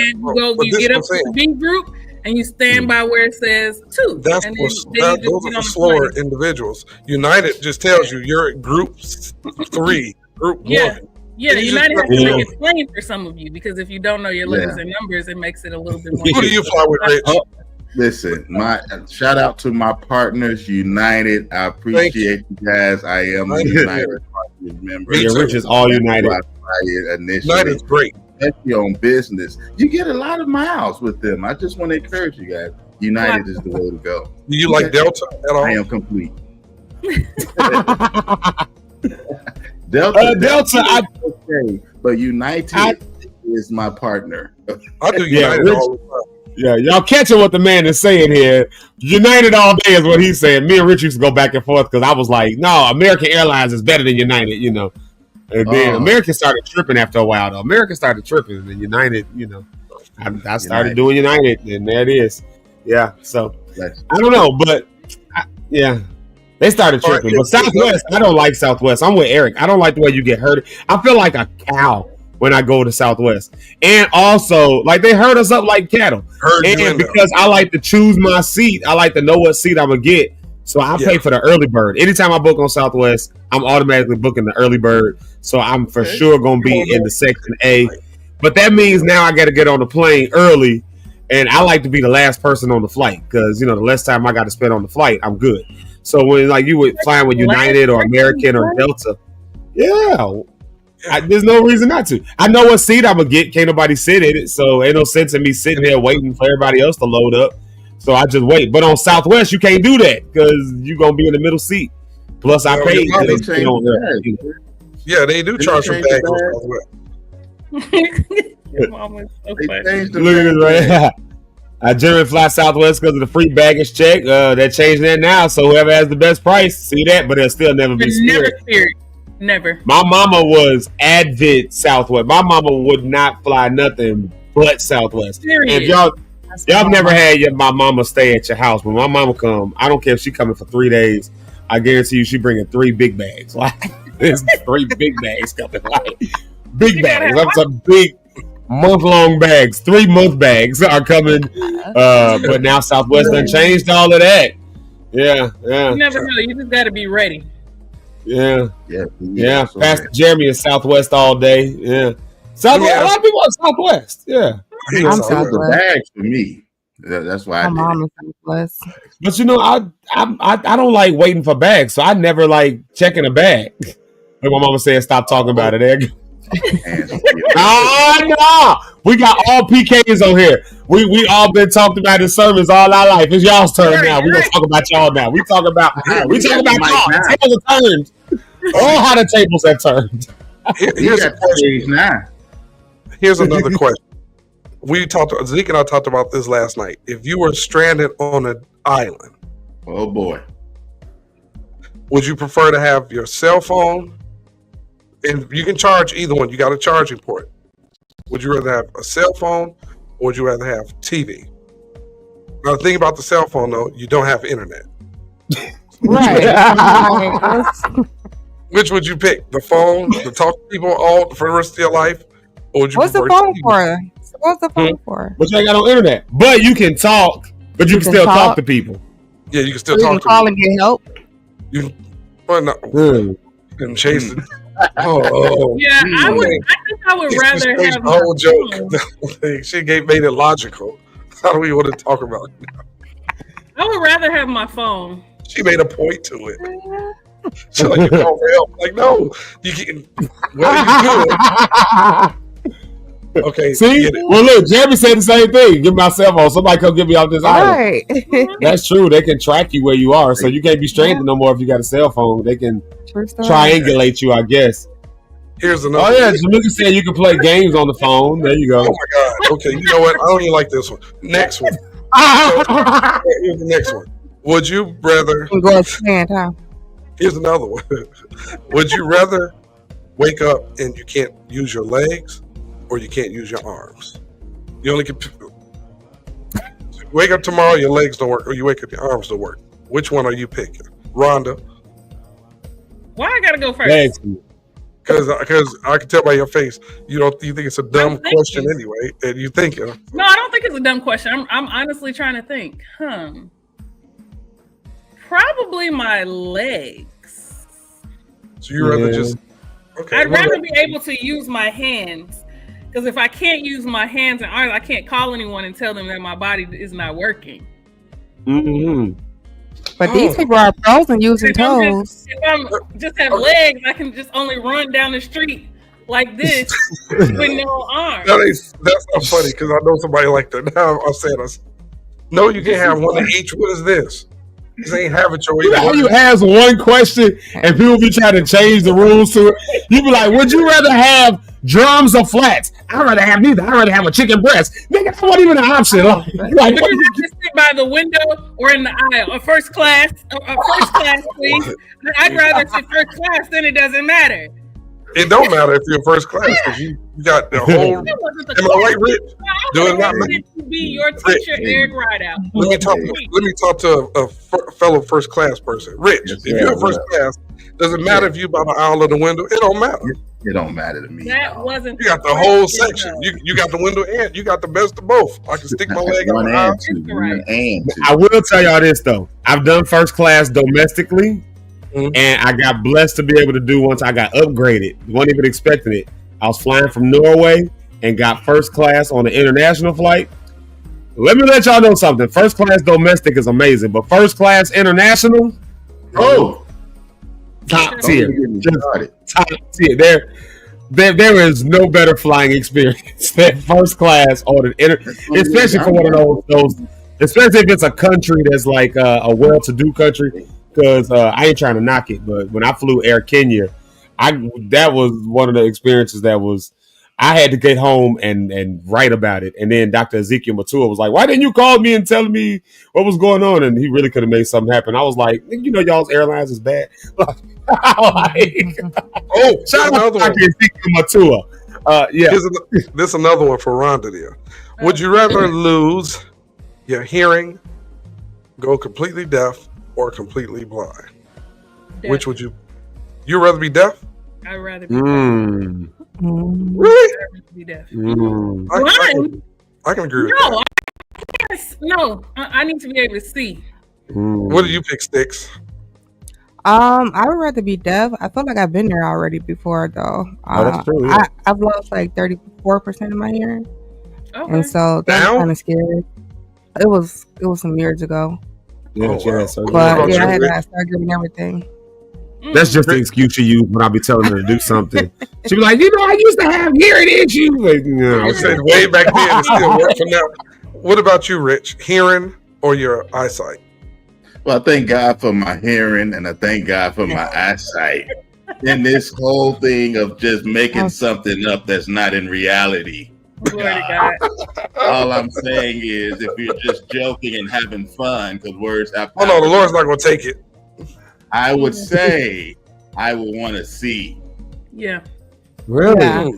[SPEAKER 17] You get up to the B group and you stand by where it says 2.
[SPEAKER 10] Those are for slower individuals. United just tells you you're at group 3, group 1.
[SPEAKER 17] Yeah, United has to make it plain for some of you because if you don't know your letters and numbers, it makes it a little bit more.
[SPEAKER 10] Who do you fly with, Rich?
[SPEAKER 18] Listen, my shout out to my partners, United. I appreciate you guys. I am a United member.
[SPEAKER 9] Yeah, Rich is all United.
[SPEAKER 10] United's great.
[SPEAKER 18] Especially on business. You get a lot of miles with them. I just want to encourage you guys. United is the way to go.
[SPEAKER 10] Do you like Delta at all?
[SPEAKER 18] I am complete. Delta, okay, but United is my partner.
[SPEAKER 10] I do United all the time.
[SPEAKER 9] Yeah, y'all catching what the man is saying here. United all day is what he's saying. Me and Rich used to go back and forth because I was like, no, American Airlines is better than United, you know. And then American started tripping after a while, though. American started tripping, and United, you know, I started doing United, and there it is. Yeah, so I don't know, but yeah. They started tripping, but Southwest, I don't like Southwest. I'm with Eric. I don't like the way you get hurt. I feel like a cow when I go to Southwest. And also, like, they herd us up like cattle. And because I like to choose my seat, I like to know what seat I'm going to get. So I pay for the early bird. Anytime I book on Southwest, I'm automatically booking the early bird. So I'm for sure going to be in the section A. But that means now I got to get on the plane early. And I like to be the last person on the flight because, the less time I got to spend on the flight, I'm good. So when like you would fly with United or American or Delta, there's no reason not to. I know what seat I'm going to get. Can't nobody sit in it. So ain't no sense in me sitting there waiting for everybody else to load up. So I just wait. But on Southwest, you can't do that because you're going to be in the middle seat. Plus, I paid.
[SPEAKER 10] Yeah, they do charge for bags on Southwest.
[SPEAKER 9] Look at this right. I generally fly Southwest because of the free baggage check. They're changing that now. So whoever has the best price, see that. But it'll still never be Spirit.
[SPEAKER 17] Never Spirit. Never.
[SPEAKER 9] My mama was Advent Southwest. My mama would not fly nothing but Southwest. And if y'all never had my mama stay at your house. When my mama come, I don't care if she coming for 3 days. I guarantee you she bringing 3 big bags. Like there's 3 big bags coming. Like big bags. That's a big month-long bags. 3 month bags are coming. But now Southwest done changed all of that. Yeah.
[SPEAKER 17] You never know. You just got to be ready.
[SPEAKER 9] Yeah. Pastor Jeremy is Southwest all day. Yeah. Southwest. A lot of people are Southwest. Yeah.
[SPEAKER 18] I'm Southwest. Bags for me. That's why
[SPEAKER 16] my mom is Southwest.
[SPEAKER 9] But I don't like waiting for bags, so I never like checking a bag. Like my mama said, stop talking about it. There. No. We got all PKs on here. We all been talked about in sermons all our life. It's y'all's turn now. We're gonna talk about y'all now. We talk about y'all. The tables have turned. Oh, how the tables have turned.
[SPEAKER 10] Here's a question. Here's another question. Zeke and I talked about this last night. If you were stranded on an island,
[SPEAKER 18] oh boy,
[SPEAKER 10] would you prefer to have your cell phone? And you can charge either one. You got a charging port. Would you rather have a cell phone or would you rather have TV? Now, the thing about the cell phone, though, you don't have internet.
[SPEAKER 16] Right.
[SPEAKER 10] Which would you pick? The phone to talk to people all for the rest of your life? Or would you
[SPEAKER 16] What's the phone for? What's the phone for?
[SPEAKER 9] But you ain't got no internet. But you can talk. But you can still talk to people.
[SPEAKER 10] Yeah, you can still talk to people.
[SPEAKER 16] Call and get help.
[SPEAKER 10] And chase it.
[SPEAKER 17] Yeah, I think I would rather have
[SPEAKER 10] the whole joke. She made it logical. How do we want to talk about it now?
[SPEAKER 17] I would rather have my phone.
[SPEAKER 10] She made a point to it. She's like, you call for help. Like, no, you can. Well, you could. Okay.
[SPEAKER 9] See? Well, look, Jeremy said the same thing. Give me my cell phone. Somebody come get me off this island.
[SPEAKER 16] Right.
[SPEAKER 9] That's true. They can track you where you are, so you can't be stranded no more if you got a cell phone. They can triangulate you, I guess.
[SPEAKER 10] Here's another.
[SPEAKER 9] Oh yeah, Jamaica said you can play games on the phone. There you go.
[SPEAKER 10] Oh my God. Okay, you know what? I don't even like this one. Next one. Here's the next one. Would you rather? Here's another one. Would you rather wake up and you can't use your legs, or you can't use your arms? You only can. You wake up tomorrow, your legs don't work, or you wake up, your arms don't work. Which one are you picking, Rhonda?
[SPEAKER 17] Why I gotta go first?
[SPEAKER 10] Because I can tell by your face you think it's a dumb question anyway, and you thinking.
[SPEAKER 17] No, I don't think it's a dumb question. I'm honestly trying to think. Probably my legs.
[SPEAKER 10] So you rather just? Okay.
[SPEAKER 17] I'd rather be able to use my hands, because if I can't use my hands and arms, I can't call anyone and tell them that my body is not working.
[SPEAKER 9] Mm-hmm.
[SPEAKER 16] But these people are pros in using toes.
[SPEAKER 17] If I just have legs, I can just only run down the street like this with no arms.
[SPEAKER 10] That's not funny, because I know somebody like that. Now I'm saying, no, you can't have one of each. What is this? This ain't have it your way.
[SPEAKER 9] How you ask one question and people be trying to change the rules to it? You be like, would you rather have drums or flats? I'd rather have neither. I'd rather have a chicken breast. Nigga, that's not even an option.
[SPEAKER 17] Would you have to sit by the window or in the aisle? Or first class? First class, please. I'd rather sit first class, then it doesn't matter.
[SPEAKER 10] It don't matter if you're first class, because you got the whole. Am I right, Rich? Do it not matter?
[SPEAKER 17] To be your teacher, Eric Rideout.
[SPEAKER 10] Let me talk to a fellow first class person. Rich, if you're in first class Does it matter if you by the aisle or the window? It don't matter.
[SPEAKER 18] It don't matter to me.
[SPEAKER 17] That wasn't.
[SPEAKER 10] You got the whole section. You got the window and you got the best of both. I can stick my leg out the aisle.
[SPEAKER 9] I will tell y'all this though. I've done first class domestically, and I got blessed to be able to do once I got upgraded. Wasn't even expecting it. I was flying from Norway and got first class on an international flight. Let me let y'all know something. First class domestic is amazing, but first class international, top tier. Top tier. There is no better flying experience than first class on an especially for one of those. Especially if it's a country that's like a well-to-do country. Because I ain't trying to knock it, but when I flew Air Kenya, that was one of the experiences that was. I had to get home and write about it. And then Dr. Ezekiel Matua was like, why didn't you call me and tell me what was going on? And he really could have made something happen. I was like, you know, y'all's airlines is bad. Shout out to Dr. Ezekiel Matua. Yeah.
[SPEAKER 10] This another one for Rhonda there. Would you rather lose your hearing, go completely deaf, or completely blind?
[SPEAKER 17] Deaf.
[SPEAKER 10] Which would you rather be deaf?
[SPEAKER 17] I'd rather be deaf.
[SPEAKER 10] Really?
[SPEAKER 17] I'd rather be deaf.
[SPEAKER 10] I can agree with
[SPEAKER 17] No,
[SPEAKER 10] that.
[SPEAKER 17] I need to be able to see.
[SPEAKER 10] What did you pick, Sticks?
[SPEAKER 16] I would rather be deaf. I feel like I've been there already before, though.
[SPEAKER 9] That's true. Yeah.
[SPEAKER 16] I've lost like 34% of my hearing,
[SPEAKER 17] Okay.
[SPEAKER 16] and so that's kind of scary. It was some years ago,
[SPEAKER 9] Yeah,
[SPEAKER 16] but yeah, I had to have surgery and everything.
[SPEAKER 9] That's just the excuse she used when I be telling her to do something. She be like, you know, I used to have hearing issues. Like,
[SPEAKER 10] I said way back then, it still works for now. What about you, Rich? Hearing or your eyesight?
[SPEAKER 18] Well, I thank God for my hearing, and I thank God for my eyesight. In this whole thing of just making something up that's not in reality. All I'm saying is, if you're just joking and having fun, because words have.
[SPEAKER 10] Oh no, the Lord's not going to take it.
[SPEAKER 18] I would say I would want to see.
[SPEAKER 17] Yeah.
[SPEAKER 9] Really?
[SPEAKER 16] Yeah.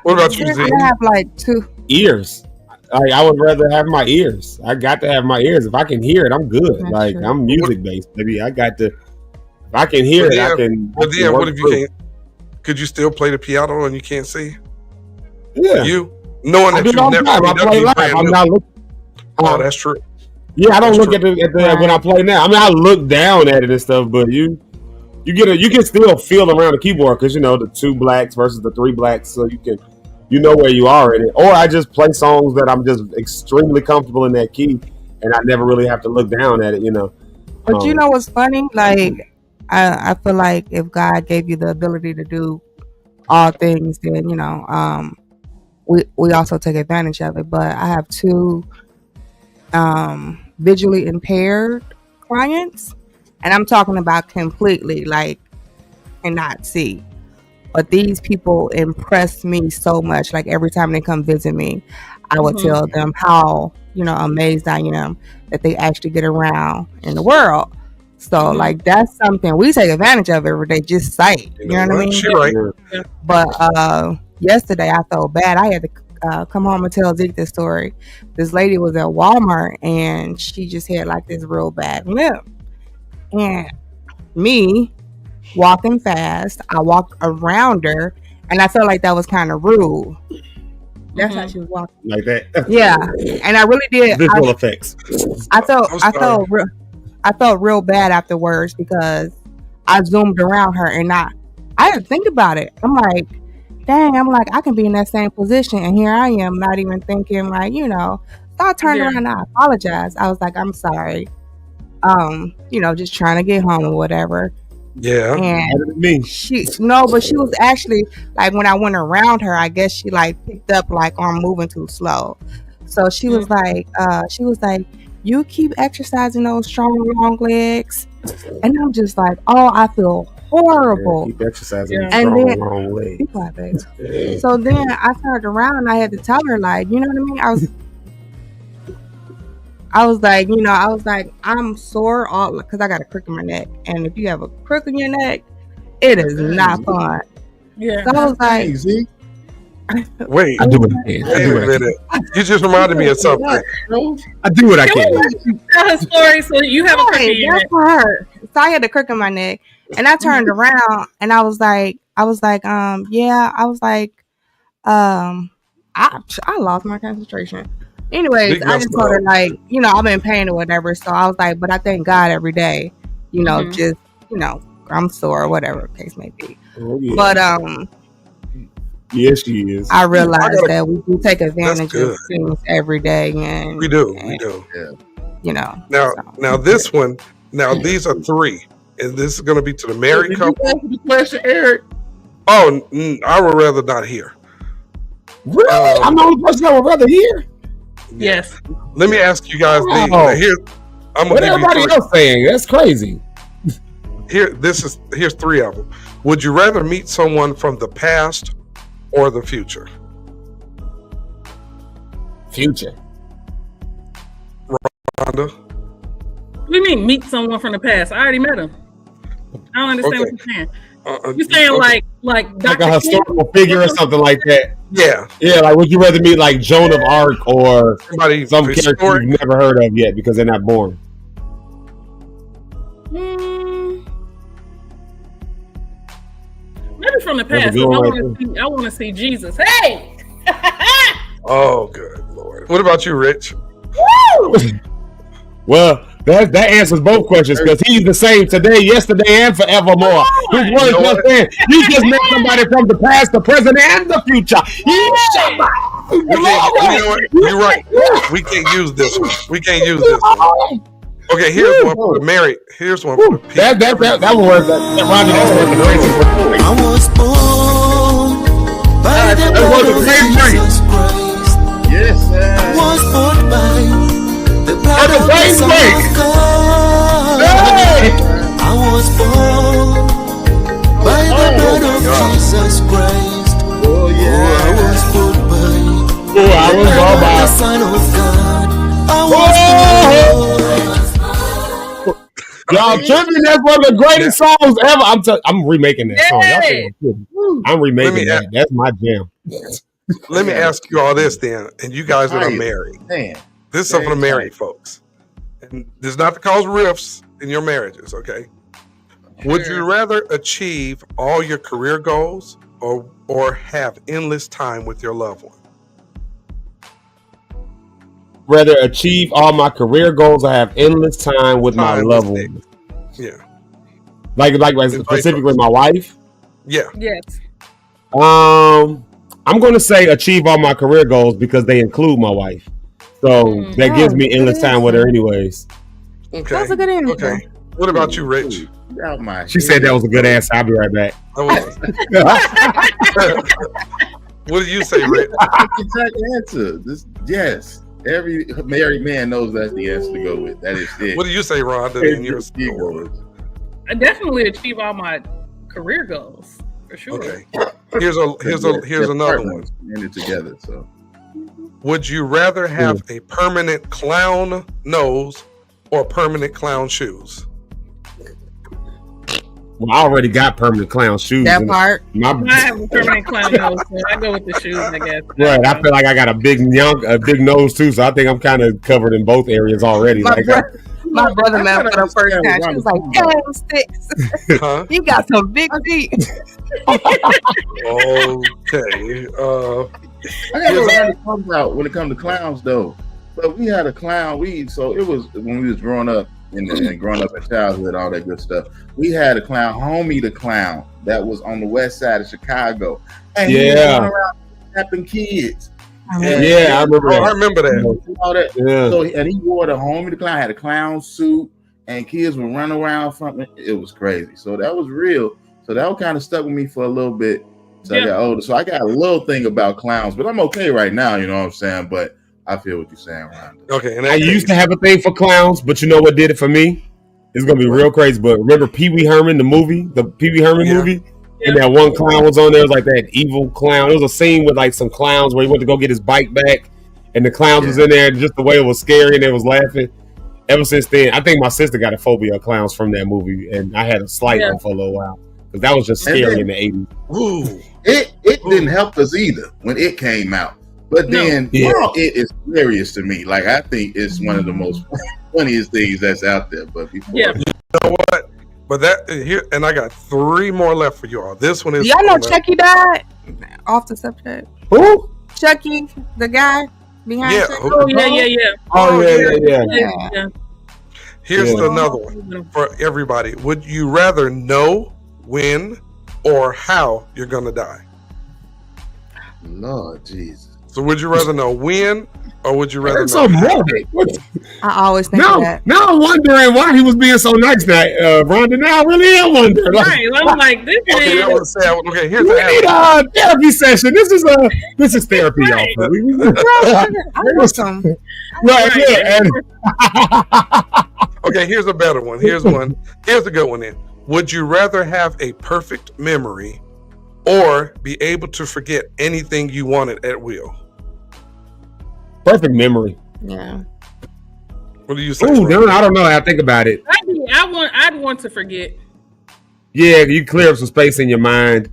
[SPEAKER 10] What about you, Zeke?
[SPEAKER 16] I have like 2
[SPEAKER 9] ears. Like, I would rather have my ears. I got to have my ears. If I can hear it, I'm good.
[SPEAKER 16] That's
[SPEAKER 9] like
[SPEAKER 16] true.
[SPEAKER 9] I'm music based, maybe. I got to. If I can hear it, I can.
[SPEAKER 10] But then, what if you can't? Could you still play the piano and you can't see?
[SPEAKER 9] Yeah.
[SPEAKER 10] You knowing that
[SPEAKER 9] I do
[SPEAKER 10] you
[SPEAKER 9] all the
[SPEAKER 10] never.
[SPEAKER 9] time. I play live. I'm not looking.
[SPEAKER 10] Oh, that's true.
[SPEAKER 9] Yeah, I don't look at the when I play now. I mean, I look down at it and stuff, but you can still feel around the keyboard because you know the 2 blacks versus the 3 blacks, so you know where you are in it. Or I just play songs that I'm just extremely comfortable in that key, and I never really have to look down at it, you know.
[SPEAKER 16] But you know what's funny? Like I feel like if God gave you the ability to do all things, then you know, we also take advantage of it. But I have 2 visually impaired clients, and I'm talking about completely like cannot see. But these people impress me so much. Like every time they come visit me, I would tell them how, you know, amazed I am that they actually get around in the world. So like that's something we take advantage of every day, just sight. You know what I mean?
[SPEAKER 10] She right.
[SPEAKER 16] But yesterday I felt bad. I had to come home and tell Zeke this story. This lady was at Walmart and she just had like this real bad limp. And me walking fast, I walked around her and I felt like that was kind of rude. That's how she was walking.
[SPEAKER 9] Like that.
[SPEAKER 16] Yeah. And I really did.
[SPEAKER 9] Visual effects.
[SPEAKER 16] I felt real bad afterwards because I zoomed around her and I didn't think about it. I'm like, dang, I can be in that same position and here I am not even thinking like, you know. So I turned around and I apologized. I was like, I'm sorry. You know, just trying to get home or whatever.
[SPEAKER 10] Yeah.
[SPEAKER 16] And she was actually like when I went around her, I guess she like picked up like I'm moving too slow. So she was like, you keep exercising those strong long legs. And I'm just like, oh, I feel horrible.
[SPEAKER 9] Yeah, keep exercising
[SPEAKER 16] and
[SPEAKER 9] strong
[SPEAKER 16] then,
[SPEAKER 9] long legs.
[SPEAKER 16] So then I turned around and I had to tell her, like, you know what I mean? I was like, you know, I'm sore all because I got a crook in my neck. And if you have a crook in your neck, it is not fun.
[SPEAKER 17] Yeah.
[SPEAKER 16] So I was like,
[SPEAKER 10] wait,
[SPEAKER 9] I do what I can.
[SPEAKER 10] Wait a minute. You just reminded me of something.
[SPEAKER 9] I do what I can.
[SPEAKER 17] Tell her story so you have a crook in your neck.
[SPEAKER 16] That's for her. So I had a crook in my neck. And I turned around and I was like, yeah, I was like, I lost my concentration. Anyways, I just told her like, I'm in pain or whatever. So I was like, but I thank God every day, just, I'm sore or whatever the case may be.
[SPEAKER 9] Oh, yeah.
[SPEAKER 16] But
[SPEAKER 9] yes, she is.
[SPEAKER 16] I realized that we do take advantage of things every day, and
[SPEAKER 10] we do.
[SPEAKER 16] Yeah.
[SPEAKER 10] Now this one. Now these are 3, and this is going to be to the married couple.
[SPEAKER 18] You answer the question, Eric?
[SPEAKER 10] Oh, I would rather not hear.
[SPEAKER 9] Really? I'm the only person I would rather hear.
[SPEAKER 17] Yes.
[SPEAKER 10] Let me ask you guys. Here, I'm
[SPEAKER 9] what
[SPEAKER 10] gonna give
[SPEAKER 9] everybody
[SPEAKER 10] you 3.
[SPEAKER 9] else saying? That's crazy.
[SPEAKER 10] Here's 3 of them. Would you rather meet someone from the past or the future?
[SPEAKER 9] Future.
[SPEAKER 10] Rhonda?
[SPEAKER 17] What do you mean meet someone from the past? I already met him. I don't understand what you're saying. You're saying like Dr.
[SPEAKER 9] a historical figure or something like that.
[SPEAKER 10] Yeah.
[SPEAKER 9] Yeah, like would you rather meet like Joan of Arc or some character
[SPEAKER 10] historic.
[SPEAKER 9] you've never heard of yet because they're not born?
[SPEAKER 17] Maybe from the past. I want to see Jesus. Hey!
[SPEAKER 10] Oh, good Lord. What about you, Rich?
[SPEAKER 17] Woo!
[SPEAKER 9] Well, that answers both questions because he's the same today, yesterday, and forevermore. His words just saying, you just met somebody from the past, the present, and the future.
[SPEAKER 10] You know what? You're right. We can't use this one. Okay, here's one for the married. Here's one for the people.
[SPEAKER 9] That one works. Rhonda, that's worth the crazy.
[SPEAKER 5] I was born by the blood of Jesus Christ.
[SPEAKER 18] Yes, sir.
[SPEAKER 5] I was bought by the blood of the Son of God. I was born by the blood of Jesus Christ.
[SPEAKER 18] Oh yeah.
[SPEAKER 5] I was bought by
[SPEAKER 9] the blood of
[SPEAKER 5] the Son of God. I was born.
[SPEAKER 9] Y'all tripping? That's one of the greatest songs ever. I'm remaking that song. Y'all think I'm kidding. I'm remaking that. That's my jam.
[SPEAKER 10] Let me ask you all this then, and you guys that are married.
[SPEAKER 18] Man.
[SPEAKER 10] This is something for married folks. And this is not to cause rifts in your marriages, okay? Would you rather achieve all your career goals or have endless time with your loved one?
[SPEAKER 9] Rather achieve all my career goals or have endless time with my loved one.
[SPEAKER 10] Yeah.
[SPEAKER 9] Like specifically my wife?
[SPEAKER 10] Yeah.
[SPEAKER 17] Yes.
[SPEAKER 9] I'm going to say achieve all my career goals because they include my wife. So that gives me endless time with her anyways.
[SPEAKER 10] Okay.
[SPEAKER 16] That's a good answer.
[SPEAKER 10] Okay. What about you, Rich?
[SPEAKER 9] She said that was a good answer. I'll be right back.
[SPEAKER 10] What do you say, Rich?
[SPEAKER 18] Exact answer. Yes. Every married man knows that's the answer to go with. That is it.
[SPEAKER 10] What do you say, Rhonda?
[SPEAKER 17] I definitely achieve all my career goals for sure.
[SPEAKER 10] Okay. Here's another one.
[SPEAKER 18] In it together. So,
[SPEAKER 10] would you rather have a permanent clown nose or permanent clown shoes?
[SPEAKER 9] Well, I already got permanent clown shoes.
[SPEAKER 16] That part.
[SPEAKER 17] I have a permanent clown nose, so I go with the shoes, I guess.
[SPEAKER 9] Right. I feel like I got a big nose too, so I think I'm kind of covered in both areas already.
[SPEAKER 16] My brother met for the first time. She was like, "Damn sticks, you got some big feet."
[SPEAKER 10] Okay.
[SPEAKER 18] I got to learn to talk about when it comes to clowns, though. But we had a clown. So it was when we was growing up and growing up in childhood, all that good stuff. We had a clown, Homie the Clown, that was on the west side of Chicago, and he was running around tapping kids.
[SPEAKER 9] I remember that.
[SPEAKER 10] I remember that.
[SPEAKER 18] All that.
[SPEAKER 9] Yeah.
[SPEAKER 18] So, and he wore the Homie the Clown, had a clown suit, and kids would run around from it. It was crazy. So that was real. So that kind of stuck with me for a little bit. So I got older. So I got a little thing about clowns, but I'm okay right now. You know what I'm saying? But I feel what you're saying, Rhonda.
[SPEAKER 10] Okay. And
[SPEAKER 9] I used to have a thing for clowns, but you know what did it for me? It's gonna be real crazy. But remember Pee Wee Herman, the movie, the Pee Wee Herman movie? And that one clown was on there. It was like that evil clown. There was a scene with like some clowns where he went to go get his bike back, and the clowns was in there. And just the way it was scary, and they was laughing. Ever since then, I think my sister got a phobia of clowns from that movie, and I had a slight one for a little while because that was just scary in the 80s.
[SPEAKER 18] Ooh, it didn't help us either when it came out. But then it is hilarious to me. Like I think it's one of the most funniest things that's out there. But before,
[SPEAKER 10] you know what? But that here, and I got 3 more left for y'all. This one is.
[SPEAKER 16] Y'all know Chucky died? Off the subject.
[SPEAKER 9] Who?
[SPEAKER 16] Chucky, the guy behind.
[SPEAKER 10] Yeah.
[SPEAKER 16] Chucky.
[SPEAKER 17] Oh yeah.
[SPEAKER 9] Oh yeah.
[SPEAKER 10] Here's another one for everybody. Would you rather know when or how you're gonna die?
[SPEAKER 18] Lord Jesus.
[SPEAKER 10] So would you rather know when or would you rather
[SPEAKER 9] That's
[SPEAKER 10] know
[SPEAKER 9] so
[SPEAKER 10] how?
[SPEAKER 9] morbid.
[SPEAKER 16] I always think
[SPEAKER 9] Now,
[SPEAKER 16] of that.
[SPEAKER 9] now I'm wondering why he was being so nice now, Rhonda. Now I really am wondering. Like,
[SPEAKER 17] Right. I'm like, this
[SPEAKER 10] Okay, that
[SPEAKER 17] is.
[SPEAKER 10] was sad. Okay, here's
[SPEAKER 9] we
[SPEAKER 10] the
[SPEAKER 9] need
[SPEAKER 10] answer.
[SPEAKER 9] a therapy session. This is therapy, y'all.
[SPEAKER 16] I want some.
[SPEAKER 9] Right, yeah, and
[SPEAKER 10] Okay, here's a better one. Here's one. Here's a good one then. Would you rather have a perfect memory or be able to forget anything you wanted at will?
[SPEAKER 9] perfect memory.
[SPEAKER 16] Yeah.
[SPEAKER 10] What do you say?
[SPEAKER 9] Ooh, no, I don't know. I think about it.
[SPEAKER 17] I'd want to forget.
[SPEAKER 9] Yeah, you clear up some space in your mind.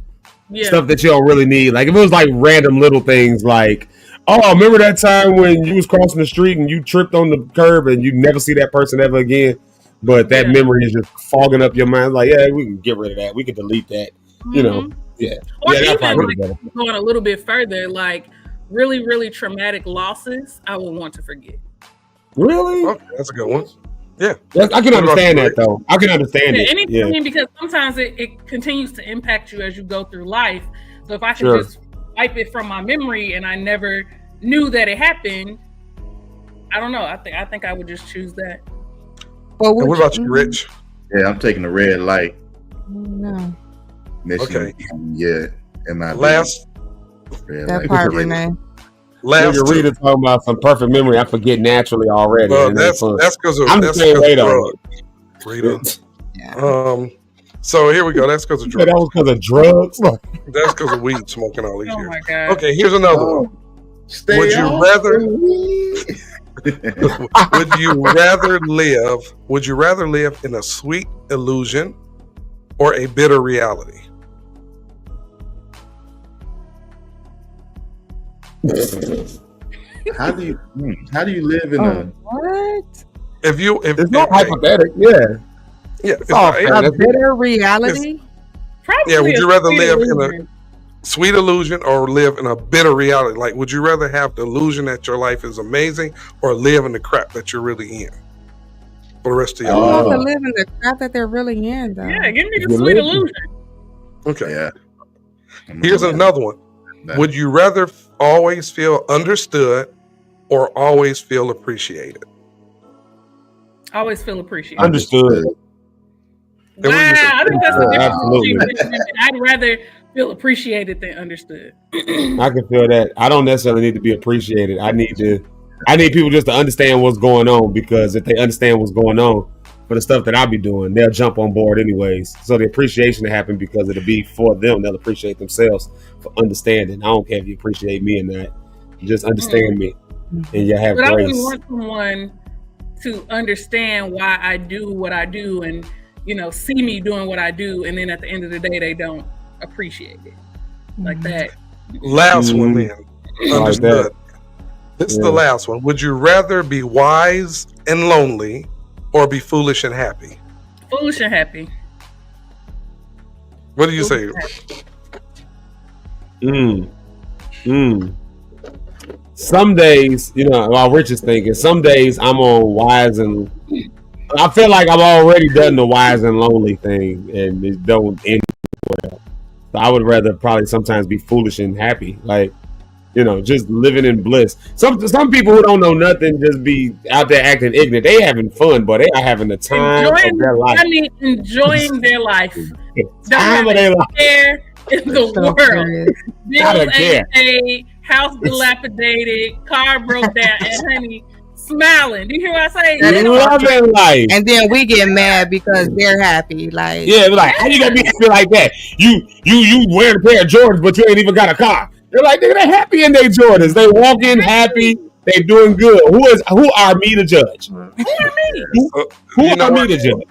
[SPEAKER 17] Yeah.
[SPEAKER 9] Stuff that you don't really need. Like if it was like random little things like, oh, remember that time when you was crossing the street and you tripped on the curb and you never see that person ever again? But that memory is just fogging up your mind. Like, yeah, we can get rid of that. We can delete that. You know, yeah.
[SPEAKER 17] Or
[SPEAKER 9] Yeah, that
[SPEAKER 17] even
[SPEAKER 9] probably
[SPEAKER 17] like,
[SPEAKER 9] better.
[SPEAKER 17] going a little bit further, like really, really traumatic losses, I would want to forget.
[SPEAKER 9] Really?
[SPEAKER 10] Okay, that's a good one. Yeah.
[SPEAKER 9] I can understand that though. I can understand it.
[SPEAKER 17] Anything, because sometimes it continues to impact you as you go through life. So if I can
[SPEAKER 9] Sure.
[SPEAKER 17] just wipe it from my memory and I never knew that it happened, I don't know. I think I would just choose that.
[SPEAKER 16] Well,
[SPEAKER 10] And what about you, Rich?
[SPEAKER 18] Yeah, I'm taking the red light.
[SPEAKER 16] No.
[SPEAKER 18] Mission.
[SPEAKER 10] Okay.
[SPEAKER 18] Yeah. MIB.
[SPEAKER 10] Last.
[SPEAKER 18] Red
[SPEAKER 16] That
[SPEAKER 18] light.
[SPEAKER 16] part, Renee.
[SPEAKER 10] Last
[SPEAKER 9] Your
[SPEAKER 10] two.
[SPEAKER 9] reader talking about some perfect memory. I forget naturally already.
[SPEAKER 10] Well,
[SPEAKER 9] and
[SPEAKER 10] that's
[SPEAKER 9] fun.
[SPEAKER 10] because of
[SPEAKER 9] I'm the
[SPEAKER 10] that's
[SPEAKER 9] same way
[SPEAKER 10] because
[SPEAKER 9] though.
[SPEAKER 10] of drugs, Rita. So here we go. That's because of
[SPEAKER 9] Yeah,
[SPEAKER 10] drugs.
[SPEAKER 9] that was because of drugs.
[SPEAKER 10] That's because of weed smoking all these
[SPEAKER 17] Oh
[SPEAKER 10] years.
[SPEAKER 17] my God.
[SPEAKER 10] Okay, here's another one.
[SPEAKER 18] Stay
[SPEAKER 10] Would you
[SPEAKER 18] off
[SPEAKER 10] rather?
[SPEAKER 18] the weed.
[SPEAKER 10] Would you rather live? Would you rather live in a sweet illusion or a bitter reality?
[SPEAKER 18] How do you live in a
[SPEAKER 16] What?
[SPEAKER 10] If
[SPEAKER 9] It's not hypothetical. Yeah.
[SPEAKER 10] It's
[SPEAKER 9] all
[SPEAKER 10] not-
[SPEAKER 9] fair.
[SPEAKER 16] A
[SPEAKER 9] That's-
[SPEAKER 16] bitter reality?
[SPEAKER 17] Probably
[SPEAKER 10] yeah, would
[SPEAKER 17] a
[SPEAKER 10] you rather
[SPEAKER 17] sweet
[SPEAKER 10] live in
[SPEAKER 17] illusion.
[SPEAKER 10] a sweet illusion or live in a bitter reality? Like, would you rather have the illusion that your life is amazing or live in the crap that you're really in for the rest of your
[SPEAKER 16] I
[SPEAKER 10] life?
[SPEAKER 16] want to live in the crap that they're really in, though.
[SPEAKER 17] Yeah, give me the sweet illusion.
[SPEAKER 10] Okay.
[SPEAKER 18] Yeah.
[SPEAKER 10] Here's another one. Would you rather always feel understood or always feel appreciated?
[SPEAKER 17] I always feel appreciated.
[SPEAKER 9] Understood.
[SPEAKER 17] Wow, I think that's the difference
[SPEAKER 9] Absolutely.
[SPEAKER 17] between men and women. I'd rather feel appreciated than understood.
[SPEAKER 9] I can feel that. I don't necessarily need to be appreciated. I need people just to understand what's going on, because if they understand what's going on for the stuff that I'll be doing, they'll jump on board anyways. So the appreciation to happen because it'll be for them. They'll appreciate themselves for understanding. I don't care if you appreciate me or not. Just understand me, and you have
[SPEAKER 17] But I
[SPEAKER 9] grace.
[SPEAKER 17] wouldn't want someone to understand why I do what I do and, see me doing what I do. And then at the end of the day, they don't appreciate it like that.
[SPEAKER 10] Last one, then.
[SPEAKER 9] Like
[SPEAKER 10] Understood.
[SPEAKER 9] that.
[SPEAKER 10] This is the last one. Would you rather be wise and lonely or be foolish and happy?
[SPEAKER 17] Foolish and happy.
[SPEAKER 10] What do you say?
[SPEAKER 9] Some days, while Rich is thinking, some days I'm on wise and I feel like I've already done the wise and lonely thing and it don't end well. So I would rather probably sometimes be foolish and happy. Like, just living in bliss. Some people who don't know nothing just be out there acting ignorant. They having fun, but they are having the time of their life.
[SPEAKER 17] Enjoying their life.
[SPEAKER 9] Time of their life.
[SPEAKER 17] Care in the world.
[SPEAKER 9] Gotta
[SPEAKER 17] Bills
[SPEAKER 9] care.
[SPEAKER 17] ain't paid, house dilapidated, car broke down, and honey, smiling. Do you hear what I say?
[SPEAKER 9] Loving life.
[SPEAKER 16] And then we get mad because they're happy. Like,
[SPEAKER 9] Yeah, like, how you gonna be happy like that? You wearing a pair of Jordans, but you ain't even got a car. They're like, they're happy in their Jordans. They walk in happy. They doing good. Who are me to judge? Who are me to judge?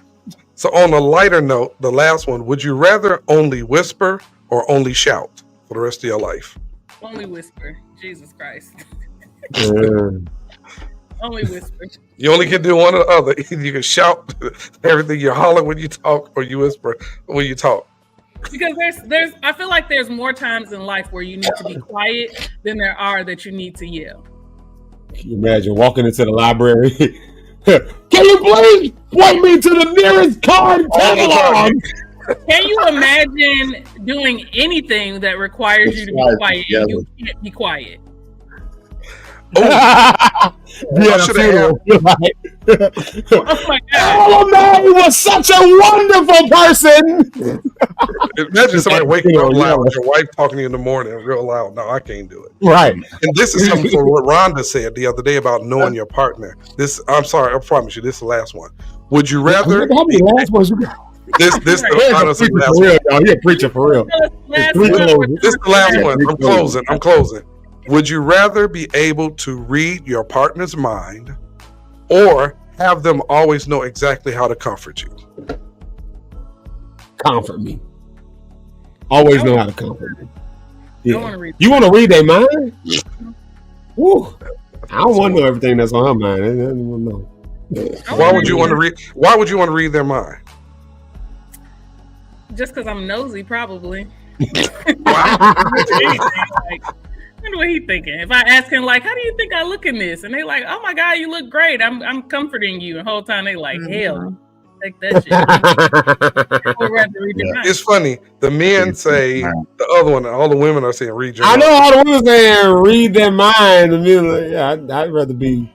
[SPEAKER 10] So on a lighter note, the last one, would you rather only whisper or only shout for the rest of your life?
[SPEAKER 17] Only whisper. Jesus Christ. Only whisper.
[SPEAKER 10] You only can do one or the other. Either you can shout everything, you holler when you talk, or you whisper when you talk.
[SPEAKER 17] Because there's I feel like there's more times in life where you need to be quiet than there are that you need to yell.
[SPEAKER 9] Can you imagine walking into the library? Can you please point me to the nearest card catalog?
[SPEAKER 17] Can you imagine doing anything that requires you to be quiet and you can't be quiet?
[SPEAKER 9] Yeah,
[SPEAKER 10] I should have.
[SPEAKER 17] Oh my God!
[SPEAKER 9] LMA was such a wonderful person.
[SPEAKER 10] Imagine somebody waking up loud with your wife talking to you in the morning real loud. No, I can't do it.
[SPEAKER 9] Right.
[SPEAKER 10] And this is something for what Rhonda said the other day about knowing your partner. I'm sorry, I promise you, this is the last one. Would you rather?
[SPEAKER 9] How many last ones you got?
[SPEAKER 10] This honestly last
[SPEAKER 9] one. Y'all. You're a preacher for real.
[SPEAKER 10] This is the last one. I'm closing. Would you rather be able to read your partner's mind or have them always know exactly how to comfort you?
[SPEAKER 9] Comfort me. Always know how to comfort me.
[SPEAKER 17] Yeah.
[SPEAKER 9] You want to read their mind? Woo. I don't want to know everything that's on her mind. I don't know.
[SPEAKER 10] Why would you want to read? Why would you want to read their mind?
[SPEAKER 17] Just because I'm nosy, probably. I wonder what he thinking. If I ask him, like, how do you think I look in this? And they like, oh my God, you look great. I'm comforting you. And the whole time they like, hell, take that shit.
[SPEAKER 10] It's funny. The men say the other one, all the women are saying read your mind.
[SPEAKER 9] I know all the women saying read their mind. The men like, yeah, I'd rather be.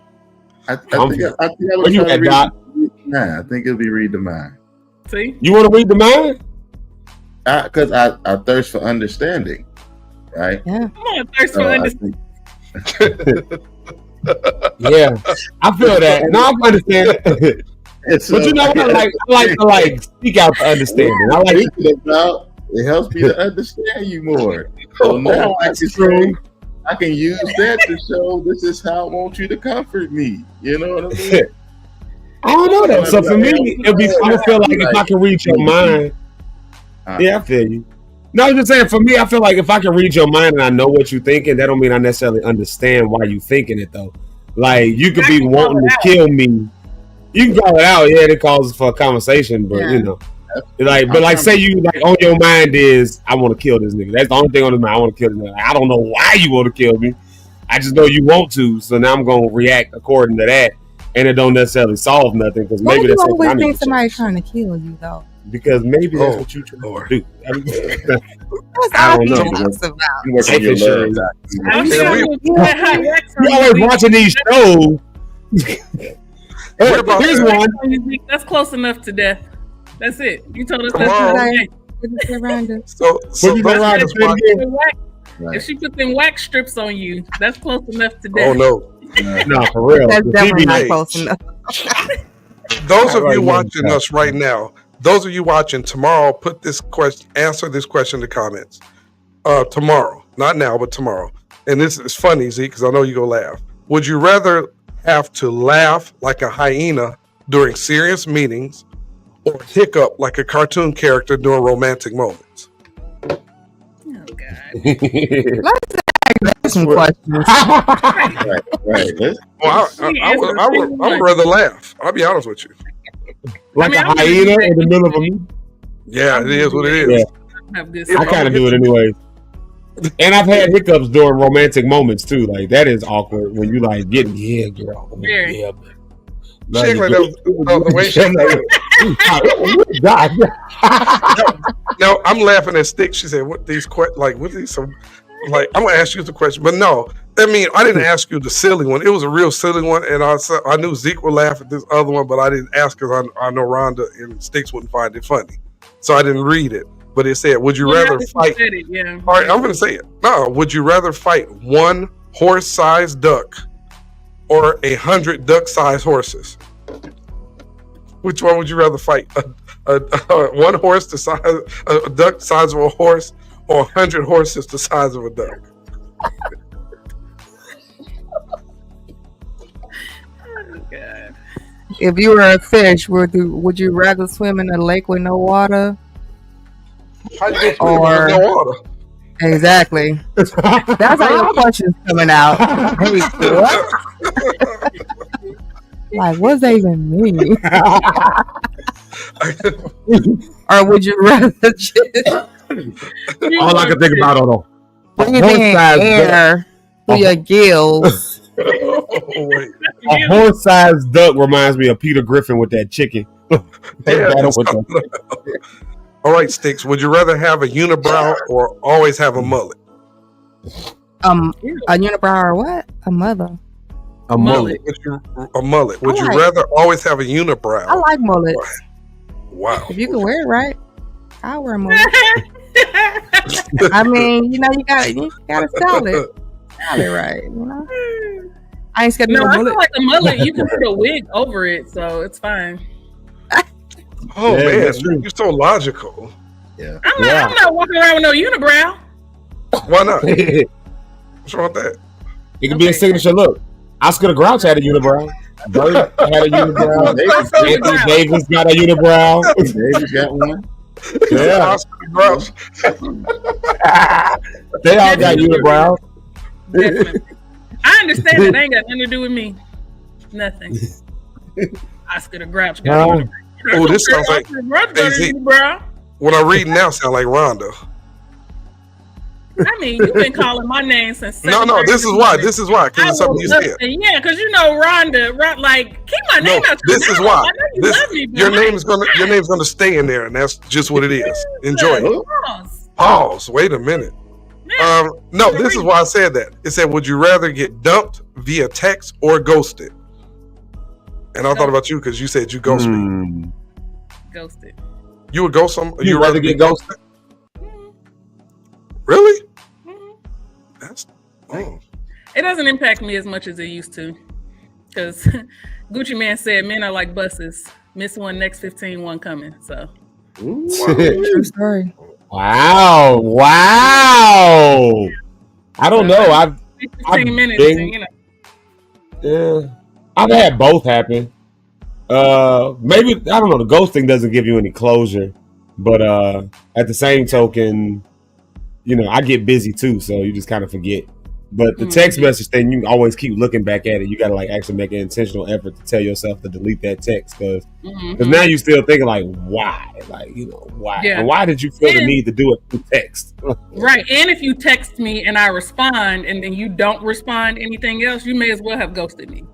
[SPEAKER 18] I think I would try to read the mind. I think it'll be read the mind.
[SPEAKER 17] See?
[SPEAKER 9] You want to read the mind?
[SPEAKER 18] Because I thirst for understanding. Right?
[SPEAKER 16] Yeah.
[SPEAKER 17] Come on, thirst for understanding.
[SPEAKER 9] Yeah, I feel that. No, I understand. But you know what? I like to speak out to understanding. I like
[SPEAKER 18] it helps me to understand you more. So now I can use that to show this is how I want you to comfort me. You know what I mean?
[SPEAKER 9] I don't know that. So for me, I feel like if I can read your mind. Yeah, I feel you. No, I'm just saying, for me, I feel like if I can read your mind and I know what you're thinking, that don't mean I necessarily understand why you're thinking it, though. Like, you could be wanting to kill me. You can call it out, yeah, it calls for a conversation, but, you know. Like, say you, like, on your mind is, I want to kill this nigga. That's the only thing on his mind, I want to kill this nigga. Like, I don't know why you want to kill me. I just know you want to, so now I'm going to react according to that, and it don't necessarily solve nothing, because maybe that's something I need to
[SPEAKER 16] think somebody's trying to kill you, though?
[SPEAKER 9] Because maybe that's what you're trying to do.
[SPEAKER 16] I don't know.
[SPEAKER 9] You always watching these shows. Here's one.
[SPEAKER 17] That's close enough to death. That's it. You told us
[SPEAKER 16] that's
[SPEAKER 17] if she put them wax strips on you, that's close enough to death.
[SPEAKER 10] Oh no.
[SPEAKER 9] No, for real.
[SPEAKER 16] That's definitely not close enough.
[SPEAKER 10] Those of you watching us right now, those of you watching tomorrow, answer this question in the comments. Tomorrow, not now, but tomorrow. And this is funny, Zeke, because I know you're going to laugh. Would you rather have to laugh like a hyena during serious meetings or hiccup like a cartoon character during romantic moments?
[SPEAKER 17] Oh, God.
[SPEAKER 16] Let's ask some questions.
[SPEAKER 18] Right.
[SPEAKER 10] Well, I would rather laugh. I'll be honest with you.
[SPEAKER 9] Like a hyena in the middle of a meeting?
[SPEAKER 10] Yeah, it is what it is.
[SPEAKER 9] Yeah. I kind of do it anyway. And I've had hiccups during romantic moments too. Like, that is awkward when you like getting, yeah, girl. Yeah.
[SPEAKER 10] She ain't like the way she No, I'm laughing at Stick. She said, what these some, like, I'm going to ask you the question. But no, I mean, I didn't ask you the silly one. It was a real silly one. And I knew Zeke would laugh at this other one, but I didn't ask because I know Rhonda and Sticks wouldn't find it funny. So I didn't read it. But it said, would you rather fight?
[SPEAKER 17] Yeah.
[SPEAKER 10] All right, I'm going to say it. No, would you rather fight one horse-sized duck or 100 duck-sized horses? Which one would you rather fight? One horse the size, a duck the size of a horse, or 100 horses the size of a duck?
[SPEAKER 17] Oh, God.
[SPEAKER 16] If you were a fish, would you rather swim in a lake with no water?
[SPEAKER 10] How you gonna swim with no water?
[SPEAKER 16] Exactly. That's how your question's coming out. Hey, what? Like, what does that even mean? Or would you rather just
[SPEAKER 9] All I can think about on
[SPEAKER 16] breathe in air through your gills?
[SPEAKER 9] A horse-sized duck reminds me of Peter Griffin with that chicken.
[SPEAKER 10] All right, Sticks. Would you rather have a unibrow or always have a mullet?
[SPEAKER 16] A unibrow or what? A mother.
[SPEAKER 9] A mullet.
[SPEAKER 10] A mullet. Would you rather always have a unibrow?
[SPEAKER 16] I like mullets.
[SPEAKER 10] Wow.
[SPEAKER 16] If you can wear it right, I'll wear a mullet. I mean, you gotta style it. Style it right, you know. I ain't scared of
[SPEAKER 17] No,
[SPEAKER 16] no
[SPEAKER 17] I
[SPEAKER 16] mullet.
[SPEAKER 17] feel like a mullet, you can put a wig over it, so it's fine.
[SPEAKER 10] Oh
[SPEAKER 9] Yeah,
[SPEAKER 10] man,
[SPEAKER 9] that's true.
[SPEAKER 10] you're so logical.
[SPEAKER 18] Yeah.
[SPEAKER 17] I'm not walking around with no unibrow.
[SPEAKER 10] Why not? What's wrong with that?
[SPEAKER 9] It could be a signature look. Oscar the Grouch had a unibrow. Bert had a unibrow. Anthony Davis got a unibrow.
[SPEAKER 18] Davis got one.
[SPEAKER 9] Yeah.
[SPEAKER 10] Oscar the Grouch.
[SPEAKER 9] They all got unibrows.
[SPEAKER 17] Definitely. I understand that ain't got nothing to do with me. Nothing. Oscar the Grouch got a unibrow.
[SPEAKER 10] Oh, this sounds like what I'm reading now sound like Rhonda.
[SPEAKER 17] I mean, you've been calling my name since.
[SPEAKER 10] No, this is why. This is why. Because it's something you said.
[SPEAKER 17] Yeah, because you know Rhonda, like keep my name out.
[SPEAKER 10] This is why.
[SPEAKER 17] I know you love me,
[SPEAKER 10] your name's gonna stay in there, and that's just what it is. Enjoy it. Pause. Wait a minute. No, this is why I said that. It said, "Would you rather get dumped via text or ghosted?" And I thought about you because you said you ghost me.
[SPEAKER 17] Ghosted.
[SPEAKER 10] You would ghost some?
[SPEAKER 9] You rather get ghosted?
[SPEAKER 10] Really? That's.
[SPEAKER 17] It doesn't impact me as much as it used to, because Gucci Man said men are like buses. Miss one, next 15, one coming. So.
[SPEAKER 16] True story.
[SPEAKER 9] Wow! I don't know. I've
[SPEAKER 17] 15 minutes.
[SPEAKER 9] Yeah, I've had both happen. Maybe I don't know. The ghosting doesn't give you any closure, but at the same token, I get busy too, so you just kind of forget. But the text message thing, you always keep looking back at it. You got to actually make an intentional effort to tell yourself to delete that text because now you're still thinking why, why,
[SPEAKER 17] Yeah.
[SPEAKER 9] and why did you feel the need to do it through text?
[SPEAKER 17] Right, and if you text me and I respond, and then you don't respond anything else, you may as well have ghosted me.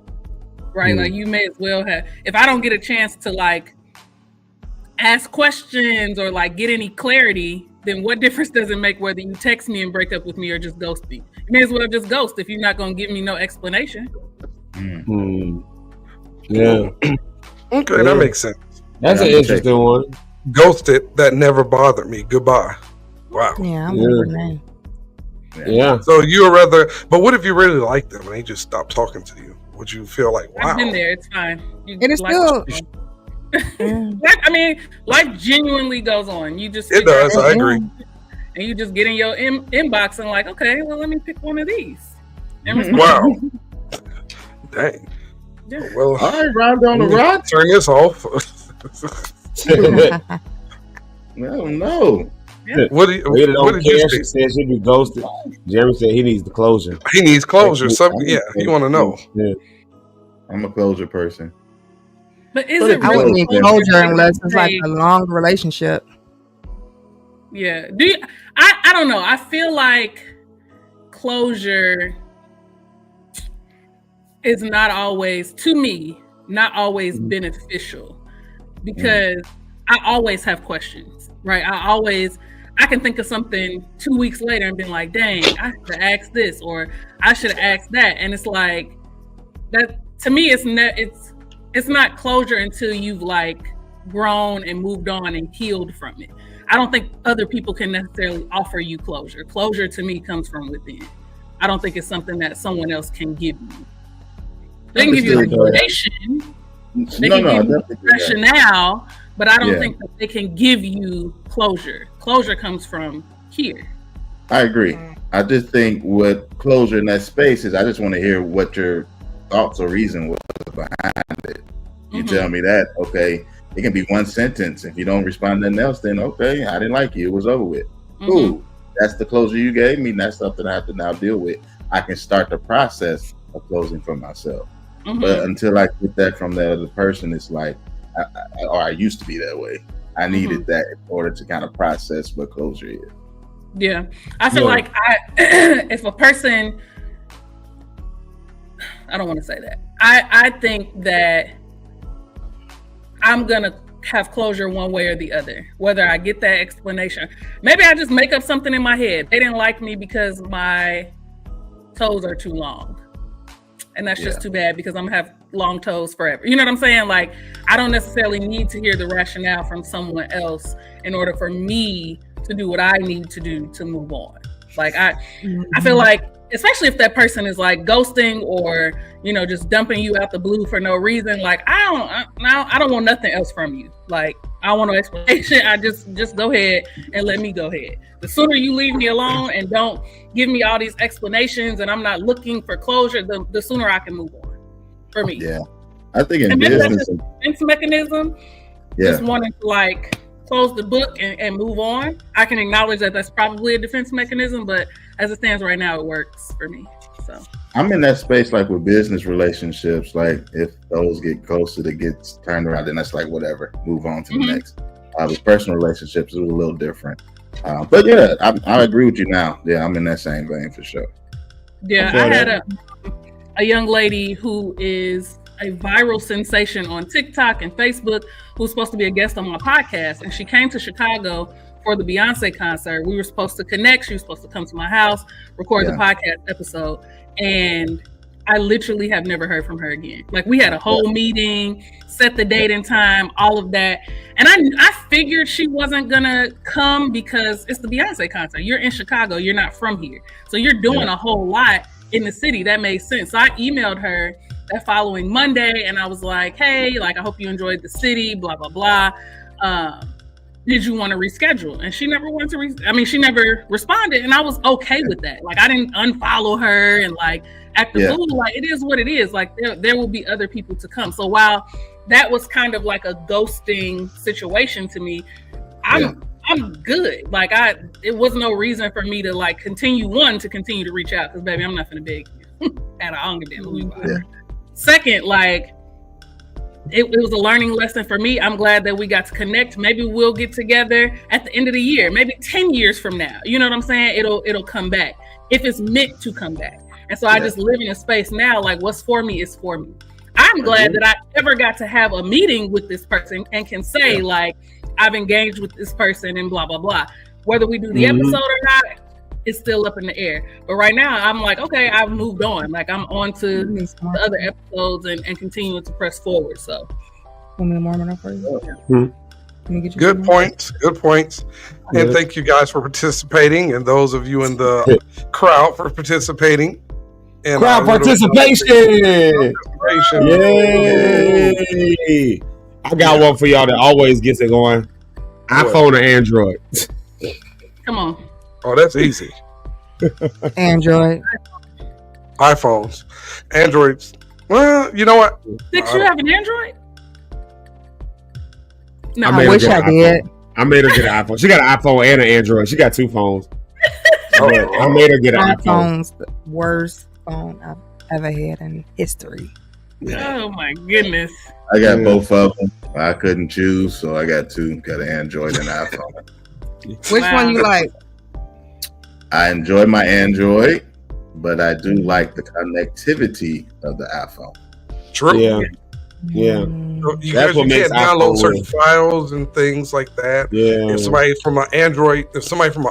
[SPEAKER 17] Right, like you may as well have. If I don't get a chance to ask questions or get any clarity, then what difference does it make whether you text me and break up with me or just ghost me? You may as well just ghost if you're not going to give me no explanation.
[SPEAKER 9] Yeah.
[SPEAKER 10] Okay, that makes sense.
[SPEAKER 9] That's an interesting one.
[SPEAKER 10] Ghosted, that never bothered me. Goodbye. Wow.
[SPEAKER 16] Yeah, I'm with that.
[SPEAKER 9] Yeah.
[SPEAKER 10] So you would rather, but what if you really like them and they just stop talking to you? Would you feel like, wow?
[SPEAKER 17] I've been there. It's fine.
[SPEAKER 16] It is still.
[SPEAKER 17] Life genuinely goes on. You just
[SPEAKER 10] It does. I agree.
[SPEAKER 17] And you just get in your inbox and okay, well, let me pick one of these.
[SPEAKER 10] Wow. Dang.
[SPEAKER 17] Yeah.
[SPEAKER 10] Well,
[SPEAKER 18] all right, Rhonda on the Rocks.
[SPEAKER 10] Turn this off.
[SPEAKER 18] No.
[SPEAKER 17] Yeah.
[SPEAKER 10] What did you
[SPEAKER 9] She said she'd be ghosted. Jeremy said he needs the closure.
[SPEAKER 10] He needs closure. Something. Yeah, you want to know.
[SPEAKER 9] Yeah.
[SPEAKER 18] I'm a closure person.
[SPEAKER 17] But is it
[SPEAKER 16] I wouldn't need
[SPEAKER 17] really
[SPEAKER 16] closure unless it's a long relationship.
[SPEAKER 17] Yeah. Do you? I don't know. I feel like closure is not always, to me, not always beneficial because I always have questions, right? I can think of something 2 weeks later and be like, dang, I should have asked this or I should have asked that. And it's like that to me, it's not closure until you've grown and moved on and healed from it. I don't think other people can necessarily offer you closure. Closure to me comes from within. I don't think it's something that someone else can give you. They can give you information. They can give you rationale, but I don't think that they can give you closure. Closure comes from here.
[SPEAKER 18] I agree. I just think what closure in that space is, I just want to hear what your thoughts or reason was behind it. You tell me that, okay, it can be one sentence. If you don't respond to nothing else, then okay, I didn't like you. It was over with. Cool. That's the closure you gave me. And that's something I have to now deal with. I can start the process of closing for myself. But until I get that from the other person, it's like, I used to be that way. I needed that in order to kind of process what closure is.
[SPEAKER 17] Yeah, I feel like if a person, I don't want to say that. I think that I'm gonna have closure one way or the other, whether I get that explanation. Maybe I just make up something in my head. They didn't like me because my toes are too long. And that's just too bad because I'm gonna have long toes forever. You know what I'm saying? Like, I don't necessarily need to hear the rationale from someone else in order for me to do what I need to do to move on. Like, I feel like, especially if that person is like ghosting or, you know, just dumping you out the blue for no reason. Like, I don't want nothing else from you. Like, I want no explanation. I just go ahead and let me go ahead. The sooner you leave me alone and don't give me all these explanations and I'm not looking for closure, the sooner I can move on. For me.
[SPEAKER 18] Yeah. I think in business,
[SPEAKER 17] defense mechanism, just wanting to like close the book and move on. I can acknowledge that that's probably a defense mechanism, but as it stands right now, it works for me. So
[SPEAKER 18] I'm in that space, like with business relationships, like if those get ghosted, it gets turned around, then that's like whatever, move on to the next. With personal relationships, it was a little different. But yeah, I agree with you now. Yeah, I'm in that same vein for sure.
[SPEAKER 17] Yeah, I had a young lady who is a viral sensation on TikTok and Facebook who's supposed to be a guest on my podcast. And she came to Chicago for the Beyonce concert. We were supposed to connect. She was supposed to come to my house, record the podcast episode. And I literally have never heard from her again. Like, we had a whole meeting, set the date and time, all of that. And I figured she wasn't gonna come because it's the Beyonce concert. You're in Chicago, you're not from here. So you're doing a whole lot in the city. That made sense. So I emailed her that following Monday and I was like, hey, like, I hope you enjoyed the city, blah, blah, blah. Did you want to reschedule? And she never wanted to she never responded, and I was okay with that. Like, I didn't unfollow her and like act the fool. Like, it is what it is. Like, there will be other people to come. So while that was kind of like a ghosting situation to me, I'm good. Like, it was no reason for me to like continue to reach out, because baby, I'm not gonna beg you at a hunger damn who you are. Second, like, it was a learning lesson for me. I'm glad that we got to connect. Maybe we'll get together at the end of the year, maybe 10 years from now. You know what I'm saying? It'll come back if it's meant to come back. And so I just live in a space now, like, what's for me is for me. I'm glad that I ever got to have a meeting with this person and can say, like, I've engaged with this person and blah, blah, blah. Whether we do the episode or not, it's still up in the air. But right now, I'm like, okay, I've moved on. Like, I'm on to the other episodes and continuing to press forward. So,
[SPEAKER 16] want me to warm it up for you?
[SPEAKER 10] Good points. Good points. And thank you guys for participating, and those of you in the crowd for participating. And
[SPEAKER 9] crowd participation. Yay! I got one for y'all that always gets it going. iPhone or Android?
[SPEAKER 17] Come on.
[SPEAKER 10] Oh, that's easy.
[SPEAKER 16] Android.
[SPEAKER 10] iPhones. Androids. Well, you know what?
[SPEAKER 17] Did you have an Android?
[SPEAKER 16] No, I wish I did.
[SPEAKER 9] I made her get an iPhone. She got an iPhone and an Android. She got two phones. I made her get an iPhone.
[SPEAKER 16] iPhone's the worst phone I've ever had in history.
[SPEAKER 17] Oh my goodness.
[SPEAKER 18] I got both of them. I couldn't choose, so I got two. Got an Android and an iPhone.
[SPEAKER 16] Which one you like?
[SPEAKER 18] I enjoy my Android, but I do like the connectivity of the iPhone.
[SPEAKER 10] True.
[SPEAKER 9] Yeah.
[SPEAKER 10] You can't download certain files and things like that.
[SPEAKER 9] Yeah.
[SPEAKER 10] If somebody from an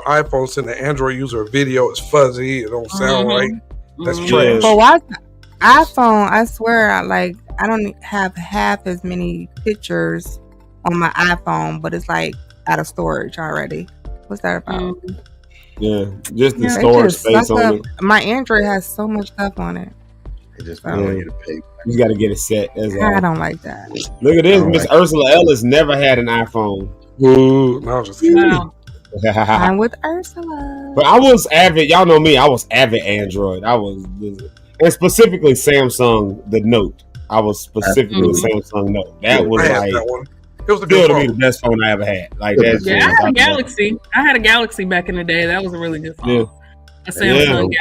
[SPEAKER 10] iPhone send an Android user a video, it's fuzzy, it don't sound right. That's trash.
[SPEAKER 16] But iPhone, I swear, I don't have half as many pictures on my iPhone, but it's like out of storage already. What's that about?
[SPEAKER 9] Yeah, just the storage space on it.
[SPEAKER 16] My Android has so much stuff on it.
[SPEAKER 18] They just want you to pay.
[SPEAKER 9] You got to get it set.
[SPEAKER 16] I don't like that.
[SPEAKER 9] Look at this. Miss Ursula Ellis never had an iPhone.
[SPEAKER 10] Ooh, no, just kidding.
[SPEAKER 16] I'm with Ursula.
[SPEAKER 9] But I was avid. Y'all know me. I was avid Android. And specifically Samsung, the Note. I was specifically Samsung Note. That was like
[SPEAKER 10] that one. It was
[SPEAKER 9] still to me the best phone I ever had. Like that.
[SPEAKER 17] Yeah, I had a Galaxy. I had a Galaxy back in the day. That was a really good phone. A Samsung Galaxy.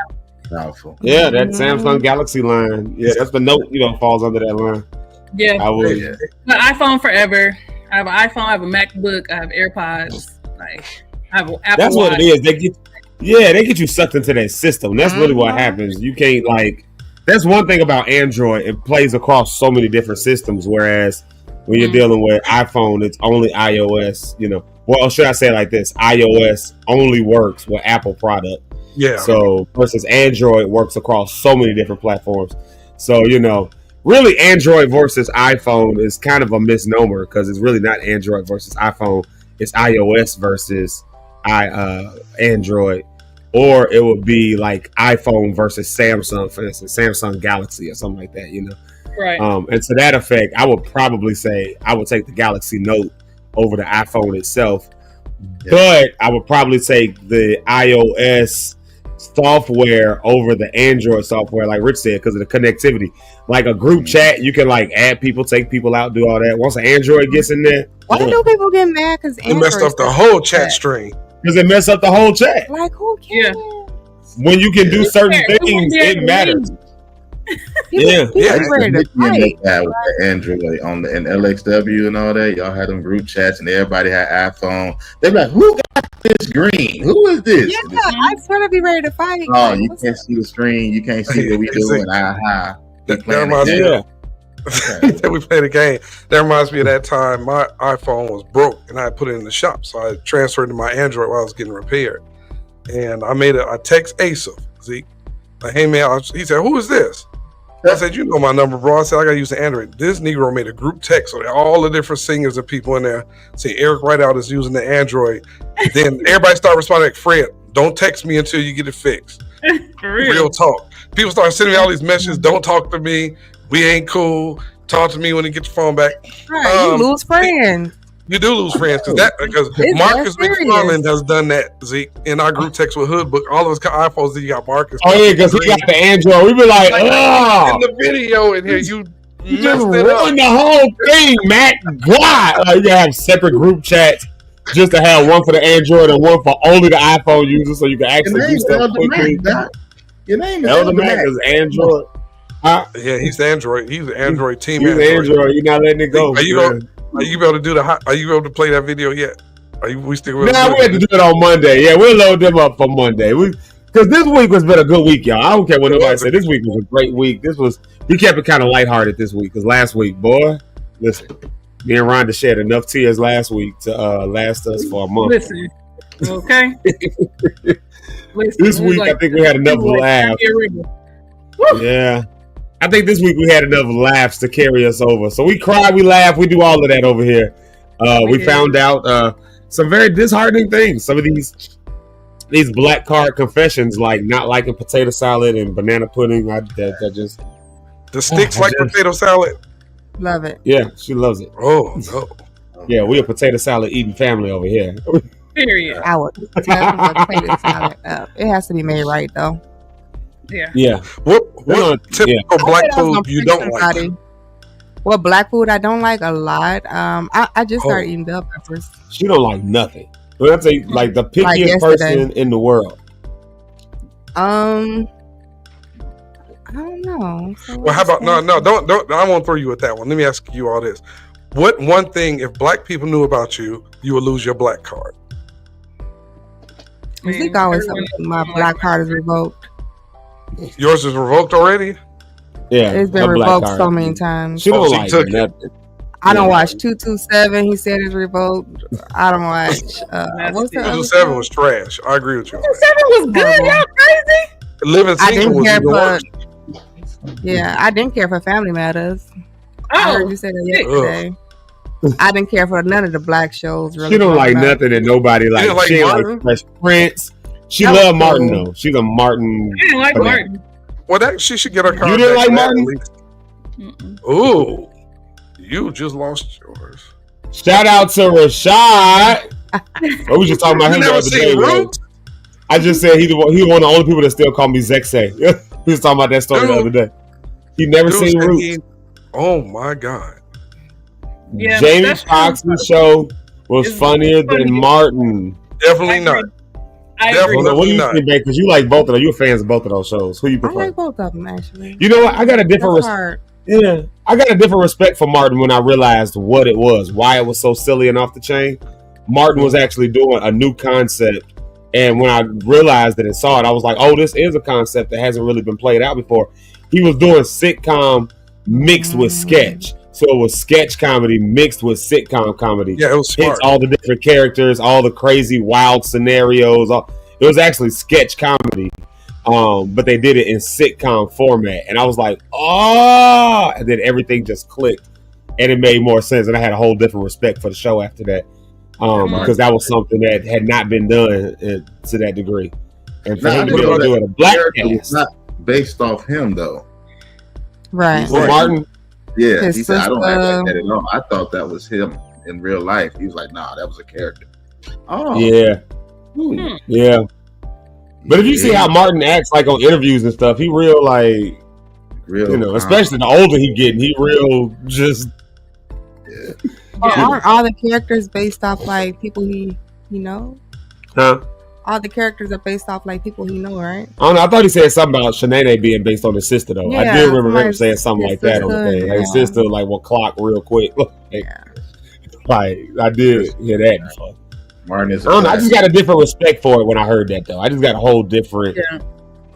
[SPEAKER 18] Powerful.
[SPEAKER 9] Yeah, that Samsung Galaxy line. Yeah, that's the Note. Falls under that line.
[SPEAKER 17] Yeah,
[SPEAKER 9] I would.
[SPEAKER 17] The iPhone forever. I have an iPhone. I have a MacBook. I have AirPods. Like I have an Apple
[SPEAKER 9] That's
[SPEAKER 17] Watch.
[SPEAKER 9] what it is. They get you sucked into that system. That's really what happens. You can't That's one thing about Android. It plays across so many different systems. Whereas when you're dealing with iPhone, it's only iOS. Well, should I say it like this? iOS only works with Apple product.
[SPEAKER 10] Yeah.
[SPEAKER 9] So versus Android works across so many different platforms. So really Android versus iPhone is kind of a misnomer because it's really not Android versus iPhone. It's iOS versus Android, or it would be like iPhone versus Samsung, for instance, Samsung Galaxy or something like that.
[SPEAKER 17] Right.
[SPEAKER 9] And to that effect, I would probably say I would take the Galaxy Note over the iPhone itself, but I would probably take the iOS software over the Android software, like Rich said, because of the connectivity. Like a group chat, you can add people, take people out, do all that. Once an Android gets in there,
[SPEAKER 16] why do people get mad? Because
[SPEAKER 10] it messed up the whole chat stream.
[SPEAKER 9] Because it messed up the whole chat.
[SPEAKER 16] Like who cares?
[SPEAKER 9] When you can do certain things, it matters.
[SPEAKER 18] I used to make that with the Android on the LXW and all that. Y'all had them group chats and everybody had iPhone. They're like, who got this green? Who is this?
[SPEAKER 16] Yeah, I swear to be ready to fight.
[SPEAKER 18] Oh, you can't see the screen. You can't see what we doing.
[SPEAKER 10] That reminds me that we played a game. That reminds me of that time my iPhone was broke and I put it in the shop. So I transferred to my Android while I was getting repaired. And I text Asaph, Zeke. Like, hey man, he said, who is this? I said, you know my number, bro. I said, I got to use the Android. This Negro made a group text. So all the different singers and people in there say Eric Rideout is using the Android. Then everybody started responding like, Fred, don't text me until you get it fixed. Real talk. People started sending me all these messages. Don't talk to me. We ain't cool. Talk to me when you get your phone back.
[SPEAKER 16] Right, you lose friends.
[SPEAKER 10] You do lose friends because Marcus McFarland has done that, Zeke, in our group text with Hoodbook. All of his iPhones that you got Marcus.
[SPEAKER 9] Oh yeah, because he got the Android. We be like, oh,
[SPEAKER 10] in the video in here, you
[SPEAKER 9] just ruined the whole thing, Matt. God, you gotta have separate group chats just to have one for the Android and one for only the iPhone users, so you can actually do stuff quickly.
[SPEAKER 18] Your name is
[SPEAKER 9] Elder Mac is Android.
[SPEAKER 10] Yeah, he's the Android. He's the Android team.
[SPEAKER 9] He's Android. You're not letting it go.
[SPEAKER 10] Are you able to do Are you able to play that video yet? We still?
[SPEAKER 9] Nah, we have to do it on Monday. Yeah, we'll load them up for Monday. Because this week has been a good week, y'all. I don't care what nobody said. This week was a great week. We kept it kind of lighthearted this week because last week, boy, listen, me and Rhonda shed enough tears last week to last us for a month.
[SPEAKER 17] Listen, okay.
[SPEAKER 9] This week, I think we had enough laughs. Yeah. I think this week we had enough laughs to carry us over. So we cry, we laugh, we do all of that over here. We found out some very disheartening things. Some of these black card confessions, like not liking potato salad and banana pudding. The
[SPEAKER 10] sticks like potato salad.
[SPEAKER 16] Love it.
[SPEAKER 9] Yeah, she loves it.
[SPEAKER 10] Oh no.
[SPEAKER 9] Yeah, we a potato salad eating family over here.
[SPEAKER 17] Period.
[SPEAKER 16] I would potato salad up. It has to be made right though.
[SPEAKER 9] Yeah.
[SPEAKER 10] What typical black food you don't like?
[SPEAKER 16] What black food I don't like a lot. I just started eating bell peppers.
[SPEAKER 9] She don't like nothing. But I'd say like the pickiest person in the world.
[SPEAKER 16] I don't know. So
[SPEAKER 10] well, how about don't I won't throw you at that one. Let me ask you all this. What one thing if black people knew about you, you would lose your black card?
[SPEAKER 16] Zeke always tells me my black card is revoked.
[SPEAKER 10] Yours is revoked already?
[SPEAKER 9] Yeah.
[SPEAKER 16] It's been revoked so many times.
[SPEAKER 9] She don't like nothing.
[SPEAKER 16] I don't watch 227. He said it's revoked. I don't watch. What's
[SPEAKER 10] 227 was trash. I agree with you.
[SPEAKER 17] 227 was good. Y'all crazy?
[SPEAKER 10] Living Single was even worse.
[SPEAKER 16] Yeah, I didn't care for Family Matters. I heard you say that yesterday. I didn't care for none of the black shows. Really,
[SPEAKER 9] she don't like nothing that nobody like. She didn't like Fresh Prince. She loved Martin though. She's a Martin.
[SPEAKER 17] I didn't like Martin.
[SPEAKER 10] Well, she should get her card.
[SPEAKER 9] You didn't like Martin?
[SPEAKER 10] Ooh, you just lost yours.
[SPEAKER 9] Shout out to Rashad. We was just talking about him the other day. I just said he one of the only people that still call me Zexe. We was talking about that story the other day. He never seen Roots.
[SPEAKER 10] Oh my god.
[SPEAKER 17] Yeah,
[SPEAKER 9] Jamie Foxx's show was funnier than Martin.
[SPEAKER 10] Definitely not.
[SPEAKER 17] I
[SPEAKER 10] Definitely
[SPEAKER 17] agree.
[SPEAKER 9] What do you
[SPEAKER 10] not.
[SPEAKER 9] think, babe? Because you like both of those. You're fans of both of those shows. Who you
[SPEAKER 16] I
[SPEAKER 9] prefer?
[SPEAKER 16] like both of them actually.
[SPEAKER 9] You know what? I got a different
[SPEAKER 16] That's hard.
[SPEAKER 9] yeah. I got a different respect for Martin when I realized what it was, why it was so silly and off the chain. Martin was actually doing a new concept, and when I realized it and saw it, I was like, "Oh, this is a concept that hasn't really been played out before." He was doing sitcom mixed with sketch, so it was sketch comedy mixed with sitcom comedy.
[SPEAKER 10] Yeah, it was smart.
[SPEAKER 9] Hence all the different characters, all the crazy wild scenarios. It was actually sketch comedy. But they did it in sitcom format, and I was like, "Oh!" And then everything just clicked, and it made more sense. And I had a whole different respect for the show after that, because that was something that had not been done to that degree. And for him to be able to do it, a black
[SPEAKER 18] It's not based off him though.
[SPEAKER 16] Right.
[SPEAKER 9] Well, Martin,
[SPEAKER 18] Yeah,
[SPEAKER 16] His
[SPEAKER 18] he said, "I don't act
[SPEAKER 16] sister-
[SPEAKER 18] like that at all." I thought that was him in real life. He was like, "Nah, that was a character." Oh,
[SPEAKER 9] yeah, yeah. But if you see how Martin acts like on interviews and stuff, he real like, you know, especially the older he getting, he real just.
[SPEAKER 16] Aren't all the characters based off like people he know?
[SPEAKER 9] Huh?
[SPEAKER 16] All the characters are based off like people he know, right?
[SPEAKER 9] I don't know. I thought he said something about Shanae being based on his sister, though. I
[SPEAKER 16] Yeah,
[SPEAKER 9] do remember him
[SPEAKER 16] somebody's-
[SPEAKER 9] saying something like that on the thing. Like his sister, like, will clock real quick. Like, I did hear that before.
[SPEAKER 18] Martin is.
[SPEAKER 9] I don't know. I just got a different respect for it when I heard that, though. I just got a whole different,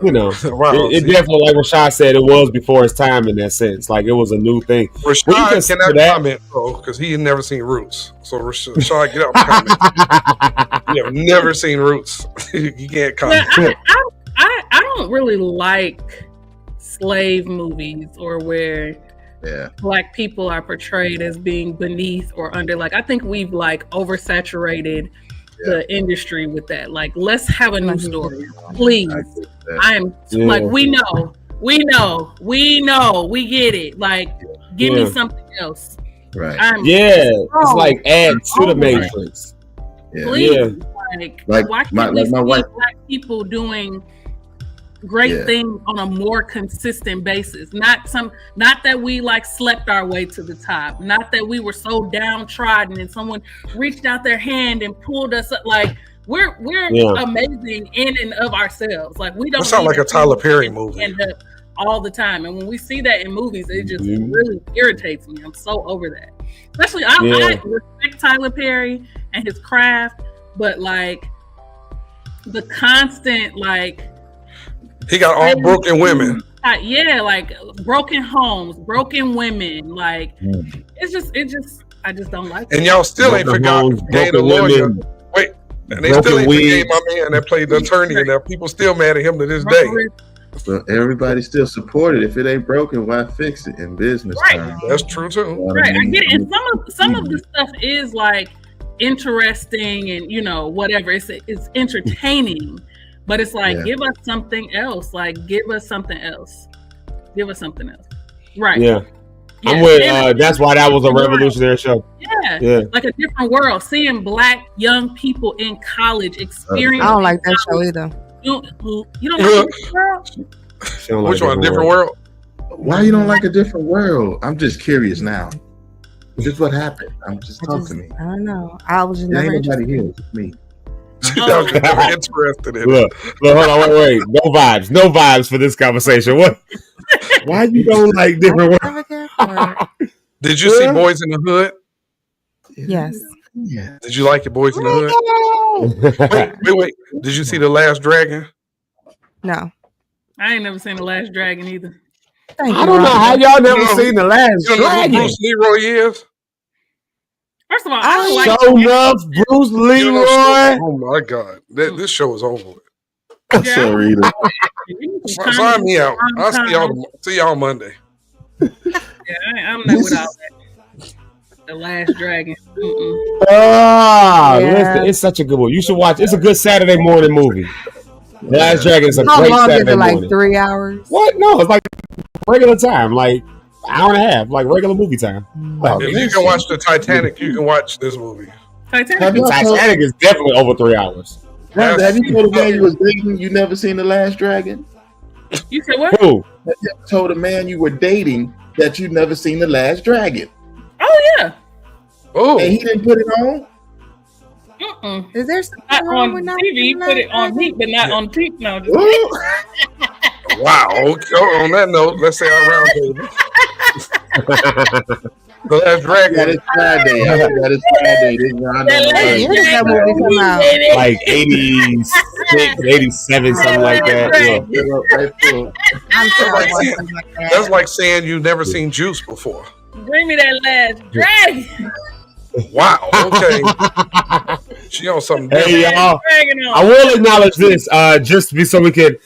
[SPEAKER 9] you know. It definitely, like Rashad said, it was before his time in that sense. Like, it was a new thing.
[SPEAKER 10] Rashad cannot comment, though, because he had never seen Roots. So, Rashad, get out and comment. You have never seen Roots. You can't comment.
[SPEAKER 17] I don't really like slave movies or where Black people are portrayed as being beneath or under. Like, I think we've like oversaturated the industry with that. Like, let's have a new story, please. I'm like, we know, we get it. Like, give me something else.
[SPEAKER 18] Right.
[SPEAKER 9] It's like add to the Matrix.
[SPEAKER 17] Please,
[SPEAKER 18] like
[SPEAKER 17] why can't
[SPEAKER 18] my
[SPEAKER 17] we see
[SPEAKER 18] wife.
[SPEAKER 17] Black people doing great things on a more consistent basis? Not that we like slept our way to the top, not that we were so downtrodden and someone reached out their hand and pulled us up. Like, we're amazing in and of ourselves. Like, we don't.
[SPEAKER 10] That sounds like a Tyler Perry movie.
[SPEAKER 17] End up all the time, and when we see that in movies, it just really irritates me. I'm so over that. Especially, I respect Tyler Perry and his craft, but like the constant like.
[SPEAKER 10] He got all broken women.
[SPEAKER 17] Like broken homes, broken women. Like it's just I just don't like it.
[SPEAKER 10] And y'all still ain't forgot Gay the lawyer. Wait, and they still ain't forgave my man that played the attorney, and there people still mad at him to this day.
[SPEAKER 18] But everybody still supported. If it ain't broken, why fix it in business terms?
[SPEAKER 10] That's true too.
[SPEAKER 17] Right, I get it. And some of the stuff is like interesting and whatever. It's entertaining. But it's like, give us something else. Like, give us something else. Right.
[SPEAKER 9] Yeah. I'm with, that's why that was a revolutionary show.
[SPEAKER 17] Yeah. Like a different world. Seeing Black young people in college experience.
[SPEAKER 16] I don't like that show either.
[SPEAKER 17] You don't like Different World?
[SPEAKER 10] Which one? Different World?
[SPEAKER 18] Why you don't like A Different World? I'm just curious now. Is this what happened? Talk to me.
[SPEAKER 16] I don't know. I was just
[SPEAKER 18] There
[SPEAKER 16] never
[SPEAKER 18] ain't nobody
[SPEAKER 16] interested.
[SPEAKER 18] here. It's me.
[SPEAKER 10] I was never interested in
[SPEAKER 9] Look, hold on, wait. No vibes for this conversation. What? Why you don't like Different World?
[SPEAKER 10] Did you see Boys in the Hood?
[SPEAKER 16] Yes.
[SPEAKER 18] Yeah.
[SPEAKER 10] Did you like your Boys in the Hood? Wait. Did you see The Last Dragon?
[SPEAKER 16] No.
[SPEAKER 17] I ain't never seen The Last Dragon either.
[SPEAKER 9] I don't know how y'all never seen The Last
[SPEAKER 10] You don't know who
[SPEAKER 9] Dragon.
[SPEAKER 10] Bruce Leroy is?
[SPEAKER 17] First of all, I don't like
[SPEAKER 9] Show enough, Bruce Leroy.
[SPEAKER 10] Oh my God, this show is over.
[SPEAKER 18] So Rita.
[SPEAKER 10] Sign me out. I'll see y'all Monday.
[SPEAKER 17] Yeah, I'm not with all that. The Last Dragon.
[SPEAKER 9] Listen, it's such a good one. You should watch. It's a good Saturday morning movie. The Last Dragon is a
[SPEAKER 16] How
[SPEAKER 9] great
[SPEAKER 16] long is
[SPEAKER 9] Saturday
[SPEAKER 16] it? Like
[SPEAKER 9] morning.
[SPEAKER 16] 3 hours?
[SPEAKER 9] What? No, it's like regular time, like hour and a half, like regular movie time. Like,
[SPEAKER 10] If you can watch the Titanic, you can watch this movie.
[SPEAKER 9] Titanic is definitely over 3 hours.
[SPEAKER 18] Rhonda, have you told a man you was dating you never seen The Last Dragon?
[SPEAKER 17] You said what?
[SPEAKER 9] Who?
[SPEAKER 18] Have you ever told a man you were dating that you never seen The Last Dragon?
[SPEAKER 17] Oh yeah.
[SPEAKER 10] Oh.
[SPEAKER 18] And he didn't put it on?
[SPEAKER 16] Is there something
[SPEAKER 17] Not
[SPEAKER 16] wrong
[SPEAKER 17] on
[SPEAKER 16] with not
[SPEAKER 17] TV? Put it on heat, but not on TV. No, just
[SPEAKER 10] Wow. Okay. On that note, let's say our round table. The last dragon.
[SPEAKER 18] That is Friday. That is Friday. This
[SPEAKER 16] that movie come out?
[SPEAKER 9] Like 86, 87, something like that. Yeah.
[SPEAKER 10] That's like saying you've never seen Juice before.
[SPEAKER 17] bring me that last dragon.
[SPEAKER 10] Wow. Okay. She on something different.
[SPEAKER 9] Hey y'all, I will acknowledge this, just so we can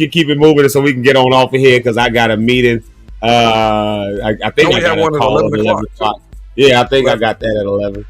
[SPEAKER 9] keep it moving, and so we can get on off of here because I got a meeting. I think I got a call at 11 o'clock. Yeah, I think I got that at 11.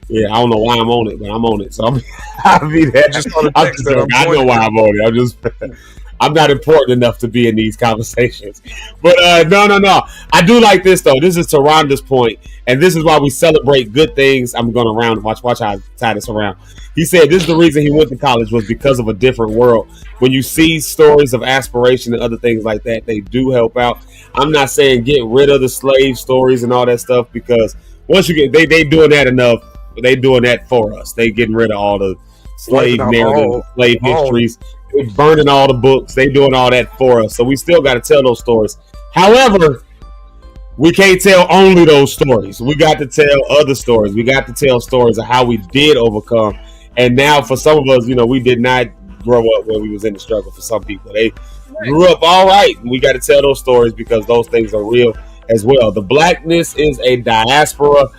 [SPEAKER 9] Yeah, I don't know why I'm on it, but I'm on it. So I'll be there. I know why I'm on it. I'm not important enough to be in these conversations. But no. I do like this though. This is to Rhonda's point, and this is why we celebrate good things. I'm going around. Watch how I tie this around. He said this is the reason he went to college was because of a different world. When you see stories of aspiration and other things like that, they do help out. I'm not saying get rid of the slave stories and all that stuff, because once you get they doing that enough. They doing that for us. They getting rid of all the slave narratives, slave histories. They burning all the books. They doing all that for us. So we still got to tell those stories. However, we can't tell only those stories. We got to tell other stories. We got to tell stories of how we did overcome. And now for some of us, we did not grow up when we was in the struggle. For some people, they grew up all right. And we got to tell those stories because those things are real as well. The blackness is a diaspora.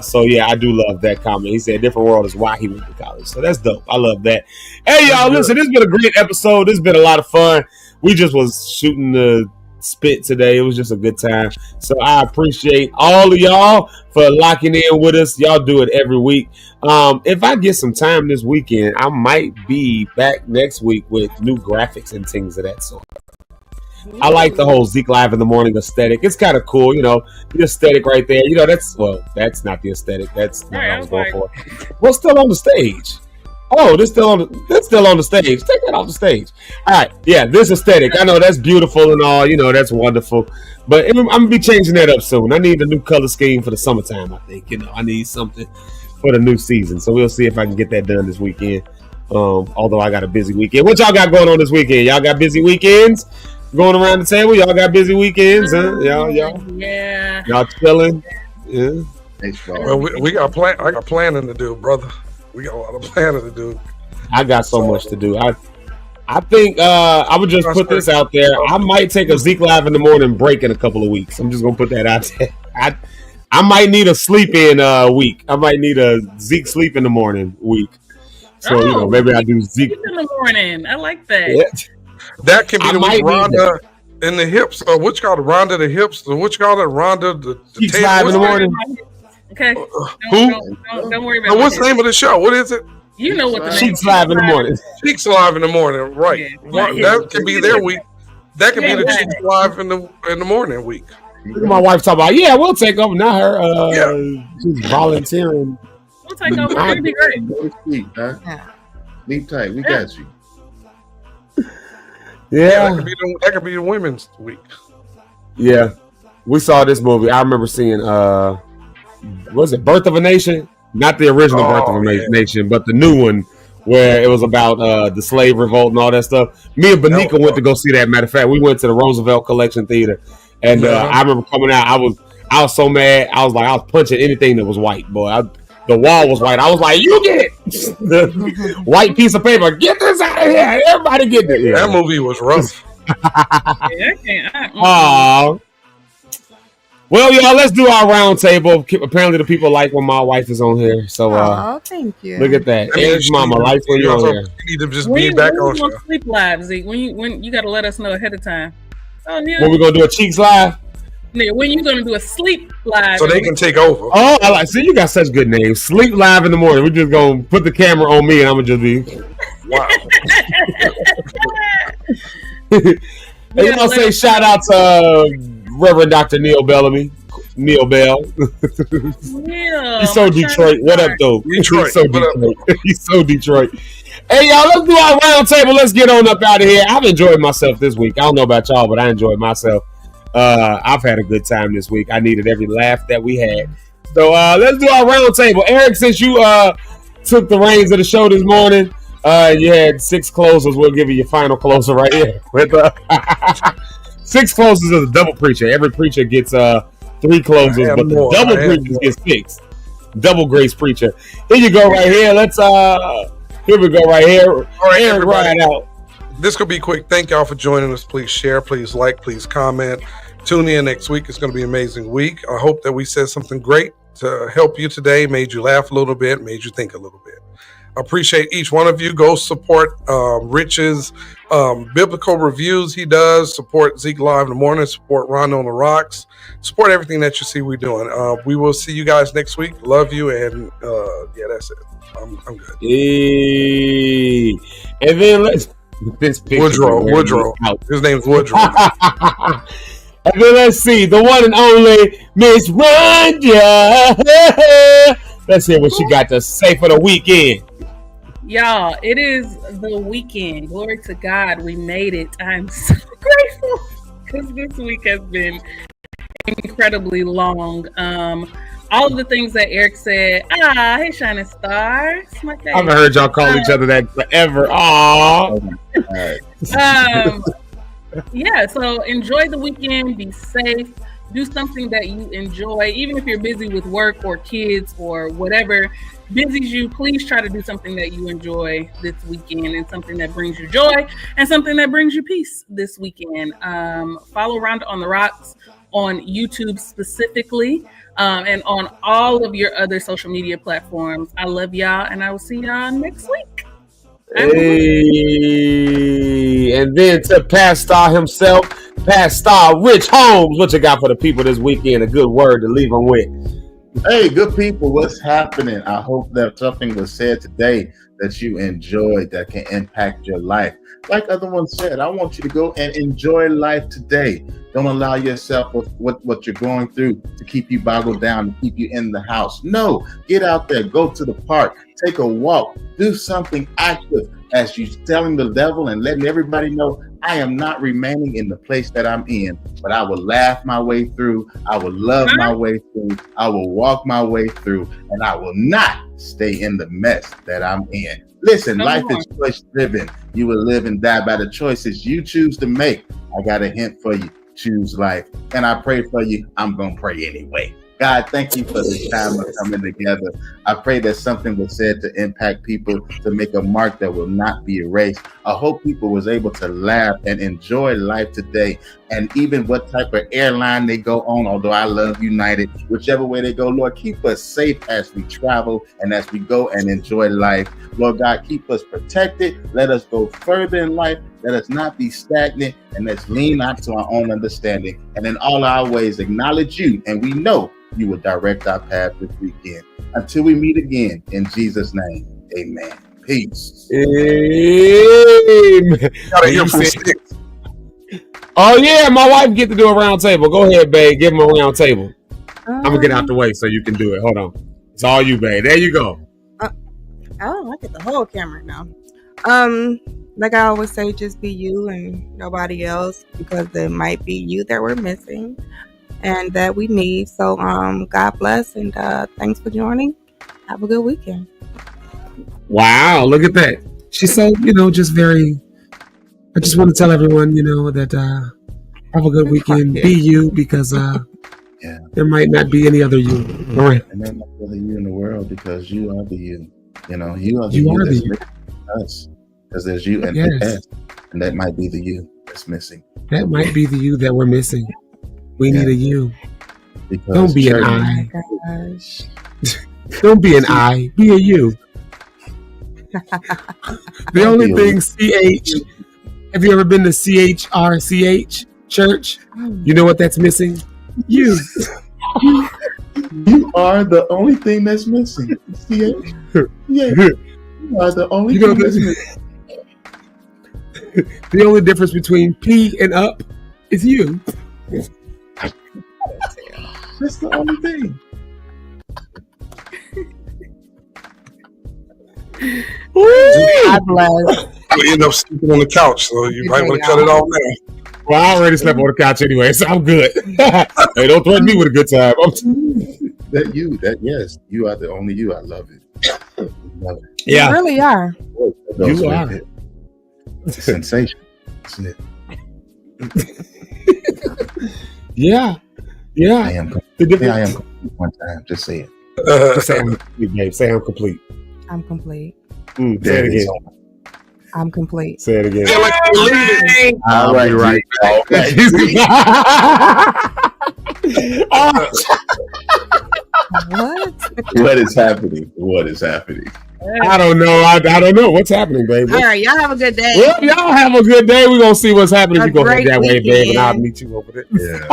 [SPEAKER 9] So yeah, I do love that comment. He said different world is why he went to college. So that's dope. I love that. Hey y'all, listen, this has been a great episode. This has been a lot of fun. We just was shooting the spit today. It was just a good time. So I appreciate all of y'all for locking in with us. Y'all do it every week. If I get some time this weekend, I might be back next week with new graphics and things of that sort. I like the whole Zeke Live in the Morning aesthetic. It's kind of cool, the aesthetic right there. That's not the aesthetic. That's not what I was going for. What's still on the stage? Oh, this still on the stage. Take that off the stage. All right, yeah, this aesthetic. I know that's beautiful and all. That's wonderful. But I'm gonna be changing that up soon. I need a new color scheme for the summertime. I think I need something for the new season. So we'll see if I can get that done this weekend. Although I got a busy weekend. What y'all got going on this weekend? Y'all got busy weekends? Going around the table, y'all got busy weekends, huh? Y'all,
[SPEAKER 17] yeah,
[SPEAKER 9] y'all chilling, yeah.
[SPEAKER 10] Well, we got I got planning to do, brother. We got a lot of planning to do.
[SPEAKER 9] I got so much to do. I think I would just put this out there. I might take a Zeke Live in the Morning break in a couple of weeks. I'm just gonna put that out there. I might need a sleep in week. I might need a Zeke sleep in the morning week. So maybe I do Zeke
[SPEAKER 17] in the morning. I like that.
[SPEAKER 9] Yeah.
[SPEAKER 10] That can be the week Rhonda in the hips. What you call it? Rhonda the hips. What you call it? Rhonda the
[SPEAKER 9] Live in the Morning.
[SPEAKER 17] Okay.
[SPEAKER 10] Who?
[SPEAKER 17] Don't worry about
[SPEAKER 10] what's the name of the show? What is it?
[SPEAKER 17] You know what the
[SPEAKER 9] Cheeks Live in the Morning.
[SPEAKER 10] Cheeks Live in the Morning. Right. Yeah. That can be their week. That can be the Cheeks Live in the morning week.
[SPEAKER 9] My wife talking about, yeah, we'll take over. Not her. She's volunteering.
[SPEAKER 17] We'll take over. It'll be great.
[SPEAKER 18] Sleep tight. We got you.
[SPEAKER 9] Yeah,
[SPEAKER 10] that could be the women's week.
[SPEAKER 9] Yeah, we saw this movie. I remember seeing was it Birth of a Nation? Not the original Birth of a Nation, but the new one where it was about the slave revolt and all that stuff. Me and Benika went to go see that. Matter of fact, we went to the Roosevelt Collection Theater, and I remember coming out. I was so mad. I was punching anything that was white, boy. The wall was white. I was like, you get it. The white piece of paper. Get this out of here. Everybody get it.
[SPEAKER 10] Yeah. That movie was rough.
[SPEAKER 9] Well, y'all, let's do our round table. Apparently the people like when my wife is on here. So
[SPEAKER 16] thank you.
[SPEAKER 9] Look at that. Edge Mama likes when you're on here.
[SPEAKER 10] You need to just be back on show.
[SPEAKER 17] Sleep Live, Zeke. When you got to let us know ahead of time.
[SPEAKER 9] When we gonna do a Cheeks Live?
[SPEAKER 17] When you gonna do a Sleep Live?
[SPEAKER 10] So they can take over.
[SPEAKER 9] Oh, I like. See, you got such good names. Sleep Live in the Morning. We're just gonna put the camera on me, and I'm gonna just be.
[SPEAKER 10] Wow.
[SPEAKER 9] And you know, say shout out to Reverend Dr. Neil Bellamy. Neil Bell. He's so Detroit. What up, though?
[SPEAKER 10] Detroit.
[SPEAKER 9] He's so Detroit. He's so Detroit. Hey, y'all, let's do our round table. Let's get on up out of here. I've enjoyed myself this week. I don't know about y'all, but I enjoyed myself. I've had a good time this week. I needed every laugh that we had. So let's do our round table. Eric, since you took the reins of the show this morning, you had 6 closers. We'll give you your final closer right here. With 6 closers is a double preacher. Every preacher gets 3 closers, but the double preachers get 6. Double grace preacher. Here you go right here. Let's here we go right here.
[SPEAKER 10] All right,
[SPEAKER 9] Eric, Rideout.
[SPEAKER 10] This could be quick. Thank y'all for joining us. Please share, please like, please comment. Tune in next week. It's going to be an amazing week. I hope that we said something great to help you today, made you laugh a little bit, made you think a little bit. I appreciate each one of you. Go support Rich's biblical reviews he does. Support Zeke live in the morning. Support Rhonda on the Rocks. Support everything that you see we're doing. We will see you guys next week. Love you, and yeah, that's it. I'm good.
[SPEAKER 9] Hey. And then let's
[SPEAKER 10] Woodrow. His name's Woodrow.
[SPEAKER 9] And then let's see the one and only Miss Rhonda. Let's hear what she got to say for the weekend.
[SPEAKER 17] Y'all, it is the weekend. Glory to God, we made it. I'm so grateful because this week has been incredibly long. All of the things that Eric said. Hey, shining stars. My
[SPEAKER 9] I haven't heard y'all call each other that forever.
[SPEAKER 17] Yeah, so enjoy the weekend. Be safe. Do something that you enjoy. Even if you're busy with work or kids or whatever busies you, please try to do something that you enjoy this weekend and something that brings you joy and something that brings you peace this weekend. Follow Rhonda on the Rocks on YouTube specifically, and on all of your other social media platforms. I love y'all, and I will see y'all next week.
[SPEAKER 9] Hey, and then to Pastor himself, Pastor Rich Holmes, what you got for the people this weekend? A good word to leave them with.
[SPEAKER 18] Hey, good people, what's happening? I hope that something was said today that you enjoyed that can impact your life. Like other one said, I want you to go and enjoy life today. Don't allow yourself with what you're going through to keep you boggled down, to keep you in the house. No, get out there, go to the park, take a walk, do something active as you're telling the devil and letting everybody know, I am not remaining in the place that I'm in, but I will laugh my way through. I will love my way through. I will walk my way through, and I will not stay in the mess that I'm in. Listen, life is choice driven. You will live and die by the choices you choose to make. I got a hint for you. Choose life. And I pray for you. I'm going to pray anyway. God, thank you for this time of coming together. I pray that something was said to impact people, to make a mark that will not be erased. I hope people was able to laugh and enjoy life today. And even what type of airline they go on, although I love United, whichever way they go, Lord, keep us safe as we travel and as we go and enjoy life. Lord God, keep us protected. Let us go further in life. Let us not be stagnant, and let's lean out to our own understanding. And in all our ways, acknowledge you, and we know you will direct our path this weekend. Until we meet again, in Jesus' name, amen. Peace.
[SPEAKER 9] Amen. Oh yeah, my wife get to do a round table. Go ahead, babe. Give him a round table. I'm gonna get out the way so you can do it. Hold on. It's all you, babe. There you go.
[SPEAKER 16] I get the whole camera now. Like I always say, just be you and nobody else, because there might be you that we're missing and that we need. So God bless, and thanks for joining. Have a good weekend.
[SPEAKER 9] Wow, look at that. She's so, just very, I just want to tell everyone, that have a good weekend. Be you, because there might not be any other you. All right.
[SPEAKER 18] And there might be other you in the world, because you are the you. You are the you that's missing us. Because there's you and us, and that might be the you that's missing.
[SPEAKER 9] That might be the you that we're missing. We need a you.
[SPEAKER 18] Because
[SPEAKER 9] don't be an I.
[SPEAKER 16] Oh my gosh.
[SPEAKER 9] Don't be an I. Be a you. The only thing CH. Have you ever been to CHRCH church? You know what that's missing? You.
[SPEAKER 18] You are the only thing that's missing. CH. Yeah. You are the only thing that's missing.
[SPEAKER 9] The only difference between P and up is you.
[SPEAKER 18] That's the only thing.
[SPEAKER 16] God bless.
[SPEAKER 10] I end up sleeping on the couch, so you might want to cut it off now.
[SPEAKER 9] Well, I already slept on the couch anyway, so I'm good. Hey, don't threaten me with a good time.
[SPEAKER 18] Yes, you are the only you. I love it. Love it.
[SPEAKER 9] Yeah,
[SPEAKER 16] You really are.
[SPEAKER 18] You are. Sensation. That's it.
[SPEAKER 9] Yeah.
[SPEAKER 18] I am complete. I am complete one time. Just say it.
[SPEAKER 9] Just say I'm complete, babe. Say I'm complete.
[SPEAKER 16] I'm complete.
[SPEAKER 9] Say it again.
[SPEAKER 16] I'm complete.
[SPEAKER 9] Say it again.
[SPEAKER 18] All right, right. What is happening? What is happening?
[SPEAKER 9] I don't know. I don't know what's happening, baby.
[SPEAKER 16] All right, y'all have a good day.
[SPEAKER 9] Well, y'all have a good day. We're gonna see what's happening. If you go head that way, babe, and I'll meet you over there. Yeah.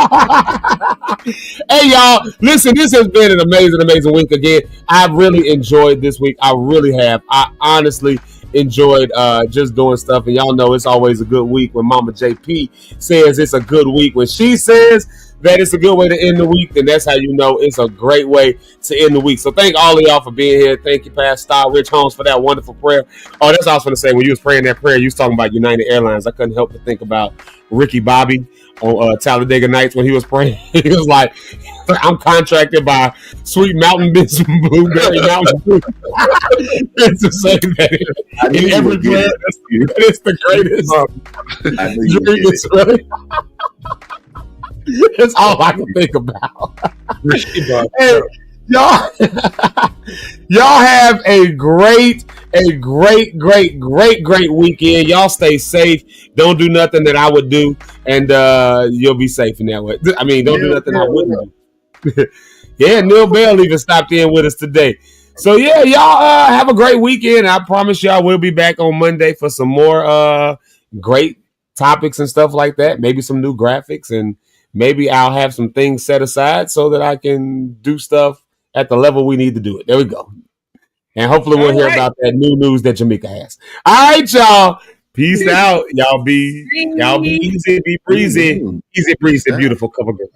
[SPEAKER 9] Hey, y'all, listen, this has been an amazing week again. I've really enjoyed this week. I really have. I honestly enjoyed just doing stuff, and y'all know it's always a good week when Mama JP says it's a good week. When she says that it's a good way to end the week, then that's how you know it's a great way to end the week. So thank all of y'all for being here. Thank you, Pastor Rich Holmes, for that wonderful prayer. Oh, that's what I was going to say. When you was praying that prayer, you was talking about United Airlines. I couldn't help but think about Ricky Bobby on Talladega Nights when he was praying. He was like, I'm contracted by Sweet Mountain Blueberry Mountain Dew. It's to say that in every prayer, it's the greatest drink. That's all I can think about. Hey, y'all have a great weekend. Y'all stay safe. Don't do nothing that I would do, and you'll be safe in that way. I mean, don't do nothing I wouldn't do. Yeah, Neil Bell even stopped in with us today. So yeah, y'all have a great weekend. I promise y'all we'll be back on Monday for some more great topics and stuff like that. Maybe some new graphics, and maybe I'll have some things set aside so that I can do stuff at the level we need to do it. There we go. And hopefully we'll hear about that new news that Jamaica has. All right, y'all. Peace out. Y'all be easy, be breezy. Easy breezy, beautiful cover girl.